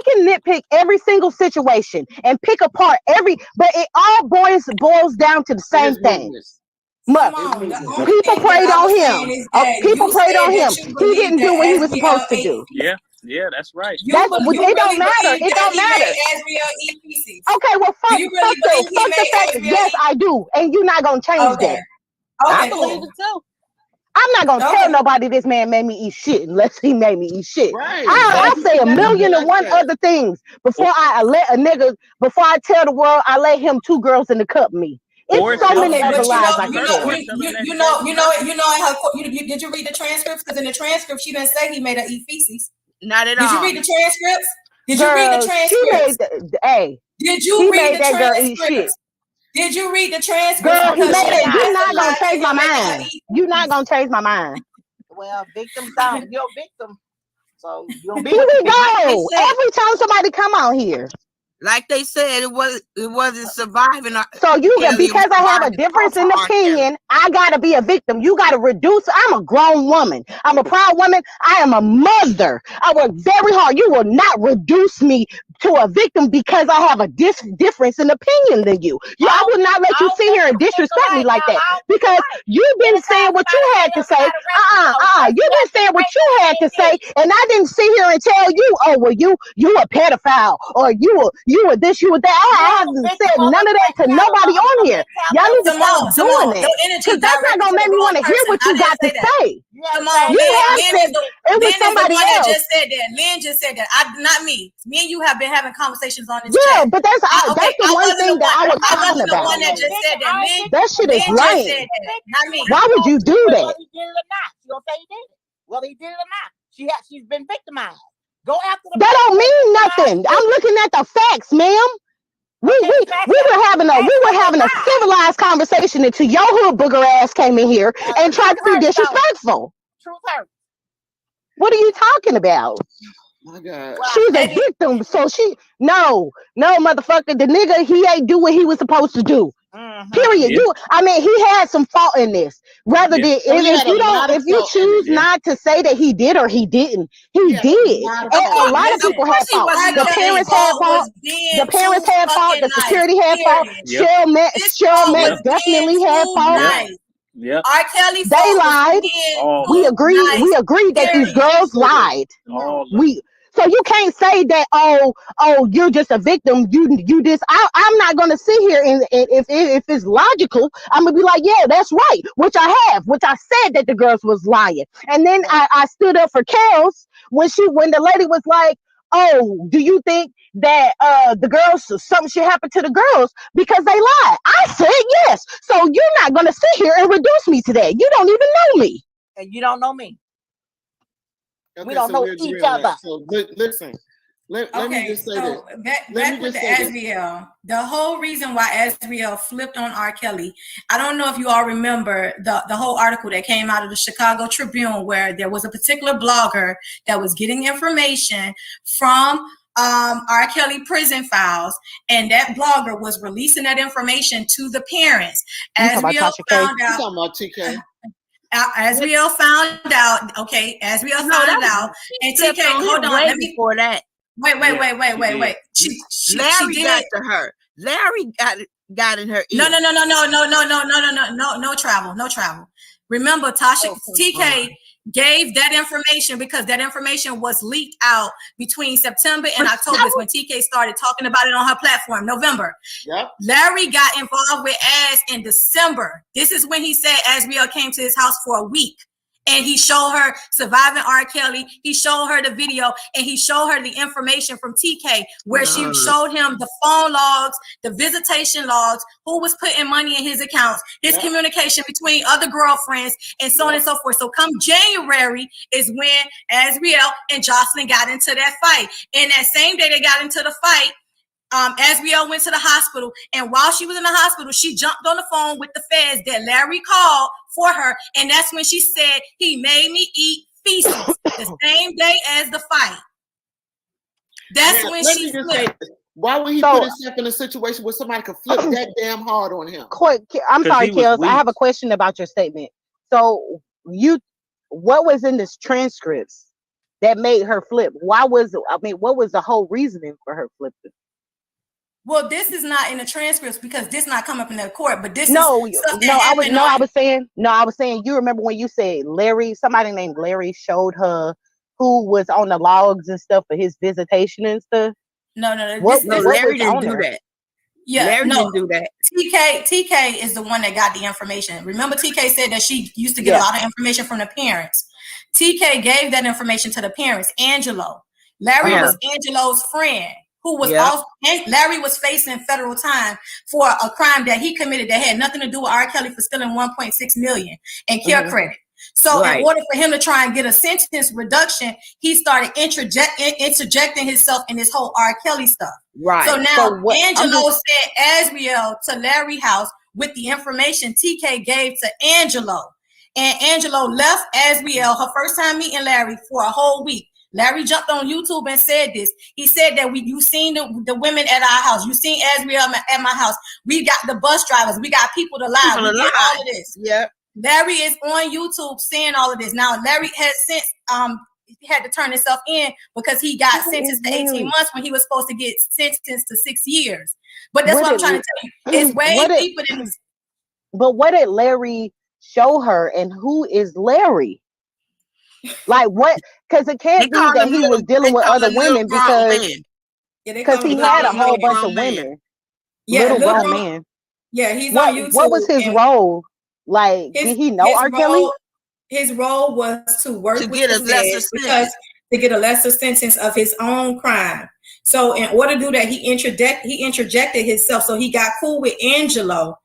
can nitpick every single situation and pick apart but it all boils down to the same thing. People prayed on him. People prayed on him. He didn't do what he was supposed to do. Yeah, that's right. It don't matter. It don't matter. Okay, well, fuck the fact. Yes, I do, and you're not gonna change that. I believe it too. I'm not gonna tell nobody this man made me eat shit unless he made me eat shit. Right. I'll say 1,000,001 other things before I let a nigga. Before I tell the world I let him 2 girls in the cup me. It's so many other lies I can tell. Did you read the transcripts? Because in the transcript, she didn't say he made her eat feces. Not at all. Did you read the transcripts? Did you read the transcripts? Did you read the transcripts? Did you read the transcripts? Girl, you're not gonna change my mind. You're not gonna change my mind. Well, victims down. You're a victim. So you'll be. Here we go. Every time somebody come on here. Like they said, it wasn't surviving. So because I have a difference in opinion, I gotta be a victim. You gotta reduce. I'm a grown woman. I'm a proud woman. I am a mother. I work very hard. You will not reduce me to a victim because I have a difference in opinion than you. I will not let you sit here and disrespect me like that because you've been saying what you had to say. You've been saying what you had to say, and I didn't sit here and tell you, oh, well, you a pedophile or you were this, you were that. I haven't said none of that to nobody on here. Y'all need to stop doing that because that's not gonna make me want to hear what you got to say. It was somebody else. Lynn just said that. Not me. Me and you have been having conversations on this. Yeah, but that's the one thing that I was talking about. One that just said that. That shit is lame. Not me. Why would you do that? Whether he did it or not, she don't say he did it. Whether he did it or not, she's been victimized. Go after the. That don't mean nothing. I'm looking at the facts, ma'am. We were having a civilized conversation until your hood booger ass came in here and tried to be disrespectful. Truth hurts. What are you talking about? My God. She's a victim, so no, motherfucker. The nigga, he ain't do what he was supposed to do. Period. Yeah. He had some fault in this. Rather than if you choose not to say that he did or he didn't, he did. And a lot of people had fault. The parents had fault. The parents had fault. The security had fault. Cheryl Mack definitely had fault. Yeah. R. Kelly, they lied. We agreed. Nice. We agreed that these girls lied. So you can't say that. Oh, you're just a victim. You just. I'm not gonna sit here and if it's logical, I'm gonna be like, yeah, that's right. Which I said that the girls was lying. And then I stood up for Kels when the lady was like, oh, do you think that the girls, something should happen to the girls because they lied? I said yes. So you're not gonna sit here and reduce me to that. You don't even know me. And you don't know me. Okay, we don't know each other. So listen, Let me just say so this. back with the Azriel, the whole reason why Azriel flipped on R. Kelly, I don't know if you all remember the whole article that came out of the Chicago Tribune where there was a particular blogger that was getting information from R. Kelly prison files, and that blogger was releasing that information to the parents. Azriel found out. Talking about TK. Azriel found out. Okay, Azriel found out, and TK, hold on, let me. Before that. Wait. Larry she got did. to her. Larry got in her ear. No travel. Remember, TK gave that information because that information was leaked out between September and October when TK started talking about it on her platform, November. Yep. Larry got involved with Az in December. This is when he said Azriel came to his house for a week. And he showed her surviving R. Kelly. He showed her the video, and he showed her the information from TK, where she showed him the phone logs, the visitation logs, who was putting money in his accounts, his communication between other girlfriends, and so on and so forth. So come January is when Azriel and Jocelyn got into that fight. And that same day they got into the fight, Azriel went to the hospital, and while she was in the hospital, she jumped on the phone with the feds that Larry called for her, and that's when she said he made me eat feces the same day as the fight. That's when she flipped. Why would he put himself in a situation where somebody could flip that damn hard on him? I'm sorry, Kels. I have a question about your statement. So what was in this transcripts that made her flip? What was the whole reasoning for her flipping? Well, this is not in the transcripts because this not come up in the court, but this I was saying, you remember when you said somebody named Larry showed her who was on the logs and stuff for his visitation and stuff? No. Larry didn't do that. Yeah, Larry didn't do that. TK is the one that got the information. Remember, TK said that she used to get a lot of information from the parents. TK gave that information to the parents. Angelo. Larry was Angelo's friend. Who was also, Larry was facing federal time for a crime that he committed that had nothing to do with R. Kelly for stealing $1.6 million in care credit. So in order for him to try and get a sentence reduction, he started interjecting himself in this whole R. Kelly stuff. Right. So now Angelo said Azriel to Larry house with the information TK gave to Angelo. And Angelo left Azriel her first time meeting Larry for a whole week. Larry jumped on YouTube and said this. He said that you seen the women at our house. You seen Azriel at my house. We got the bus drivers. We got people to lie. We did all of this. Yeah. Larry is on YouTube saying all of this. Now, Larry has since had to turn himself in because he got sentenced to 18 months when he was supposed to get sentenced to 6 years. But that's what I'm trying to tell you. It's way deeper than this. But what did Larry show her, and who is Larry? Like what? Because it can't be that he was dealing with other women because he had a whole bunch of women. Yeah, little grown man. Yeah, he's on YouTube. What was his role? Like, did he know R. Kelly? His role was to work to with get a lesser sentence to get a lesser sentence of his own crime. So in order to do that, he interjected himself. So he got cool with Angelo.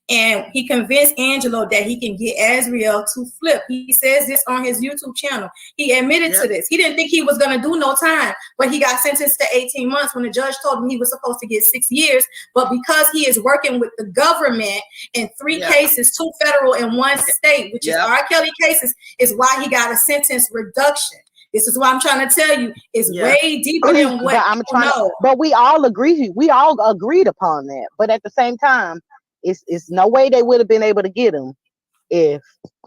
And he convinced Angelo that he can get Azriel to flip. He says this on his YouTube channel. He admitted to this. He didn't think he was going to do no time, but he got sentenced to 18 months when the judge told him he was supposed to get 6 years. But because he is working with the government in 3 cases, 2 federal and 1 state, which is R. Kelly cases, is why he got a sentence reduction. This is what I'm trying to tell you. It's way deeper than what you know. But we all agree. We all agreed upon that. But at the same time, it's no way they would have been able to get him if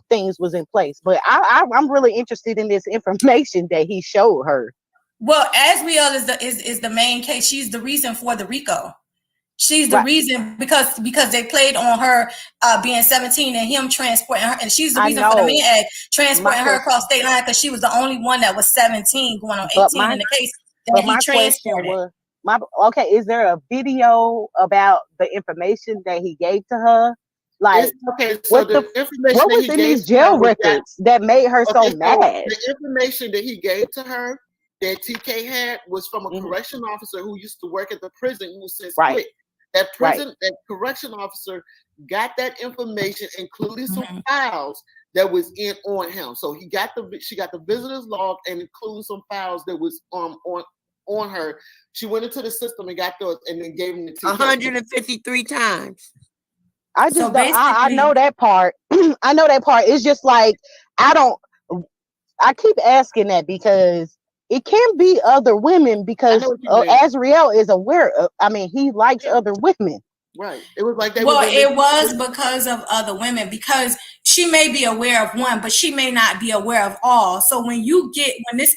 things was in place. But I'm really interested in this information that he showed her. Well, Azriel is the main case. She's the reason for the RICO. She's the reason because they played on her being 17 and him transporting her, and she's the reason for the MEAG transporting her across state line because she was the only one that was 17 going on 18 in the case that he transported. Is there a video about the information that he gave to her? Like, what was in these jail records that made her so mad? The information that he gave to her that TK had was from a correction officer who used to work at the prison who since quit. That correction officer got that information, including some files that was on him. So she got the visitor's log and including some files that was on on her. She went into the system and got those, and then gave him the ticket. 153 times. I just I know that part. I know that part. It's just like I keep asking that because it can be other women because Azriel is aware of, I mean, he likes other women. Right. It was like that. Well, it was because of other women, because she may be aware of one, but she may not be aware of all. So when this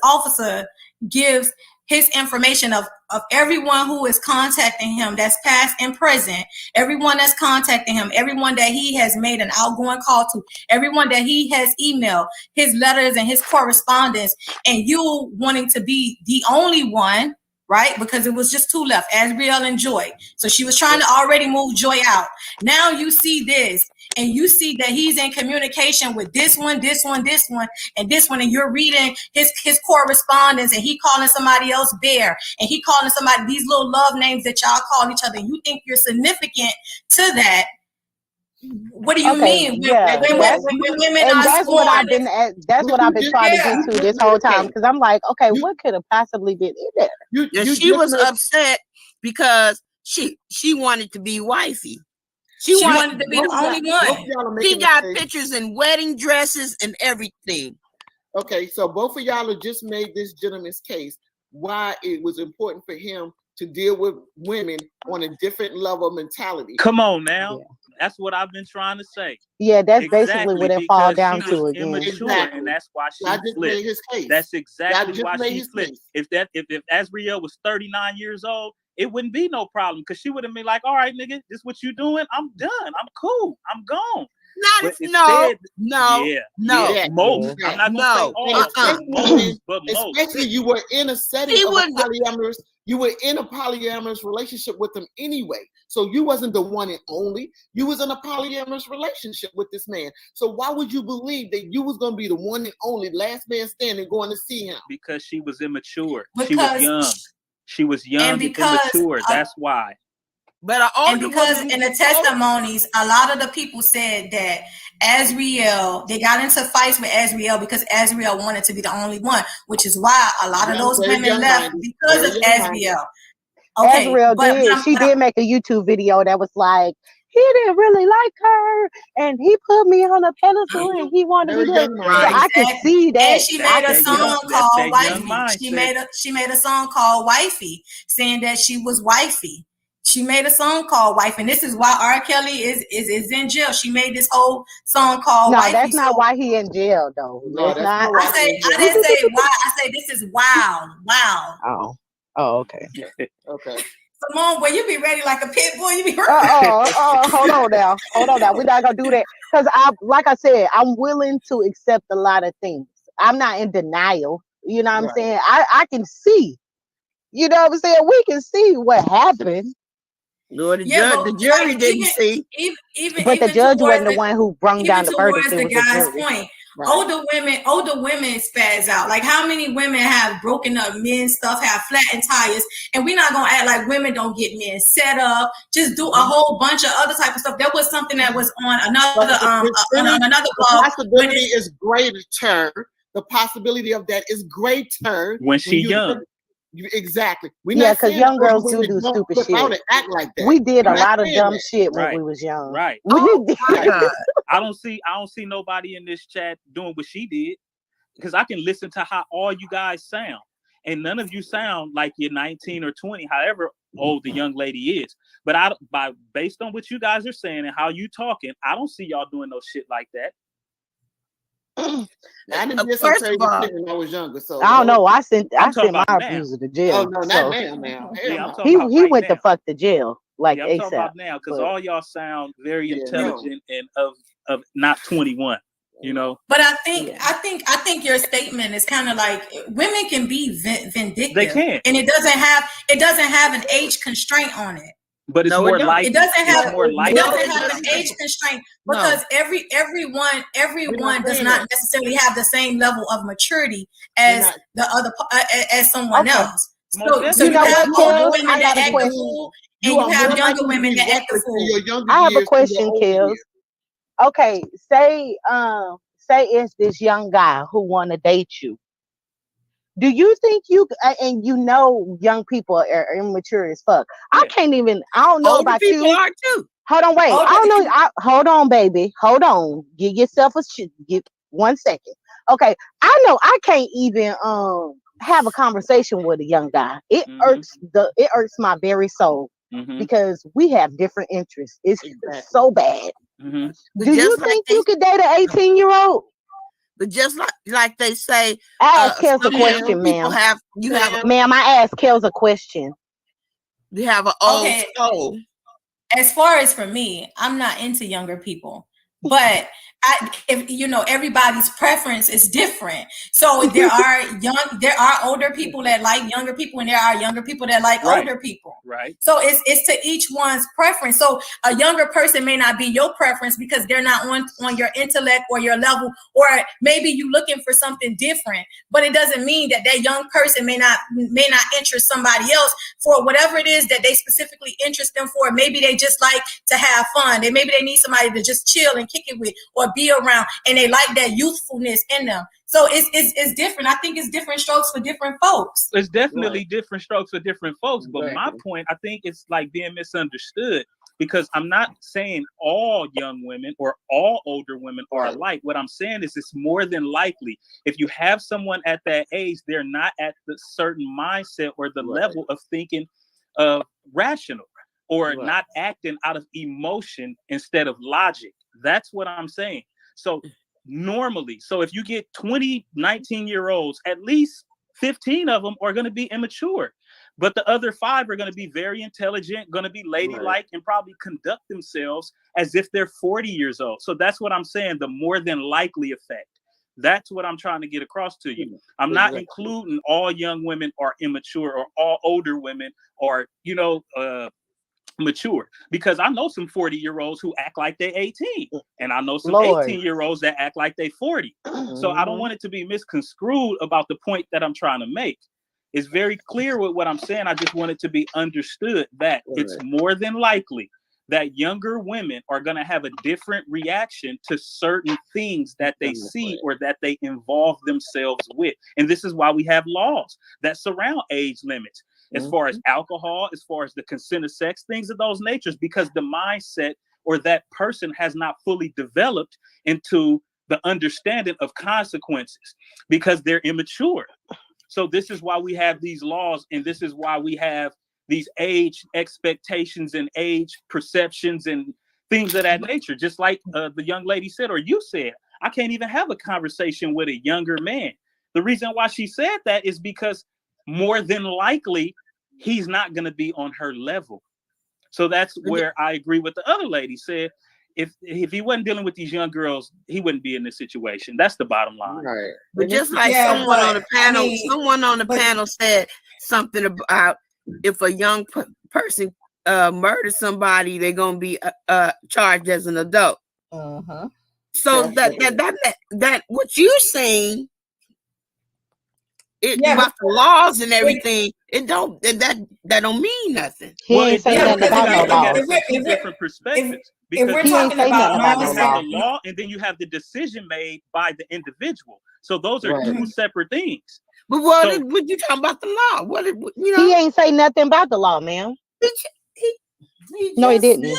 officer gives his information of everyone who is contacting him, that's past and present, everyone that's contacting him, everyone that he has made an outgoing call to, everyone that he has emailed, his letters and his correspondence, and you wanting to be the only one, right? Because it was just two left, Azriel and Joy. So she was trying to already move Joy out. Now you see this, and you see that he's in communication with this one, and this one, and you're reading his correspondence, and he calling somebody else Bear, and he calling somebody these little love names that y'all call each other, and you think you're significant to that. What do you mean? Yeah, women that's what I've been trying to get to this whole time, because I'm like, okay, what could have possibly been in there? She was upset because she wanted to be wifey. She wanted to be the only one. He got pictures in wedding dresses and everything. Okay, so both of y'all have just made this gentleman's case why it was important for him to deal with women on a different level of mentality. Come on now. Yeah. That's what I've been trying to say. Yeah, that's basically what it falls down to again. Immature, and that's why she flipped. His case. That's exactly why she flipped. If Azriel was 39 years old, it wouldn't be no problem, because she would have been like, all right, nigga, this what you doing? I'm done. I'm cool. I'm gone. Most. I'm not gonna say all, but most. Especially you were in a setting of a polyamorous. You were in a polyamorous relationship with him anyway. So you wasn't the one and only. You was in a polyamorous relationship with this man. So why would you believe that you was going to be the one and only last man standing going to see him? Because she was immature. She was young. She was young and immature. That's why. But because in the testimonies, a lot of the people said that Azriel, they got into fights with Azriel because Azriel wanted to be the only one, which is why a lot of those women left because of Azriel. Okay, Azriel she did make a YouTube video that was like, he didn't really like her, and he put me on a pedestal, and he wanted me to. Right. I can see that. And she made a song called Wifey. She made a song called Wifey, saying that she was wifey. She made a song called Wife, and this is why R. Kelly is in jail. She made this whole song called Wifey. No, that's not why he in jail, though. No, that's not. I didn't say why. I say this is wild. Oh, okay. Okay. Simone, boy, you be ready like a pit bull. You be ready. Hold on now. We're not gonna do that, because like I said, I'm willing to accept a lot of things. I'm not in denial. You know what I'm saying? I can see. You know what I'm saying? We can see what happened. No, the jury didn't see. But the judge wasn't the one who brung down the verdict. The guy's point. Right. Older women spaz out. Like, how many women have broken up men stuff, have flattened tires, and we're not gonna act like women don't get men set up, just do a whole bunch of other type of stuff. There was something that was on another on another blog. The possibility is greater. The possibility of that is greater when she's young. Exactly. Because young girls do stupid shit. Act like that. We did a lot of dumb shit when we was young. Right. I don't see nobody in this chat doing what she did, because I can listen to how all you guys sound, and none of you sound like you're 19 or 20, however old the young lady is. But based on what you guys are saying and how you talking, I don't see y'all doing no shit like that. I didn't get some crazy shit when I was younger, so I don't know. I sent my abuser to jail. Oh no, not now. He went to fuck to jail like I'm talking about now, because all y'all sound very intelligent and of not 21. You know. But I think your statement is kind of like women can be vindictive. They can, and it doesn't have an age constraint on it. But it's more like it doesn't have an age constraint, because everyone does not necessarily have the same level of maturity as the other as someone else. So you have older women that act the fool, and you have younger women that act the fool. I have a question, Kills. Okay, say it's this young guy who want to date you. Do you think and you know young people are immature as fuck? I don't know Older about people you. are too. Hold on, wait. I don't know. Hold on, baby. Hold on. Give yourself give 1 second. Okay. I know I can't even have a conversation with a young guy. It irks my very soul because we have different interests. It's so bad. Do you think you could date an 18-year-old? But just like they say, I asked Kels a question, ma'am. Ma'am, I asked Kels a question. You have an old soul. As far as for me, I'm not into younger people, but everybody's preference is different. So there are older people that like younger people, and there are younger people that like older people. Right. So it's to each one's preference. So a younger person may not be your preference because they're not on your intellect or your level, or maybe you looking for something different. But it doesn't mean that young person may not interest somebody else for whatever it is that they specifically interest them for. Maybe they just like to have fun. Maybe they need somebody to just chill and kick it with or be around, and they like that youthfulness in them. So it's different. I think it's different strokes for different folks. It's definitely different strokes for different folks. But my point, I think it's like being misunderstood, because I'm not saying all young women or all older women are alike. What I'm saying is it's more than likely if you have someone at that age, they're not at the certain mindset or the level of thinking rational, or not acting out of emotion instead of logic. That's what I'm saying. So normally, if you get 20 19-year-olds, at least 15 of them are going to be immature, but the other 5 are going to be very intelligent, going to be ladylike, and probably conduct themselves as if they're 40 years old. So that's what I'm saying, the more than likely effect. That's what I'm trying to get across to you. I'm not including all young women are immature or all older women are, mature, because I know some 40-year-olds who act like they're 18, and I know some 18-year-olds that act like they're 40. So I don't want it to be misconstrued about the point that I'm trying to make. It's very clear with what I'm saying. I just want it to be understood that it's more than likely that younger women are going to have a different reaction to certain things that they see or that they involve themselves with. And this is why we have laws that surround age limits. As far as alcohol, as far as the consent of sex, things of those natures, because the mindset or that person has not fully developed into the understanding of consequences because they're immature. So this is why we have these laws, and this is why we have these age expectations and age perceptions and things of that nature. Just like the young lady said, or you said, I can't even have a conversation with a younger man. The reason why she said that is because more than likely, he's not going to be on her level. So that's where I agree with the other lady said, if he wasn't dealing with these young girls, he wouldn't be in this situation. That's the bottom line. Right. But just like someone on the panel said something about if a young person murders somebody, they're going to be charged as an adult. So that what you're saying, about the laws and everything, that don't mean nothing. He ain't saying nothing about no law. Different perspectives. Because we're talking about the law, and then you have the decision made by the individual. So those are two separate things. But what you talking about the law? He ain't say nothing about the law, ma'am. No, he didn't.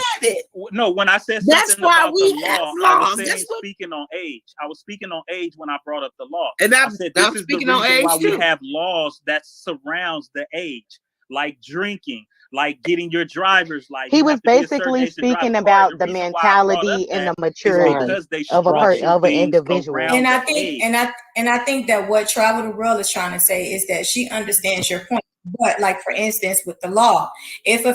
No, when I said something about the law, I was speaking on age. I was speaking on age when I brought up the law. And I said this is the reason why we have laws that surrounds the age, like drinking, like getting your driver's license. He was basically speaking about the mentality and the maturity of an individual. And I think that what Travel the World is trying to say is that she understands your point. But like, for instance, with the law, if a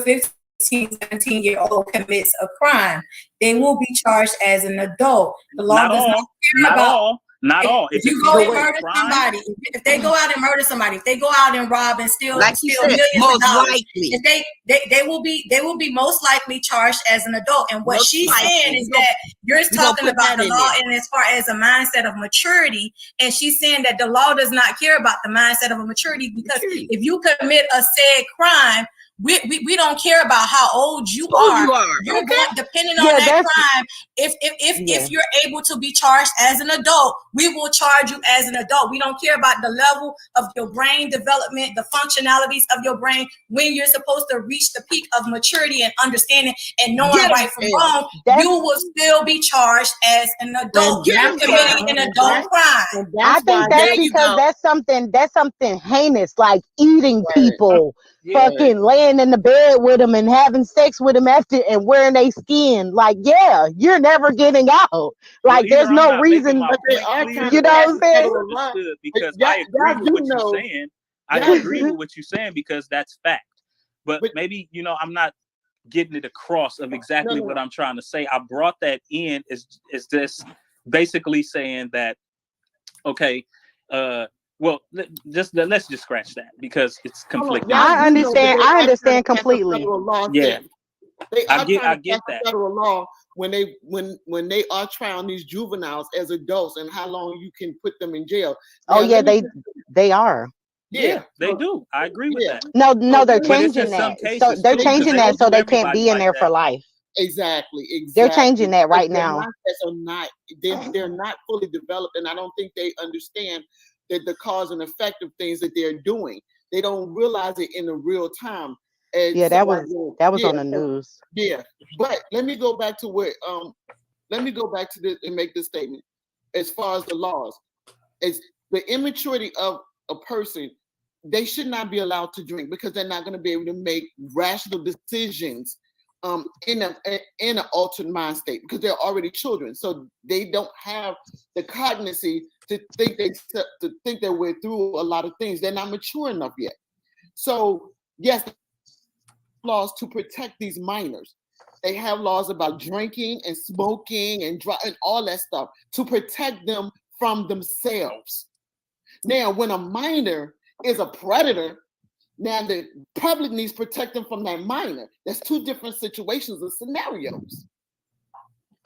17-year-old commits a crime, they will be charged as an adult. The law does not care about. Not all. If you go and murder somebody, if they go out and murder somebody, if they go out and rob and steal, millions of dollars, if they will be most likely charged as an adult. And what she's saying is that you're talking about the law, and as far as a mindset of maturity, and she's saying that the law does not care about the mindset of a maturity, because if you commit a said crime, we don't care about how old you Who are. you are. You're Okay. going, depending on Yeah, that that's crime, if you're able to be charged as an adult, we will charge you as an adult. We don't care about the level of your brain development, the functionalities of your brain, when you're supposed to reach the peak of maturity and understanding and knowing Get 'em, right from wrong. that's You will still be charged as an adult. Get You're 'em, committing an adult crime. And I that's think why that's There you because go. that's something heinous, like eating right, people, yeah, fucking laying in the bed with them and having sex with them after and wearing their skin. Like, yeah, you're never getting out. Well, Like, either there's I'm no not making reason. my but they point are clear, kind You of know what or I'm saying? federal law. misunderstood, But because I agree y'all with do what you're know, saying. I y'all agree with what you're saying because that's fact. But but maybe, I'm not getting it across of no, exactly no, what no. I'm trying to say. I brought that in is this basically saying that, okay, well, let's just scratch that because it's Hold on, conflicting y'all I information. do know that understand. they I are trying to understand pass a completely. federal law Yeah, thing. They I are get trying to pass a that. federal law when they are trying these juveniles as adults and how long you can put them in jail. Oh Now yeah, let me they are. Yeah, they so do. I agree with yeah. that. No, So they're let me But it's changing in some that. So cases they're too, because changing they that don't so do they can't everybody be in like there for that. life. exactly, They're changing that because right their now. mindsets are not they're not fully developed, and I don't think they understand that the cause and effect of things that they're doing. They don't realize it in the real time. And Yeah, so that like was yeah, on the news. yeah. But let me go back to this and make this statement. As far as the laws, it's the immaturity of a person, they should not be allowed to drink because they're not going to be able to make rational decisions in an altered mind state because they're already children, so they don't have the cognition to think their way through a lot of things. They're not mature enough yet. So yes, laws to protect these minors. They have laws about drinking and smoking and all that stuff to protect them from themselves. Now, when a minor is a predator, now the public needs to protect them from that minor. That's two different situations and scenarios.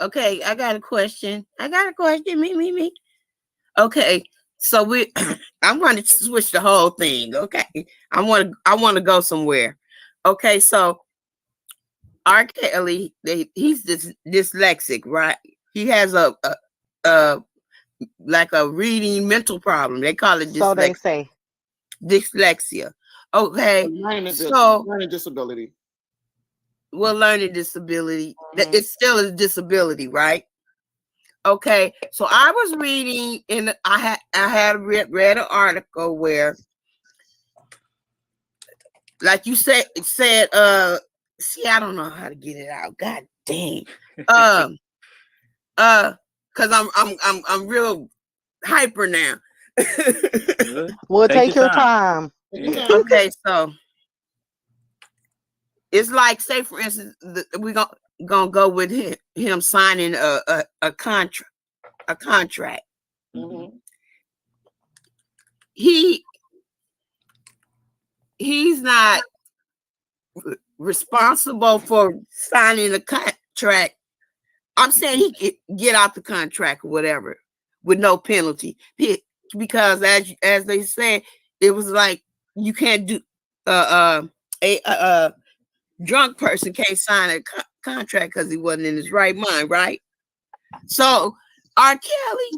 Okay, I got a question. Me. Okay, so I'm going to switch the whole thing. Okay, I want to go somewhere. Okay, so R. Kelly, he's dyslexic, right? He has a like a reading mental problem. They call it So they say. dyslexia. Okay, so learning disability. Well, learning disability. It's still a disability, right? Okay, so I was reading, and I had read an article where, like you said, see, I don't know how to get it out. God dang. Because I'm real hyper now. Well, take your time. Okay, so it's like, say for instance, we're gonna go with him signing a contract. Mm-hmm. He's not responsible for signing the contract. I'm saying he could get out the contract or whatever with no penalty, because as they said, it was like you can't do a drunk person can't sign a contract because he wasn't in his right mind, right? So R. Kelly,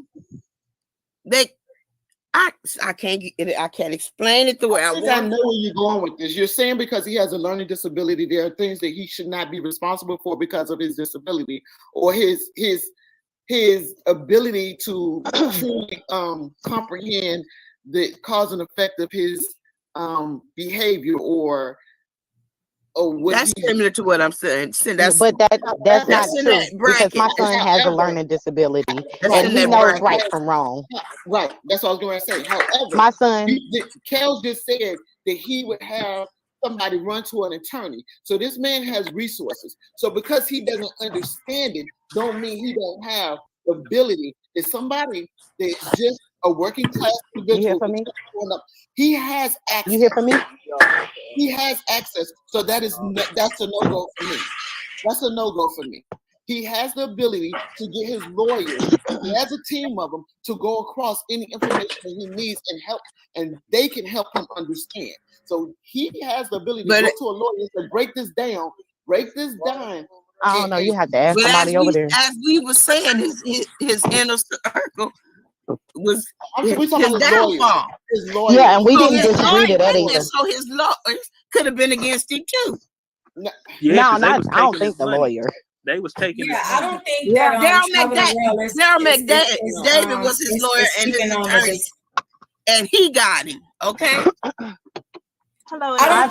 I can't get it. I can't explain it the way I want. I know where you're going with this. You're saying because he has a learning disability, there are things that he should not be responsible for because of his disability or his ability to truly comprehend the cause and effect of his behavior or what. That's similar to what I'm saying. But that's not true because my son has a learning disability and he knows right from wrong. Right, that's what I was going to say. However, my son, Kel just said that he would have somebody run to an attorney. So this man has resources. So because he doesn't understand it, don't mean he don't have the ability. It's somebody that's just a working class individual. You hear from me? He has access. You hear from me? He has access. So that's a no-go for me. That's a no-go for me. He has the ability to get his lawyers. He has a team of them to go across any information that he needs and help, and they can help him understand. So he has the ability to go to a lawyer and say, break this down, break this down. I don't know. You have to ask But somebody over there. as we were saying, his inner circle was We his talking about downfall. his lawyers. Yeah, and we So didn't his disagree to that lawyers- either. So his lawyers could have been against him too. No, No, not. I don't think the lawyer. They was taking. Yeah, his I money. don't think Yeah, that Daryl McDavid was his lawyer and his attorney, and he got him. Okay. Hello. I don't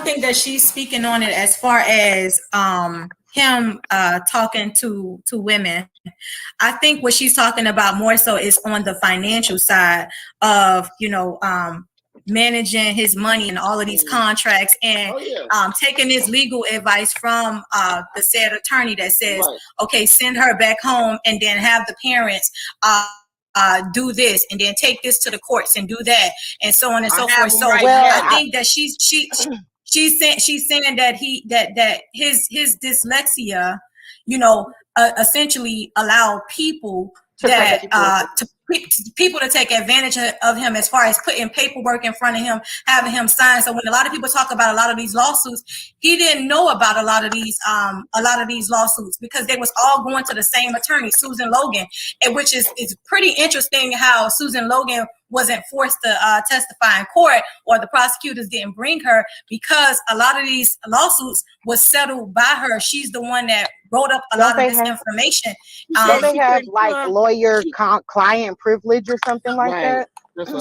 think that she's speaking on it as far as him talking to women. I think what she's talking about more so is on the financial side of, managing his money and all of these contracts and taking his legal advice from the said attorney that says, okay, send her back home and then have the parents do this and then take this to the courts and do that and so on and so forth. So I think that she's saying that that his dyslexia, essentially allowed people people to take advantage of him as far as putting paperwork in front of him, having him sign. So when a lot of people talk about a lot of these lawsuits, he didn't know about a lot of these lawsuits because they was all going to the same attorney, Susan Logan, and which is pretty interesting how Susan Logan wasn't forced to testify in court, or the prosecutors didn't bring her, because a lot of these lawsuits was settled by her. She's the one that wrote up a lot of this information. Don't they have like lawyer-client privilege or something like that?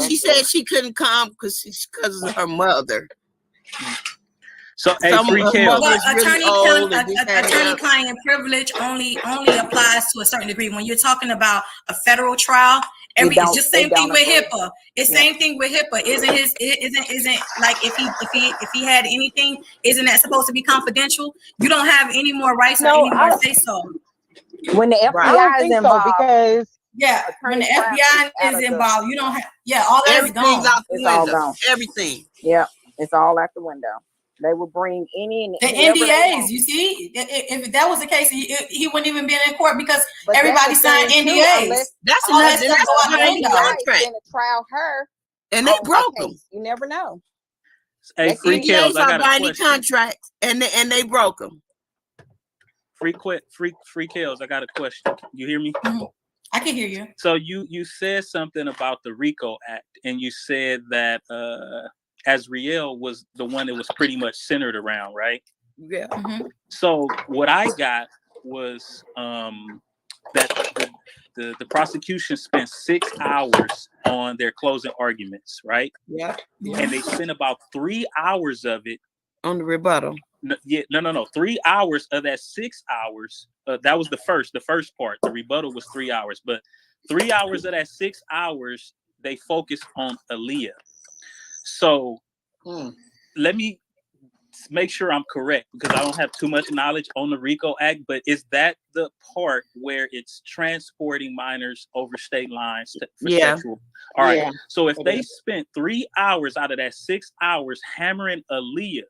She said she couldn't come because of her mother. So, attorney-client privilege only applies to a certain degree. When you're talking about a federal trial, it's just same thing with HIPAA. It's same thing with HIPAA. Isn't like if he had anything, isn't that supposed to be confidential? You don't have any more rights or any more say so. When the FBI is involved, because when the FBI is involved, you don't have all that is gone. It's all gone. Everything. Yeah, it's all out the window. They will bring any the NDAs. You see, if that was the case, he wouldn't even be in court because everybody signed NDAs. That's all that another stuff go out the window. Going to trial her, and they broke them. You never know. Hey, Free Kills, I got a binding question. contracts, and they broke them. Free Kills, I got a question. You hear me? I can hear you. So you said something about the RICO Act, and you said that Azriel was the one that was pretty much centered around, right? Yeah. So what I got was that the prosecution spent 6 hours on their closing arguments, right? Yeah. And they spent about 3 hours of it on the rebuttal. No. 3 hours of that 6 hours. That was the first part. The rebuttal was 3 hours, but 3 hours of that 6 hours they focused on Aaliyah. So let me make sure I'm correct, because I don't have too much knowledge on the RICO Act, but is that the part where it's transporting minors over state lines for sexual? All right. Yeah. So if they spent 3 hours out of that 6 hours hammering Aaliyah,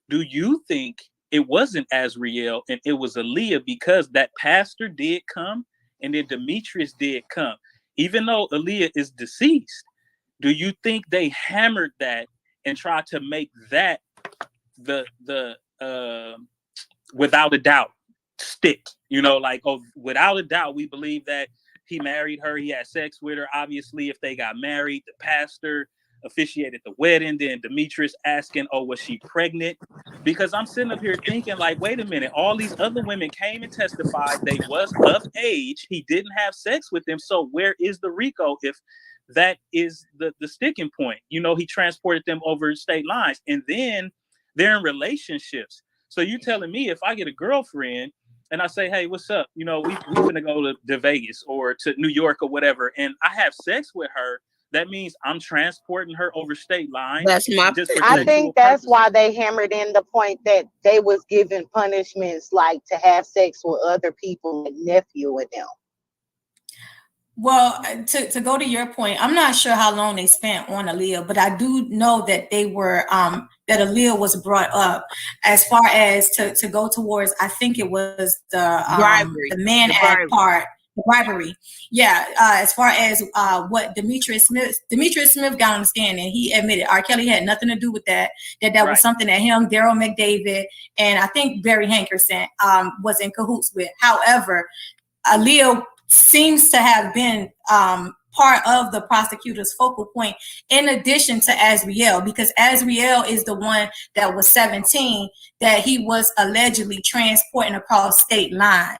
do you think it wasn't Azriel and it was Aaliyah, because that pastor did come and then Demetrius did come, even though Aaliyah is deceased? Do you think they hammered that and tried to make that the without a doubt stick? Without a doubt, we believe that he married her, he had sex with her. Obviously, if they got married, the pastor officiated the wedding, then Demetrius asking, was she pregnant? Because I'm sitting up here thinking, wait a minute, all these other women came and testified they was of age, he didn't have sex with them, so where is the RICO if that is the sticking point? He transported them over state lines, and then they're in relationships. So you're telling me if I get a girlfriend and I say, hey, what's up? We gonna go to Vegas or to New York or whatever, and I have sex with her, that means I'm transporting her over state lines. That's my. I think that's why they hammered in the point that they was given punishments like to have sex with other people, like nephew with them. Well, to go to your point, I'm not sure how long they spent on Aaliyah, but I do know that they were that Aaliyah was brought up as far as to go towards. I think it was the man ad part, the bribery. Yeah, as far as what Demetrius Smith got on the stand, and he admitted R. Kelly had nothing to do with that. That was something that him, Daryl McDavid, and I think Barry Hankerson was in cahoots with. However, Aaliyah seems to have been part of the prosecutor's focal point, in addition to Azriel, because Azriel is the one that was 17 that he was allegedly transporting across state lines.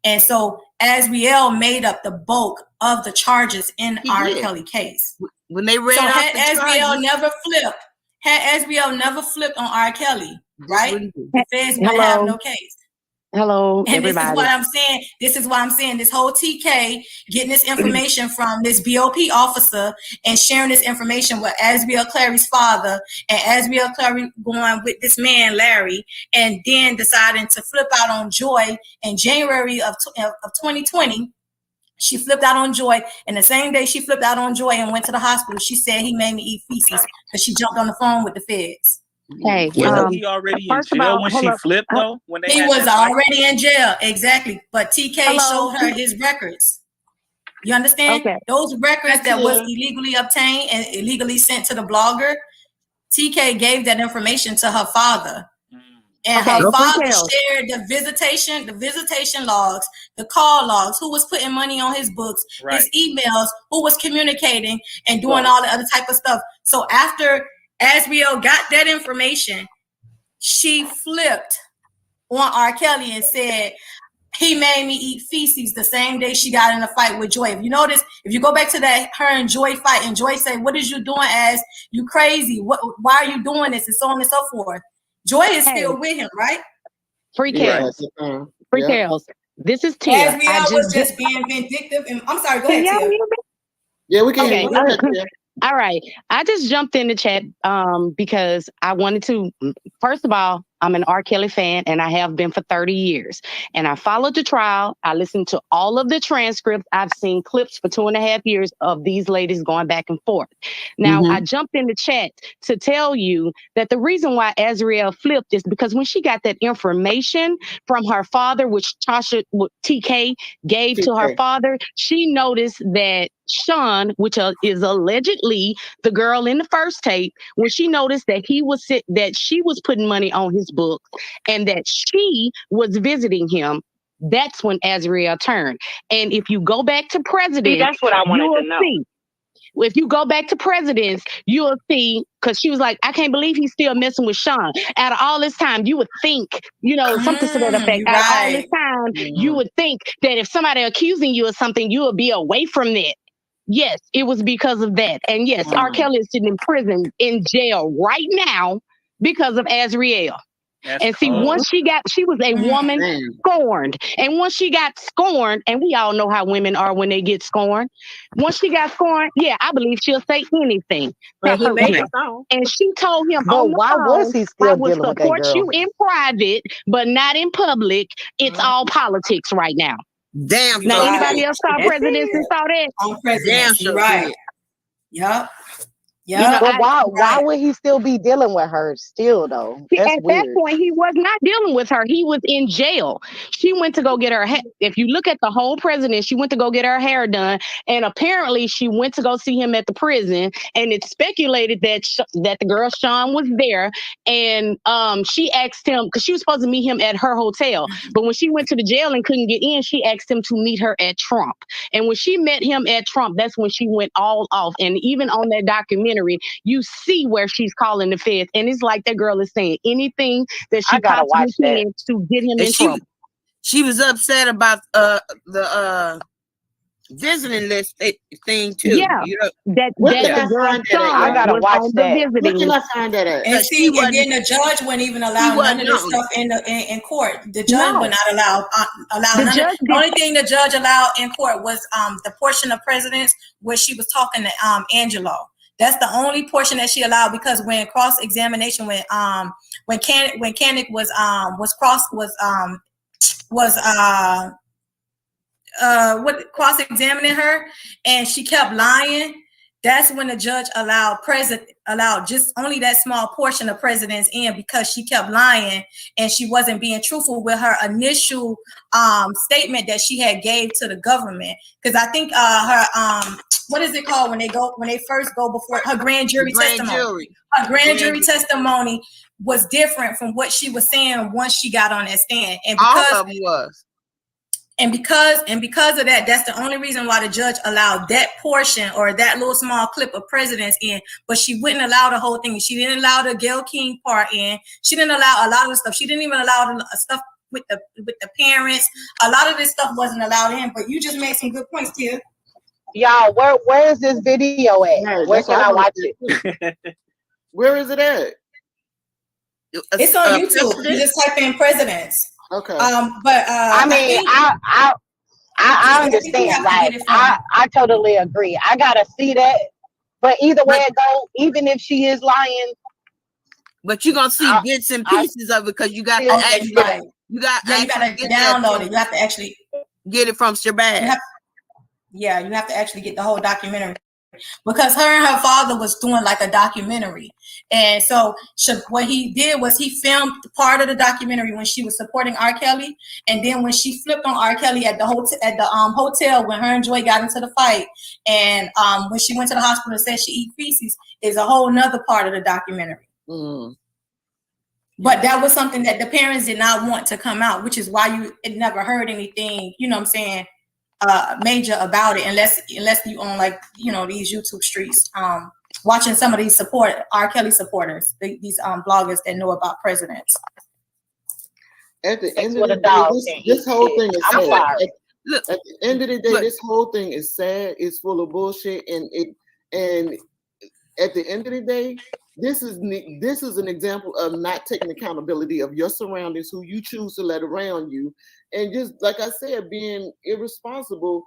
And so Azriel made up the bulk of the charges in R. Kelly case. When they read so out had the Azriel never flipped on R. Kelly, right? The feds would have no case. Hello, and everybody. This is what I'm saying. This is why I'm saying this whole TK getting this information from this BOP officer and sharing this information with Azriel Clary's father, and Azriel Clary going with this man Larry, and then deciding to flip out on Joy in January of 2020. She flipped out on Joy, and the same day she flipped out on Joy and went to the hospital, she said he made me eat feces because she jumped on the phone with the feds. Hey, wasn't he already in jail when she flipped though? When they he was already in jail, exactly. But TK showed her his records. You understand? Okay. Those records that was illegally obtained and illegally sent to the blogger, TK gave that information to her father. And her father shared the visitation logs, the call logs, who was putting money on his books, his emails, who was communicating and doing all the other type of stuff. So after Azriel got that information, she flipped on R. Kelly and said, he made me eat feces the same day she got in a fight with Joy. If you notice, if you go back to that her and Joy fight, and Joy say, what is you doing, Az? You crazy. Why are you doing this? And so on and so forth. Joy is still with him, right? Free Kells. Free Kells. This is Tia. Azriel was just being vindictive. And I'm sorry, go ahead, Tia. Yeah, we can hear you. All right. I just jumped in the chat because I wanted to, first of all, I'm an R. Kelly fan, and I have been for 30 years. And I followed the trial. I listened to all of the transcripts. I've seen clips for 2.5 years of these ladies going back and forth. Now, I jumped in the chat to tell you that the reason why Azriel flipped is because when she got that information from her father, which TK gave to her father, she noticed that Sean, which is allegedly the girl in the first tape, when she noticed that that she was putting money on his book and that she was visiting him, that's when Azriel turned. And if you go back to Presidents, that's what I wanted to know. If you go back to Presidents, you'll see, because she was like, I can't believe he's still messing with Sean. Out of all this time, you would think, something to that effect. Out of all this time, you would think that if somebody accusing you of something, you would be away from that. Yes, it was because of that. And yes, R. Kelly is sitting in prison, in jail right now because of Azriel. And see, once she was a woman scorned. And once she got scorned, and we all know how women are when they get scorned. Once she got scorned, I believe she'll say anything. But he made it so. And she told him, but why was he still dealing with that girl? I would support you in private, but not in public. It's all politics right now. Damn. Now, anybody else saw Presidents and saw that? On Presidents, right. Yep. Yeah, but why would he still be dealing with her still though? That's At weird. that point, he was not dealing with her. He was in jail. She went to go get her hair. If you look at the whole President, she went to go get her hair done. And apparently she went to go see him at the prison. And it's speculated that the girl Sean was there. And she asked him, because she was supposed to meet him at her hotel. But when she went to the jail and couldn't get in, she asked him to meet her at Trump. And when she met him at Trump, that's when she went all off. And even on that documentary, you see where she's calling the feds, and it's like that girl is saying anything that she possibly can to get him in trouble. She was upset about the visiting list thing too. Yeah, that the girl I gotta watch that. Where can I find that at? And see, and then the judge wouldn't even allow none of this stuff in court. The judge would not allow the only thing the judge allowed in court was the portion of Presidents where she was talking to Angelo. That's the only portion that she allowed, because when cross-examination, when Kaepernick was cross-examining her, and she kept lying, that's when the judge allowed just only that small portion of presidents in, because she kept lying and she wasn't being truthful with her initial statement that she had gave to the government. Because I think her what is it called when they first go before her grand jury testimony? Her grand jury testimony was different from what she was saying once she got on that stand, and because all of them was. And because of that, that's the only reason why the judge allowed that portion or that little small clip of presidents in, but she wouldn't allow the whole thing. She didn't allow the Gayle King part in. She didn't allow a lot of the stuff. She didn't even allow the stuff with the parents. A lot of this stuff wasn't allowed in, but you just made some good points, Tia. Y'all, where is this video at? Hey, where can I watch it? Where is it at? It's on YouTube. You just type in presidents. Okay. I mean, I understand. Like, I totally agree. I gotta see that. But either way it go, even if she is lying, but you're gonna see bits and pieces of it, because you got to actually, you got to download it. You have to actually get it from Shabazz. You have to actually get the whole documentary, because her and her father was doing like a documentary. And so what he did was he filmed part of the documentary when she was supporting R. Kelly, and then when she flipped on R. Kelly at the hotel when her and Joy got into the fight, and when she went to the hospital and said she eat feces, is a whole nother part of the documentary. But that was something that the parents did not want to come out, which is why it never heard anything, you know what I'm saying, major about it, unless you own, like, you know, these YouTube streets, watching some of these R. Kelly supporters, these bloggers that know about presidents. At the end of the day, this whole thing is sad. At the end of the day, this whole thing is sad. It's full of bullshit, and at the end of the day, this is an example of not taking accountability of your surroundings, who you choose to let around you, and just like I said, being irresponsible,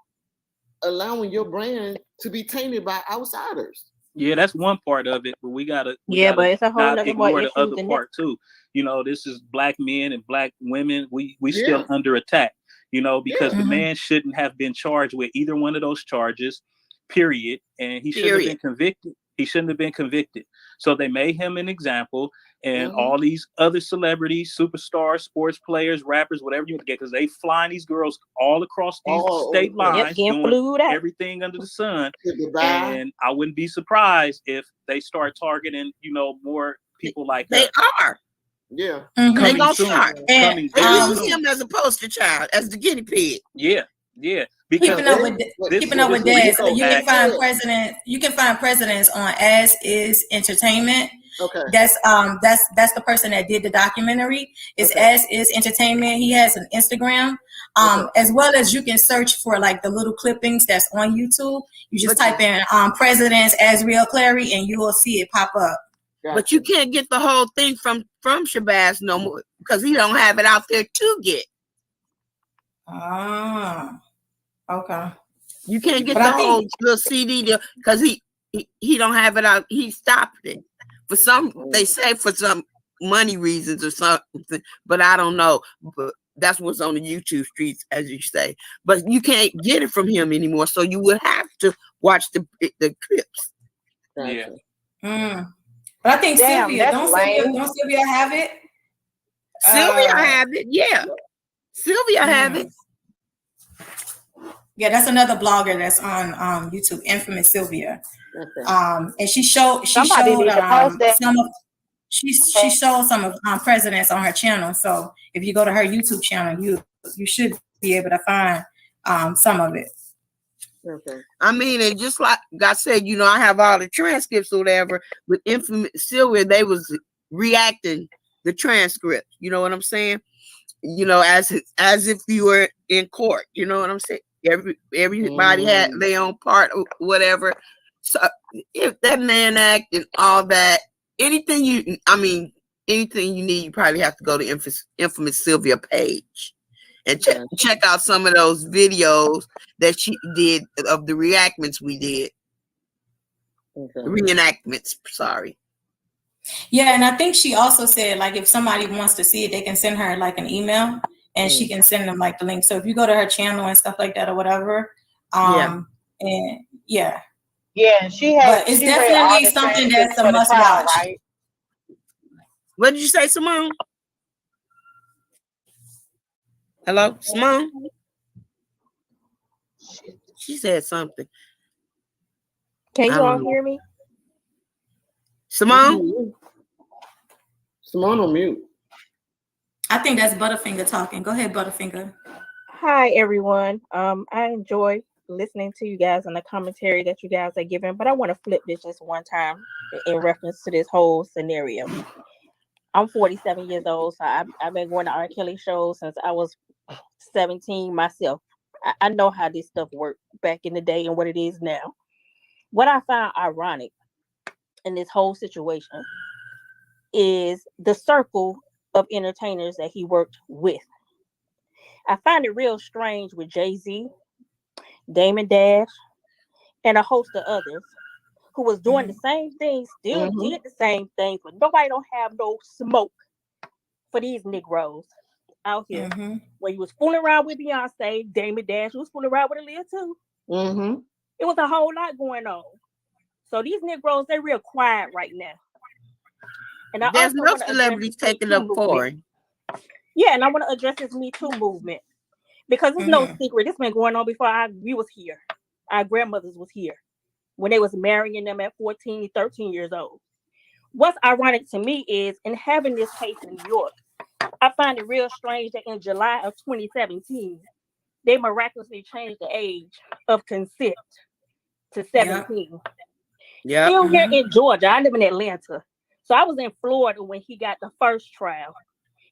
allowing your brand to be tainted by outsiders. Yeah, that's one part of it, but we gotta but it's a whole not other ignore more the other part too. You know, this is black men and black women. We still under attack. You know, because the man shouldn't have been charged with either one of those charges, period. And he shouldn't have been convicted. He shouldn't have been convicted. So they made him an example, and all these other celebrities, superstars, sports players, rappers, whatever you want to get, because they flying these girls all across these state lines, doing everything under the sun. And I wouldn't be surprised if they start targeting, you know, more people like they are. Yeah. They gonna start. And use him as a poster child, as the guinea pig. Yeah. Because keeping up with Des, you can find presidents on As Is Entertainment. Okay. That's the person that did the documentary. It's As Is Entertainment. He has an Instagram. As well as you can search for like the little clippings that's on YouTube. You just type in presidents Azriel Clary and you will see it pop up. But you can't get the whole thing from Shabazz no more, because he don't have it out there to get. Okay. You can't get the whole little CD because he don't have it out. He stopped it for some. They say for some money reasons or something, but I don't know. But that's what's on the YouTube streets, as you say. But you can't get it from him anymore, so you will have to watch the clips. Yeah. But I think Sylvia, don't Sylvia have it? Sylvia have it, yeah. Sylvia have it. Yeah, that's another blogger that's on YouTube, Infamous Sylvia. And she showed some of presidents on her channel. So if you go to her YouTube channel, you should be able to find some of it. Okay. I mean, and just like I said, you know, I have all the transcripts or whatever. With Infamous Sylvia, they was reacting the transcript. You know what I'm saying? You know, as if you were in court. You know what I'm saying? Everybody had their own part or whatever. So if that man act and all that, anything you need, you probably have to go to Infamous Sylvia page and check out some of those videos that she did of the reenactments we did. Reenactments, sorry. Yeah, and I think she also said, like, if somebody wants to see it, they can send her like an email, and she can send them like the link. So if you go to her channel and stuff like that or whatever, and yeah, she has. But it's definitely something that's a must watch. Right? What did you say, Simone? Hello, Simone? She said something. Can you all hear me? Simone? Simone on mute. I think that's Butterfinger talking. Go ahead, Butterfinger. Hi, everyone. I enjoy listening to you guys and the commentary that you guys are giving, but I want to flip this just one time in reference to this whole scenario. I'm 47 years old, so I've been going to R. Kelly shows since I was 17 myself. I know how this stuff worked back in the day and what it is now. What I find ironic in this whole situation is the circle of entertainers that he worked with. I find it real strange with Jay-Z, Damon Dash, and a host of others who was doing the same thing, still did the same things, but nobody don't have no smoke for these Negroes out here. When you was fooling around with Beyonce, Damon Dash was fooling around with Aaliyah too. It was a whole lot going on. So these Negroes, they're real quiet right now. And there's no celebrities taking up for him. Yeah, and I want to address this Me Too movement because it's no secret. It's been going on before we was here. Our grandmothers was here when they was marrying them at 14, 13 years old. What's ironic to me is in having this case in New York, I find it real strange that in July of 2017, they miraculously changed the age of consent to 17. Yeah. Still here in Georgia. I live in Atlanta. So I was in Florida when he got the first trial.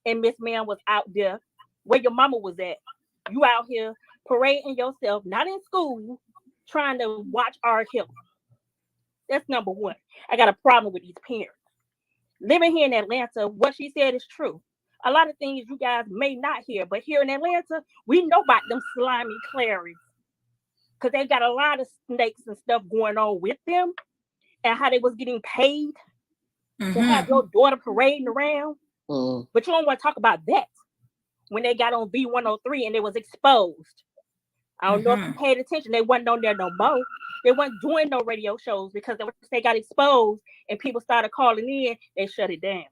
And Miss Man was out there where your mama was at. You out here parading yourself, not in school, trying to watch R. Kelly. That's number one. I got a problem with these parents. Living here in Atlanta, what she said is true. A lot of things you guys may not hear, but here in Atlanta, we know about them slimy Claries. Because they got a lot of snakes and stuff going on with them and how they was getting paid to have your daughter parading around. But you don't want to talk about that when they got on V103 and it was exposed. I don't know if you paid attention. They wasn't on there no more. They wasn't doing no radio shows because they got exposed and people started calling in. They shut it down.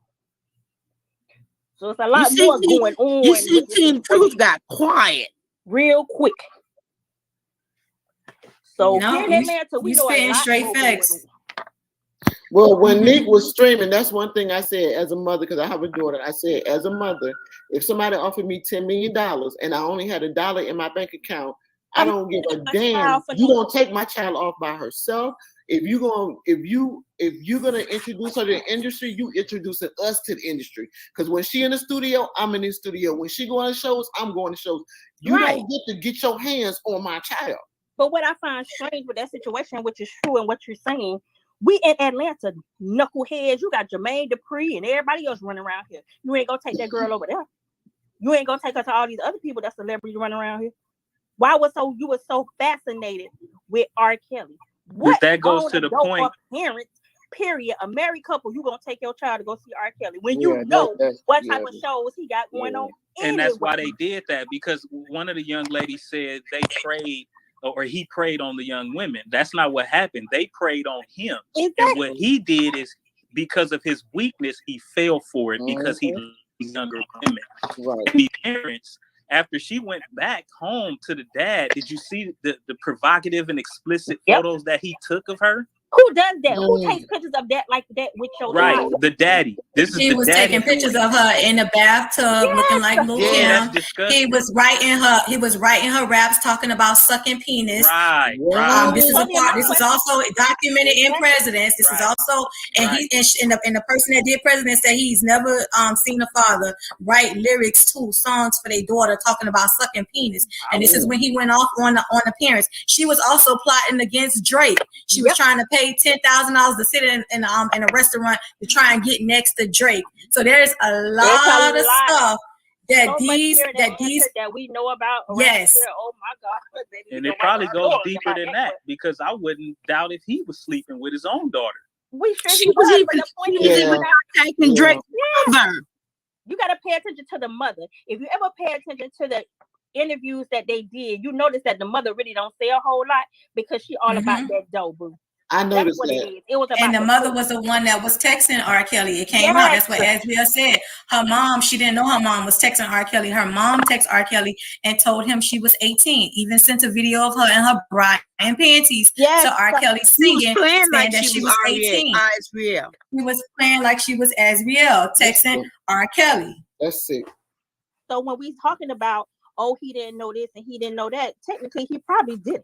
So it's a lot more going on. You see, Team Truth got quiet real quick. So here in Atlanta, we know a lot straight facts. Well, when Nick was streaming, that's one thing I said as a mother, because I have a daughter. I said, as a mother, if somebody offered me $10 million and I only had $1 in my bank account, I don't give a damn. You gonna take my child off by herself? If you're gonna introduce her to the industry, you introducing us to the industry. Because when she in the studio, I'm in the studio. When she going to shows, I'm going to shows. You don't get to get your hands on my child. But what I find strange with that situation, which is true and what you're saying, we in Atlanta, knuckleheads, you got Jermaine Dupri and everybody else running around here. You ain't gonna take that girl over there. You ain't gonna take her to all these other people that's celebrities running around here. Why you were so fascinated with R. Kelly? What that goes to the point. Parents, period. A married couple, you gonna take your child to go see R. Kelly when you know what type of shows he got going on. And that's why they did that, because one of the young ladies said they prayed, or he preyed on the young women. That's not what happened. They preyed on him. Exactly. And what he did is, because of his weakness, he fell for it because he loved younger women. Right. The parents, after she went back home to the dad, did you see the provocative and explicit photos that he took of her? Who does that? Who takes pictures of that like that with your child? The daddy. He was taking pictures of her in the bathtub, looking like Lil Kim. He was writing her raps talking about sucking penis. Right. This is a part. This is also documented in Presidents. This is also, and the person that did Presidents said he's never seen a father write lyrics to songs for their daughter talking about sucking penis. And this is when he went off on the parents. She was also plotting against Drake. She was trying to pay $10,000 to sit in a restaurant to try and get next to Drake. So there's a lot of stuff that we know about. Yes. Oh my God. And it probably goes deeper than that, because I wouldn't doubt if he was sleeping with his own daughter. We sure he was. Taking Drake's mother. You got to pay attention to the mother. If you ever pay attention to the interviews that they did, you notice that the mother really don't say a whole lot because she all about that dough, boo. I noticed what that. it is. It was about And the mother was the one that was texting R. Kelly. It came out. That's what Asriel said. Her mom, she didn't know her mom was texting R. Kelly. Her mom texted R. Kelly and told him she was 18. Even sent a video of her in her bra and panties to R. Kelly singing, playing like that she was 18. Asriel. She was playing like she was Asriel, texting R. Kelly. That's sick. So when we talking about, oh, he didn't know this and he didn't know that, technically he probably did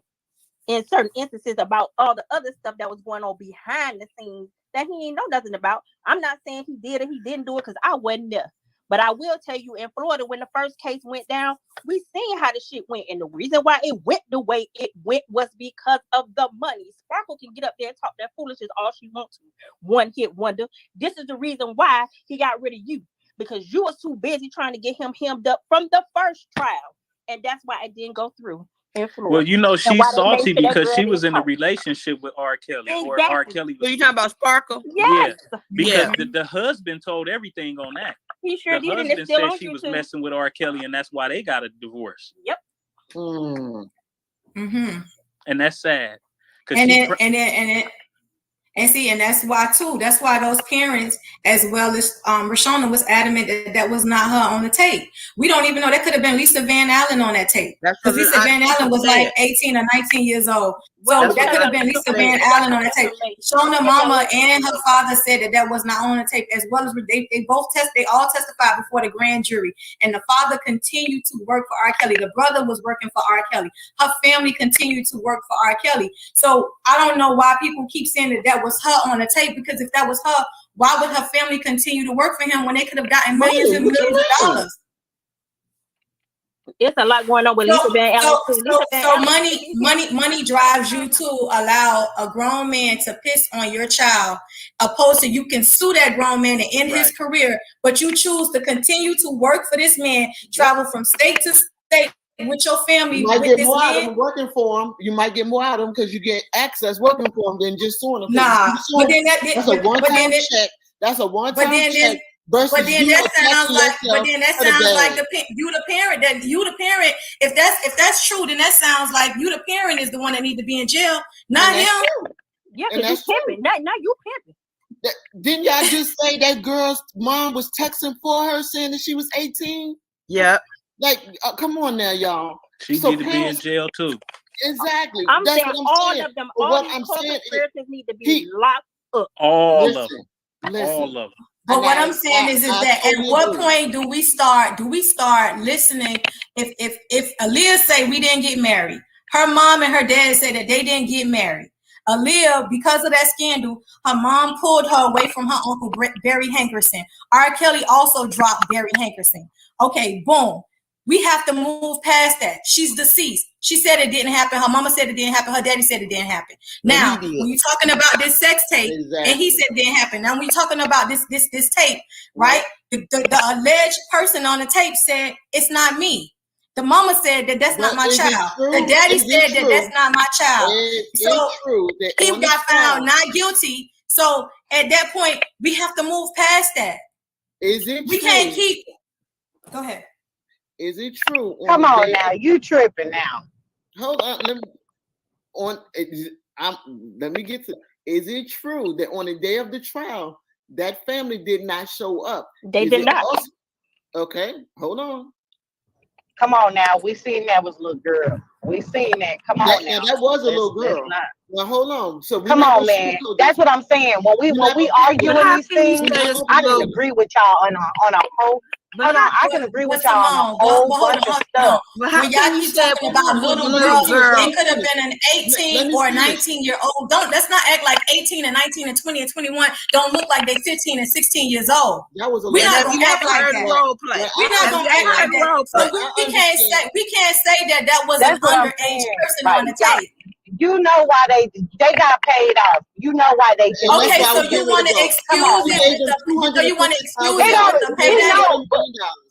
in certain instances about all the other stuff that was going on behind the scenes that he didn't know nothing about. I'm not saying he did or he didn't do it because I wasn't there. But I will tell you, in Florida, when the first case went down, we seen how the shit went. And the reason why it went the way it went was because of the money. Sparkle can get up there and talk that foolishness all she wants to. One hit wonder. This is the reason why he got rid of you. Because you was too busy trying to get him hemmed up from the first trial. And that's why it didn't go through. Well, you know, she's salty because she was in a relationship with R. Kelly. Or R. Kelly was. So you talking about Sparkle? Yes. Yeah. Because the husband told everything on that. He sure the did. And husband still said on she was YouTube. messing with R. Kelly, and that's why they got a divorce. Yep. And that's sad. And that's why too. That's why those parents, as well as Rashona, was adamant that was not her on the tape. We don't even know. That could have been Lisa Van Allen on that tape. Because Lisa Van Allen was like 18 or 19 years old. So that could have been Lisa Van Allen on that tape. Shona mama and her father said that was not on the tape, as well as they all testified before the grand jury. And the father continued to work for R. Kelly. The brother was working for R. Kelly. Her family continued to work for R. Kelly. So I don't know why people keep saying that was her on the tape, because if that was her, why would her family continue to work for him when they could have gotten millions and millions of dollars? It's a lot going on with Lisa Van Allen. So money drives you to allow a grown man to piss on your child, opposed to you can sue that grown man to end his career, but you choose to continue to work for this man, travel from state to state with your family. You might get more out of him working for him. You might get more out of him because you get access working for him than just suing him. Nah, but then that's a one-time check. That's a one-time check. But then that sounds like you the parent. That you the parent. If that's true, then that sounds like you the parent is the one that need to be in jail, not him. Yeah, because you pimping. Now you pimping. Didn't y'all just say that girl's mom was texting for her saying that she was 18? Yeah. Like, come on now, y'all. She need to be in jail too. Exactly. I'm That's saying what I'm all saying. of them. But All what these I'm saying co-conspirators need to be locked up. All of them. All of them. But what I'm saying is that at what point do we start listening? If Aaliyah say we didn't get married, her mom and her dad say that they didn't get married. Aaliyah, because of that scandal, her mom pulled her away from her uncle Barry Hankerson. R. Kelly also dropped Barry Hankerson. Okay, boom. We have to move past that. She's deceased. She said it didn't happen. Her mama said it didn't happen. Her daddy said it didn't happen. Now, when you're talking about this sex tape, and he said it didn't happen. Now, when you're talking about this tape, right? The alleged person on the tape said it's not me. The mama said that that's not my child. The daddy said that that's not my child. So he got found not guilty. So at that point, we have to move past that. Is it? We can't keep. Go ahead. Is it true? Come on now, you tripping now. Hold on. Let me get to. Is it true that on the day of the trial, that family did not show up? They did not. Okay, hold on. Come on now, we seen that was a little girl. We seen that. Come on now. That was a little girl. Well, hold on. So come on, man. That's what I'm saying. When we arguing these things, I can agree with y'all on a whole. Hold on, I can agree with y'all on a whole bunch of stuff. When y'all keep talking about little girls, it could have been an 18 or a 19-year-old. Let's not act like 18 and 19 and 20 and 21 don't look like they 15 and 16 years old. We're not gonna act like that. We're not gonna act like that. So we can't say that was an underage person on the tape. You know why they got paid off. You know why they did. Okay, so you want to excuse it? So you want to excuse it with the pay?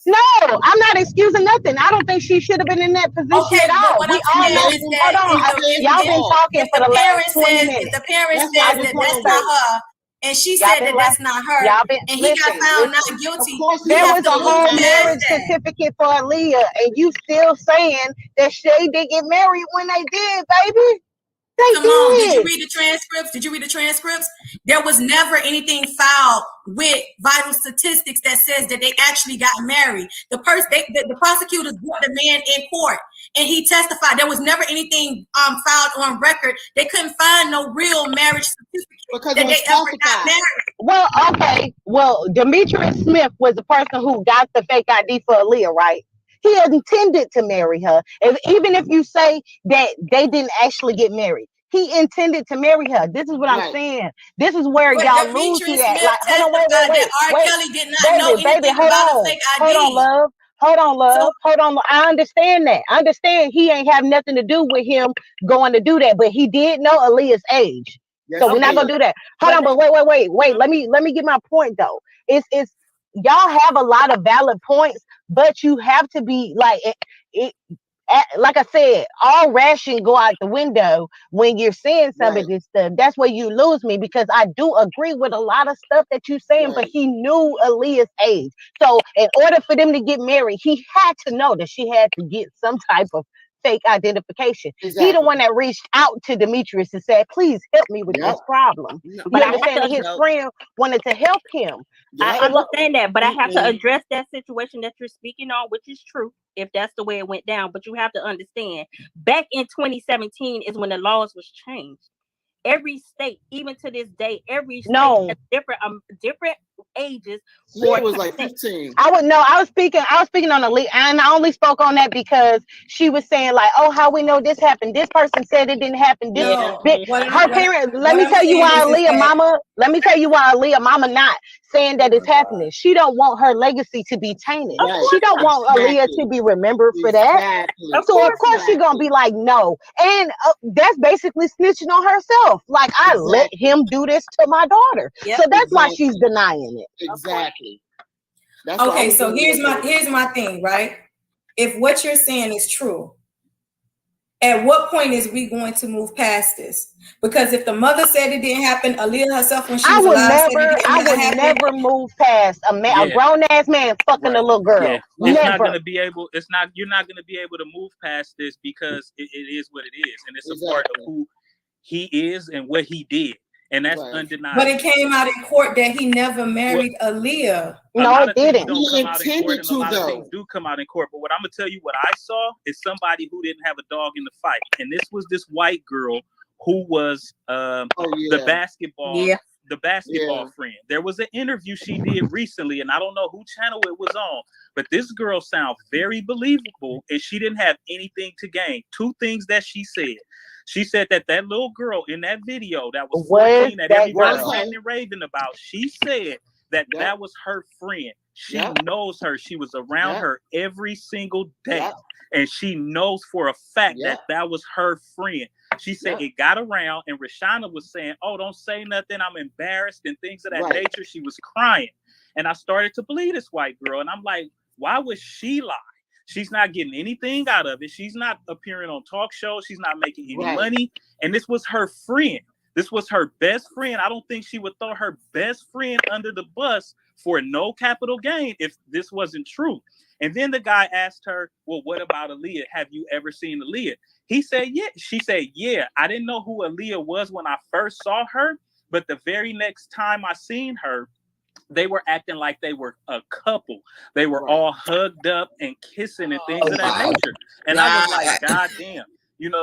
No, I'm not excusing nothing. I don't think she should have been in that position at all. We all know. Hold on, y'all been talking for the last 20 minutes. If the parent says that that's not her, and she Y'all said been that that's not her, Y'all been and he got listen, found listen. not guilty. Of course, There have was to a move whole past marriage that. certificate for Aaliyah, and you still saying that they did get married when they did, baby. They Come on, did you did. read the transcripts? Did you read the transcripts? There was never anything filed with vital statistics that says that they actually got married. The prosecutors brought the man in court, and he testified. There was never anything filed on record. They couldn't find no real marriage certificate because that it was they ever got falsified. married. Well, okay. Well, Demetrius Smith was the person who got the fake ID for Aaliyah, right? He intended to marry her. Even if you say that they didn't actually get married, he intended to marry her. This is what I'm Right. saying. This is where But y'all lose Demetrius me at. Smith Like, hold on, testified that R. wait. Kelly did not know Baby, anything hold about a on. fake Hold on, ID. love. Hold on, love. So Hold on. I understand that. I understand he ain't have nothing to do with him going to do that, but he did know Aaliyah's age. Yes, So we're he not gonna did. do that. Hold on, but wait. Let me get my point though. It's y'all have a lot of valid points, but you have to be like like I said, all ration go out the window when you're saying some Right. of this stuff. That's where you lose me, because I do agree with a lot of stuff that you're saying, but Right. he knew Aaliyah's age. So in order for them to get married, he had to know that she had to get some type of fake identification. He the Exactly. one that reached out to Demetrius and said, please help me with Yep. this problem. No, But Yeah, I'm I have saying to, that his friend wanted to help him. I Yep. understand that, but I have to Mm-mm. address that situation that you're speaking on, which is true if that's the way it went down. But you have to understand, back in 2017 is when the laws was changed. Every state, even to this day, every state No. has different ages Leah for was like consent. 15. I was speaking on Aaliyah, and I only spoke on that because she was saying like, oh, how we know this happened? This person said it didn't happen. This no, her parents. Let what me I'm tell you saying why is Aaliyah that mama. Let me tell you why Aaliyah mama not saying that it's happening. She don't want her legacy to be tainted. Of Right. She course don't not. want Aaliyah Exactly. to be remembered for that. Exactly. Of So of course course not. she gonna be like, no, and that's basically snitching on herself. Like, I let Exactly. him do this to my daughter, Yep. so that's why Exactly. she's denying it. Exactly. That's the okay. only So thing here's that my thing, right? If what you're saying is true, at what point is we going to move past this? Because if the mother said it didn't happen, Aaliyah herself when she I was would alive said it never, did I not would happen. never move past a Yeah. grown ass man fucking a Right. little girl. Yeah, it's not Never. gonna be able. It's not. You're not gonna be able to move past this because it is what it is, and it's a part of Exactly. who he is and what he did, and that's Right. undeniable. But it came out in court that he never married Aaliyah. A No, lot it of things didn't. don't He come out in court, intended and a to, lot of though. things do come out in court. But what I'm gonna tell you, what I saw is somebody who didn't have a dog in the fight, and this was this white girl who was Oh the yeah. basketball Yeah. the basketball Yeah. friend. There was an interview she did recently, and I don't know who channel it was on, but this girl sounds very believable, and she didn't have anything to gain. Two things that she said. She said that that little girl in that video that was Was 14 that that everybody girl? ranting and raving about, she said that Yep. that was her friend. She Yep. knows her. She was around Yep. her every single day. Yep. And she knows for a fact Yep. that that was her friend. She said Yep. it got around, and Rashana was saying, oh, don't say nothing, I'm embarrassed, and things of that Right. nature. She was crying. And I started to believe this white girl. And I'm like, why would she lie? She's not getting anything out of it. She's not appearing on talk shows. She's not making any Right. money. And this was her friend. This was her best friend. I don't think she would throw her best friend under the bus for no capital gain if this wasn't true. And then the guy asked her, well, what about Aaliyah? Have you ever seen Aaliyah? He said, yeah. She said, yeah. I didn't know who Aaliyah was when I first saw her, but the very next time I seen her, they were acting like they were a couple. They were Right. all hugged up and kissing and things of that wow. nature. And I was like, God damn,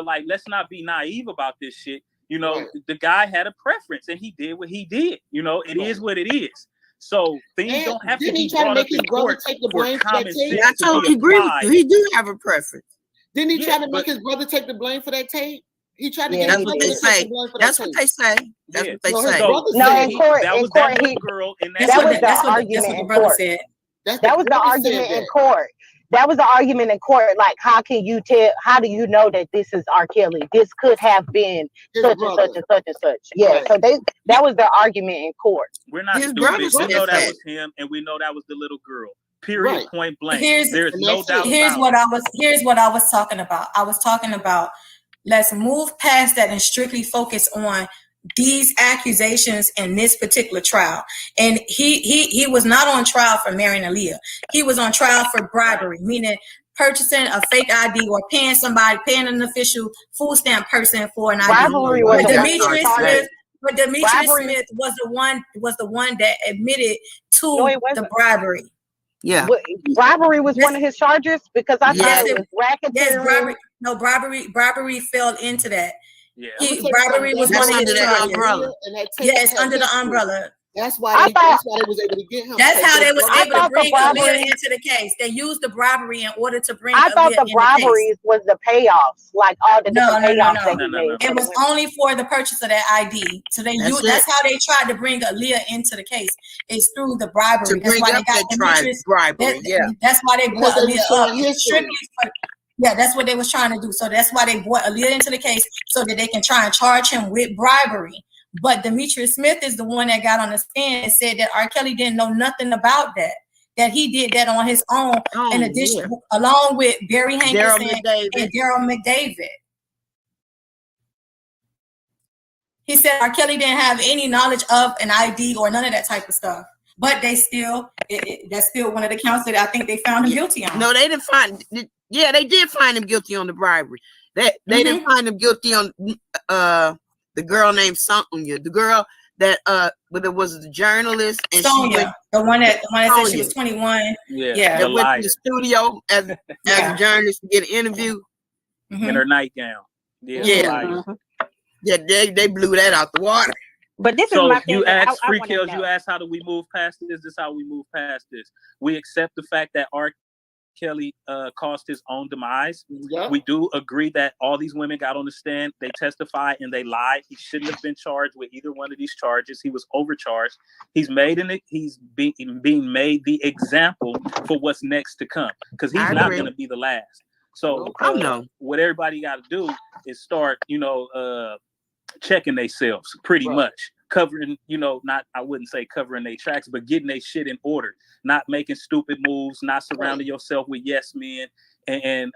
like, let's not be naive about this shit. Right. The guy had a preference and he did what he did. It is what it is. So things And don't have to didn't be he try to brought make up his in brother court take the for blame for that common tape? sense I to totally be agree with applied. you. He do have a preference. Didn't he Yeah, try to make but his brother take the blame for that tape? He tried to Yeah, get That's his he what brother they to did. take say. the blame for that That's what tape. they say. That's yeah. what they No, his say. brother No, said in he. court, That was that little girl in that that was video. the That's what argument the in brother court. said. That's That the was the brother argument said in that. court. That was the argument in court. Like, how can you tell? How do you know that this is R. Kelly? This could have been His such and brother. such and such and such. Yeah. Right. So that was their argument in court. We're not His brother stupid. We said know that that. was him, and we know that was the little girl. Period. Right. Point blank. Here's There's And no that's doubt it. here's about what it. here's what I was talking about. I was talking about let's move past that and strictly focus on these accusations in this particular trial. And he was not on trial for marrying Aaliyah. He was on trial for bribery, meaning purchasing a fake ID or paying an official food stamp person for an ID. Bribery was But the Demetrius one Smith, Bribery- Smith was the one that admitted to No, it the wasn't. bribery. Yeah. Bribery was one of his charges because I thought it was racketeering. Yes, bribery fell into that. Yeah. Bribery was one of his charges. Umbrella. Yes, under the umbrella. That's why they was able to get him. That's how they was able to bring bribery- Aaliyah into the case. They used the bribery in order to bring I thought Aaliyah the in the briberies was the payoffs, like all the different payoffs that he made. It was only for the purchase of that ID. So that's how they tried to bring Aaliyah into the case. It's through the bribery. To bring up that bribery, That's why they brought Because they Aaliyah showing up. history. Strictly for, yeah, that's what they was trying to do. So that's why they brought Aaliyah into the case so that they can try and charge him with bribery. But Demetrius Smith is the one that got on the stand and said that R. Kelly didn't know nothing about that. That he did that on his own, in addition, along with Barry Hankerson and Daryl McDavid. He said R. Kelly didn't have any knowledge of an ID or none of that type of stuff. But they still, that's still one of the counts that I think they found him guilty on. No, they didn't find. Yeah, they did find him guilty on the bribery. They didn't find him guilty on the girl named Sonia, the girl that but it was the journalist and Sonia, the one that said she was 21. Yeah, that went to the studio as a journalist to get an interview in her nightgown. Yeah, they blew that out the water. But this so is my you thing. asked I Free wanna Kills, know. you asked how do we move past this? This is how we move past this. We accept the fact that R. Kelly caused his own demise. Yeah. We do agree that all these women got on the stand, they testified and they lied. He shouldn't have been charged with either one of these charges. He was overcharged. He's being made the example for what's next to come because he's not going to be the last. So what everybody got to do is start, checking themselves pretty much. Covering, I wouldn't say covering their tracks, but getting their shit in order, not making stupid moves, not surrounding yourself with yes men, and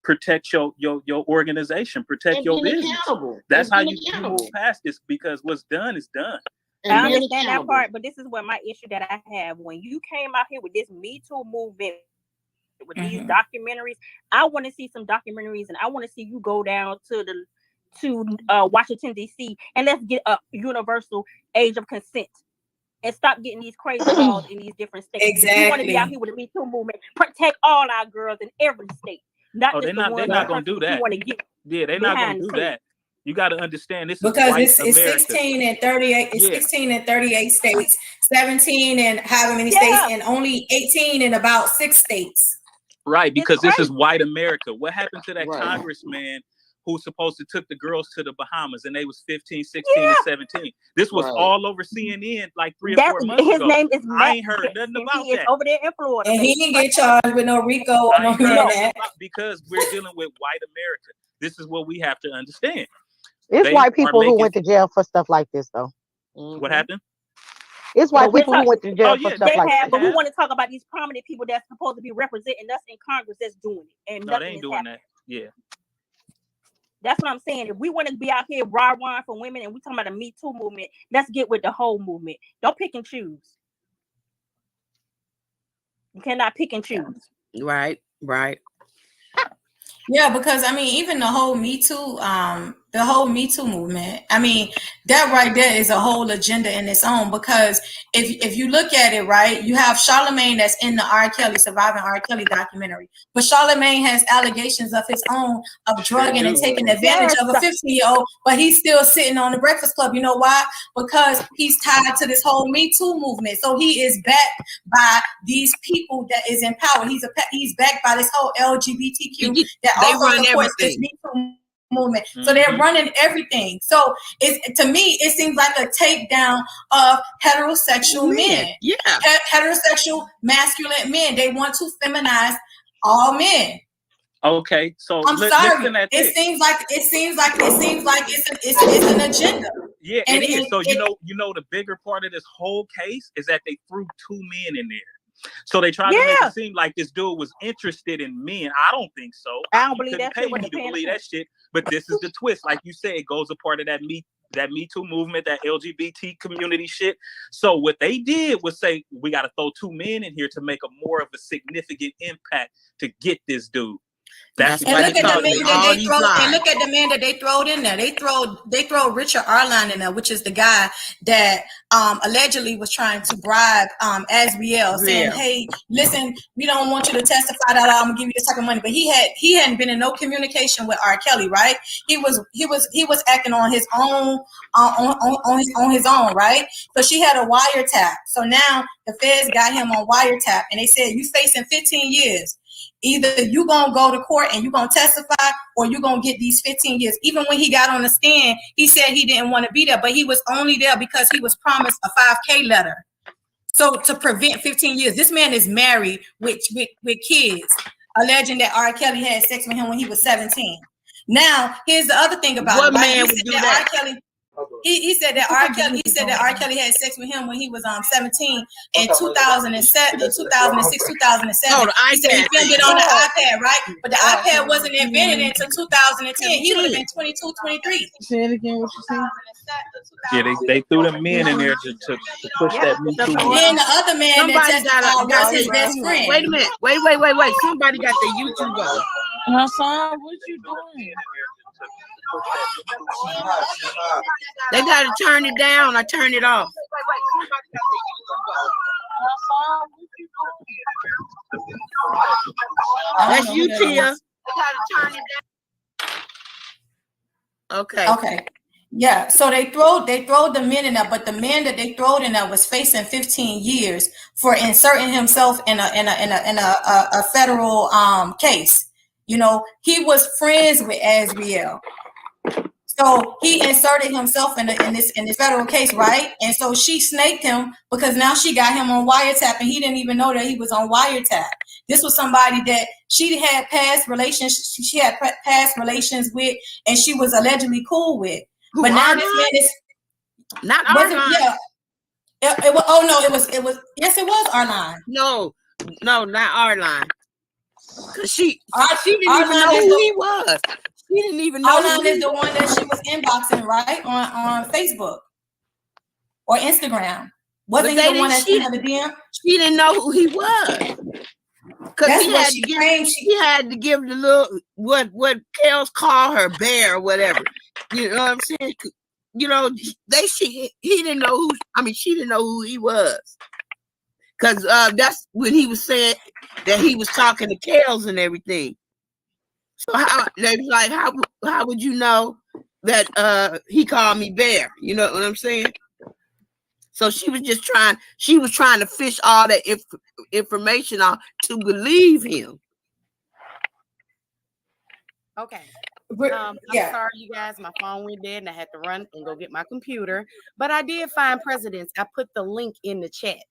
protect your organization, protect And your being business. accountable. That's And how being you accountable. move past this because what's done is done. I understand that part, but this is what my issue that I have. When you came out here with this Me Too movement, with these documentaries, I want to see some documentaries, and I want to see you go down to Washington D.C. and let's get a universal age of consent and stop getting these crazy laws in these different states. Exactly. We want to be out here with the Me Too movement, protect all our girls in every state. They're not going to do that. They're not going to do that. You got to understand this because is it's 16 and 38. It's 16 and 38 states, 17 and however many states, and only 18 in about 6 states. Right, because this is white America. What happened to that congressman who supposed to took the girls to the Bahamas and they was 15, 16, and 17? This was all over CNN like 3 or 4 months his ago. name is I Matt, ain't heard nothing about he that. is over there in Florida. And he didn't get charged with no RICO or no that. Because we're dealing with white America. This is what we have to understand. It's white people who went to jail for stuff like this, though. What happened? It's white people who went to jail for stuff like this. But we want to talk about these prominent people that's supposed to be representing us in Congress that's doing it. And no, they ain't doing that. Yeah. That's what I'm saying. If we want to be out here rah-rah for women and we talking about the Me Too movement, let's get with the whole movement. Don't pick and choose. You cannot pick and choose. Right. Yeah, because I mean, even the whole Me Too movement, I mean, that right there is a whole agenda in its own. Because if you look at it, right, you have Charlemagne that's in the R. Kelly, Surviving R. Kelly documentary, but Charlemagne has allegations of his own of drugging and taking advantage of a 15-year-old, but he's still sitting on the Breakfast Club. You know why? Because he's tied to this whole Me Too movement. So he is backed by these people that is in power. He's backed by this whole LGBTQ that they also run supports this everything. Me Too movement. So they're running everything. So to me, it seems like a takedown of heterosexual men. Yeah. Heterosexual masculine men. They want to feminize all men. Okay, so I'm sorry. listen at It this. seems like it's an agenda. Yeah, And it is. So you know the bigger part of this whole case is that they threw 2 men in there. So they tried to make it seem like this dude was interested in men. I don't think so. I don't believe couldn't that pay shit. me to believe that shit. But this is the twist. Like you said, it goes a part of that that Me Too movement, that LGBT community shit. So what they did was say, we got to throw 2 men in here to make a more of a significant impact to get this dude. That's And why look at the all man that they these throw. lies. And look at the man that they throwed in there. They throw Richard Arline in there, which is the guy that allegedly was trying to bribe Asriel, saying, "Hey, listen, we don't want you to testify that I'm gonna give you this type of money." But he hadn't been in no communication with R. Kelly, right? He was acting on his own on his own, right? So she had a wiretap. So now the feds got him on wiretap, and they said, "You facing 15 years." Either you gonna go to court and you gonna testify, or you gonna get these 15 years. Even when he got on the stand, he said he didn't want to be there, but he was only there because he was promised a 5K letter. So to prevent 15 years, this man is married with kids, alleging that R. Kelly had sex with him when he was 17. Now, here's the other thing about What it. Right? man would do that? R. Kelly, he said that R. Kelly had sex with him when he was 17 in 2007, 2006, 2007. Oh, the He said he iPad. filmed it on the iPad, right? But the iPad wasn't invented until 2010. He would have been 22, 23. Say it again. What you saying? Yeah, they threw the men in there to push that Me Too. And the other man Somebody that testified got was his best friend. Wait a minute. Wait. Somebody got the YouTube on. Hassan, what you doing? They got to turn it down. I turn it off. That's you, Tia. Okay. Okay. Yeah. So they throw the men in there, but the man that they throwed in there was facing 15 years for inserting himself in a federal case. You know, he was friends with Asriel. So he inserted himself in this federal case, right? And so she snaked him because now she got him on wiretap, and he didn't even know that he was on wiretap. This was somebody that she had past relations. She had past relations with, and she was allegedly cool with. Who, but now Arline? this man is not Arline. Arline. Yeah. It was. Oh no! It was. Yes, it was Arline. No, not Arline. Cause she didn't even Arline know is who he was. She didn't even know. Arline is the one that she was inboxing, right, on Facebook or Instagram. Wasn't he the one that sent her the DM? She didn't know who he was. Cause That's he what had she to give. claimed. She had to give the little what Kels call her bear or whatever. You know what I'm saying? You know, he didn't know who. I mean, she didn't know who he was. Cause that's when he was saying that he was talking to Kels and everything. So how would you know that he called me bear? You know what I'm saying? So she was trying to fish all that information out to believe him. Okay. Yeah. I'm sorry, you guys. My phone went dead and I had to run and go get my computer. But I did find precedents. I put the link in the chat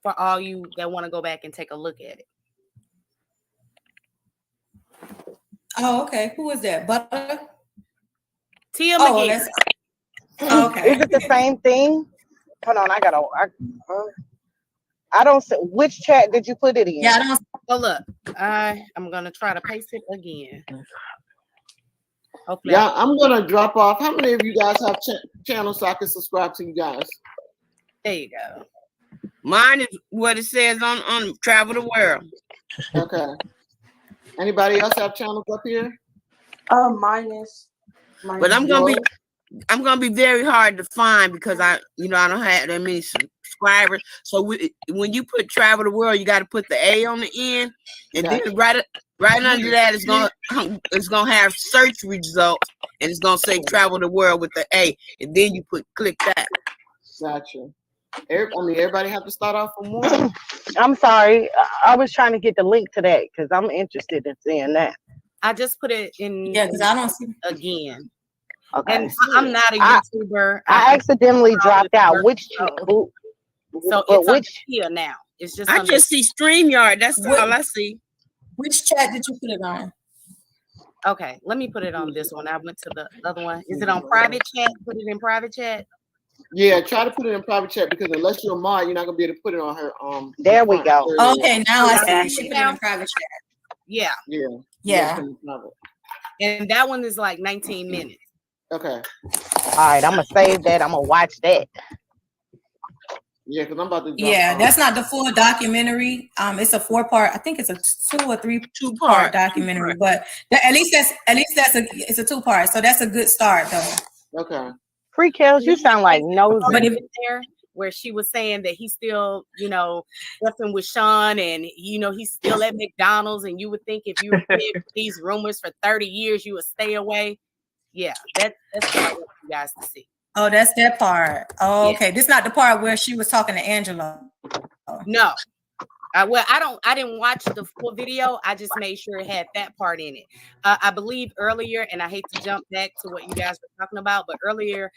for all you that want to go back and take a look at it. Oh, okay. Who is that? Butter? Tia Oh, McGee. that's okay. Is it the same thing? Hold on, I don't see which chat did you put it in? Yeah, I don't. Oh, look, I'm gonna try to paste it again. Hopefully, Yeah, I'm gonna drop off. How many of you guys have channels so I can subscribe to you guys? There you go. Mine is what it says on Travel the World. Okay. Anybody else have channels up here? Mine is. But I'm gonna be very hard to find because I don't have that many subscribers. So when you put Travel the World, you got to put the A on the end, and then right under that it's gonna have search results, and it's gonna say Travel the World with the A, and then you click that. Gotcha. Everybody have to start off from one. I'm sorry. I was trying to get the link to that because I'm interested in seeing that. I just put it in. Yeah, because I don't see again. Okay. And I'm not a YouTuber. I accidentally dropped out. Which? So it's on here now. It's just. I just see StreamYard. That's all I see. Which chat did you put it on? Okay, let me put it on this one. I went to the other one. Is it on private chat? Put it in private chat. Yeah, try to put it in private chat because unless you're a mod, you're not gonna be able to put it on her. There we go. Okay, now I see. She put it in private chat. Yeah. Yeah. Yeah. and that one is like 19 minutes. Okay. All right, I'm gonna save that. I'm gonna watch that. Yeah, because I'm about to jump Yeah, on. that's not the full documentary. It's a 4-part. I think it's a 2 or 3-part documentary. But at least it's a 2-part. So that's a good start, though. Okay. Free Kels, you sound like nosy. But if it's there where she was saying that he's still, you know, messing with Sean, and you know he's still at McDonald's, and you would think if you did these rumors for 30 years, you would stay away. Yeah, that's what I want you guys to see. Oh, that's that part. Oh, Yeah. okay. This is not the part where she was talking to Angela. No. Well, I didn't watch the full video. I just made sure it had that part in it. I believe earlier, and I hate to jump back to what you guys were talking about, but earlier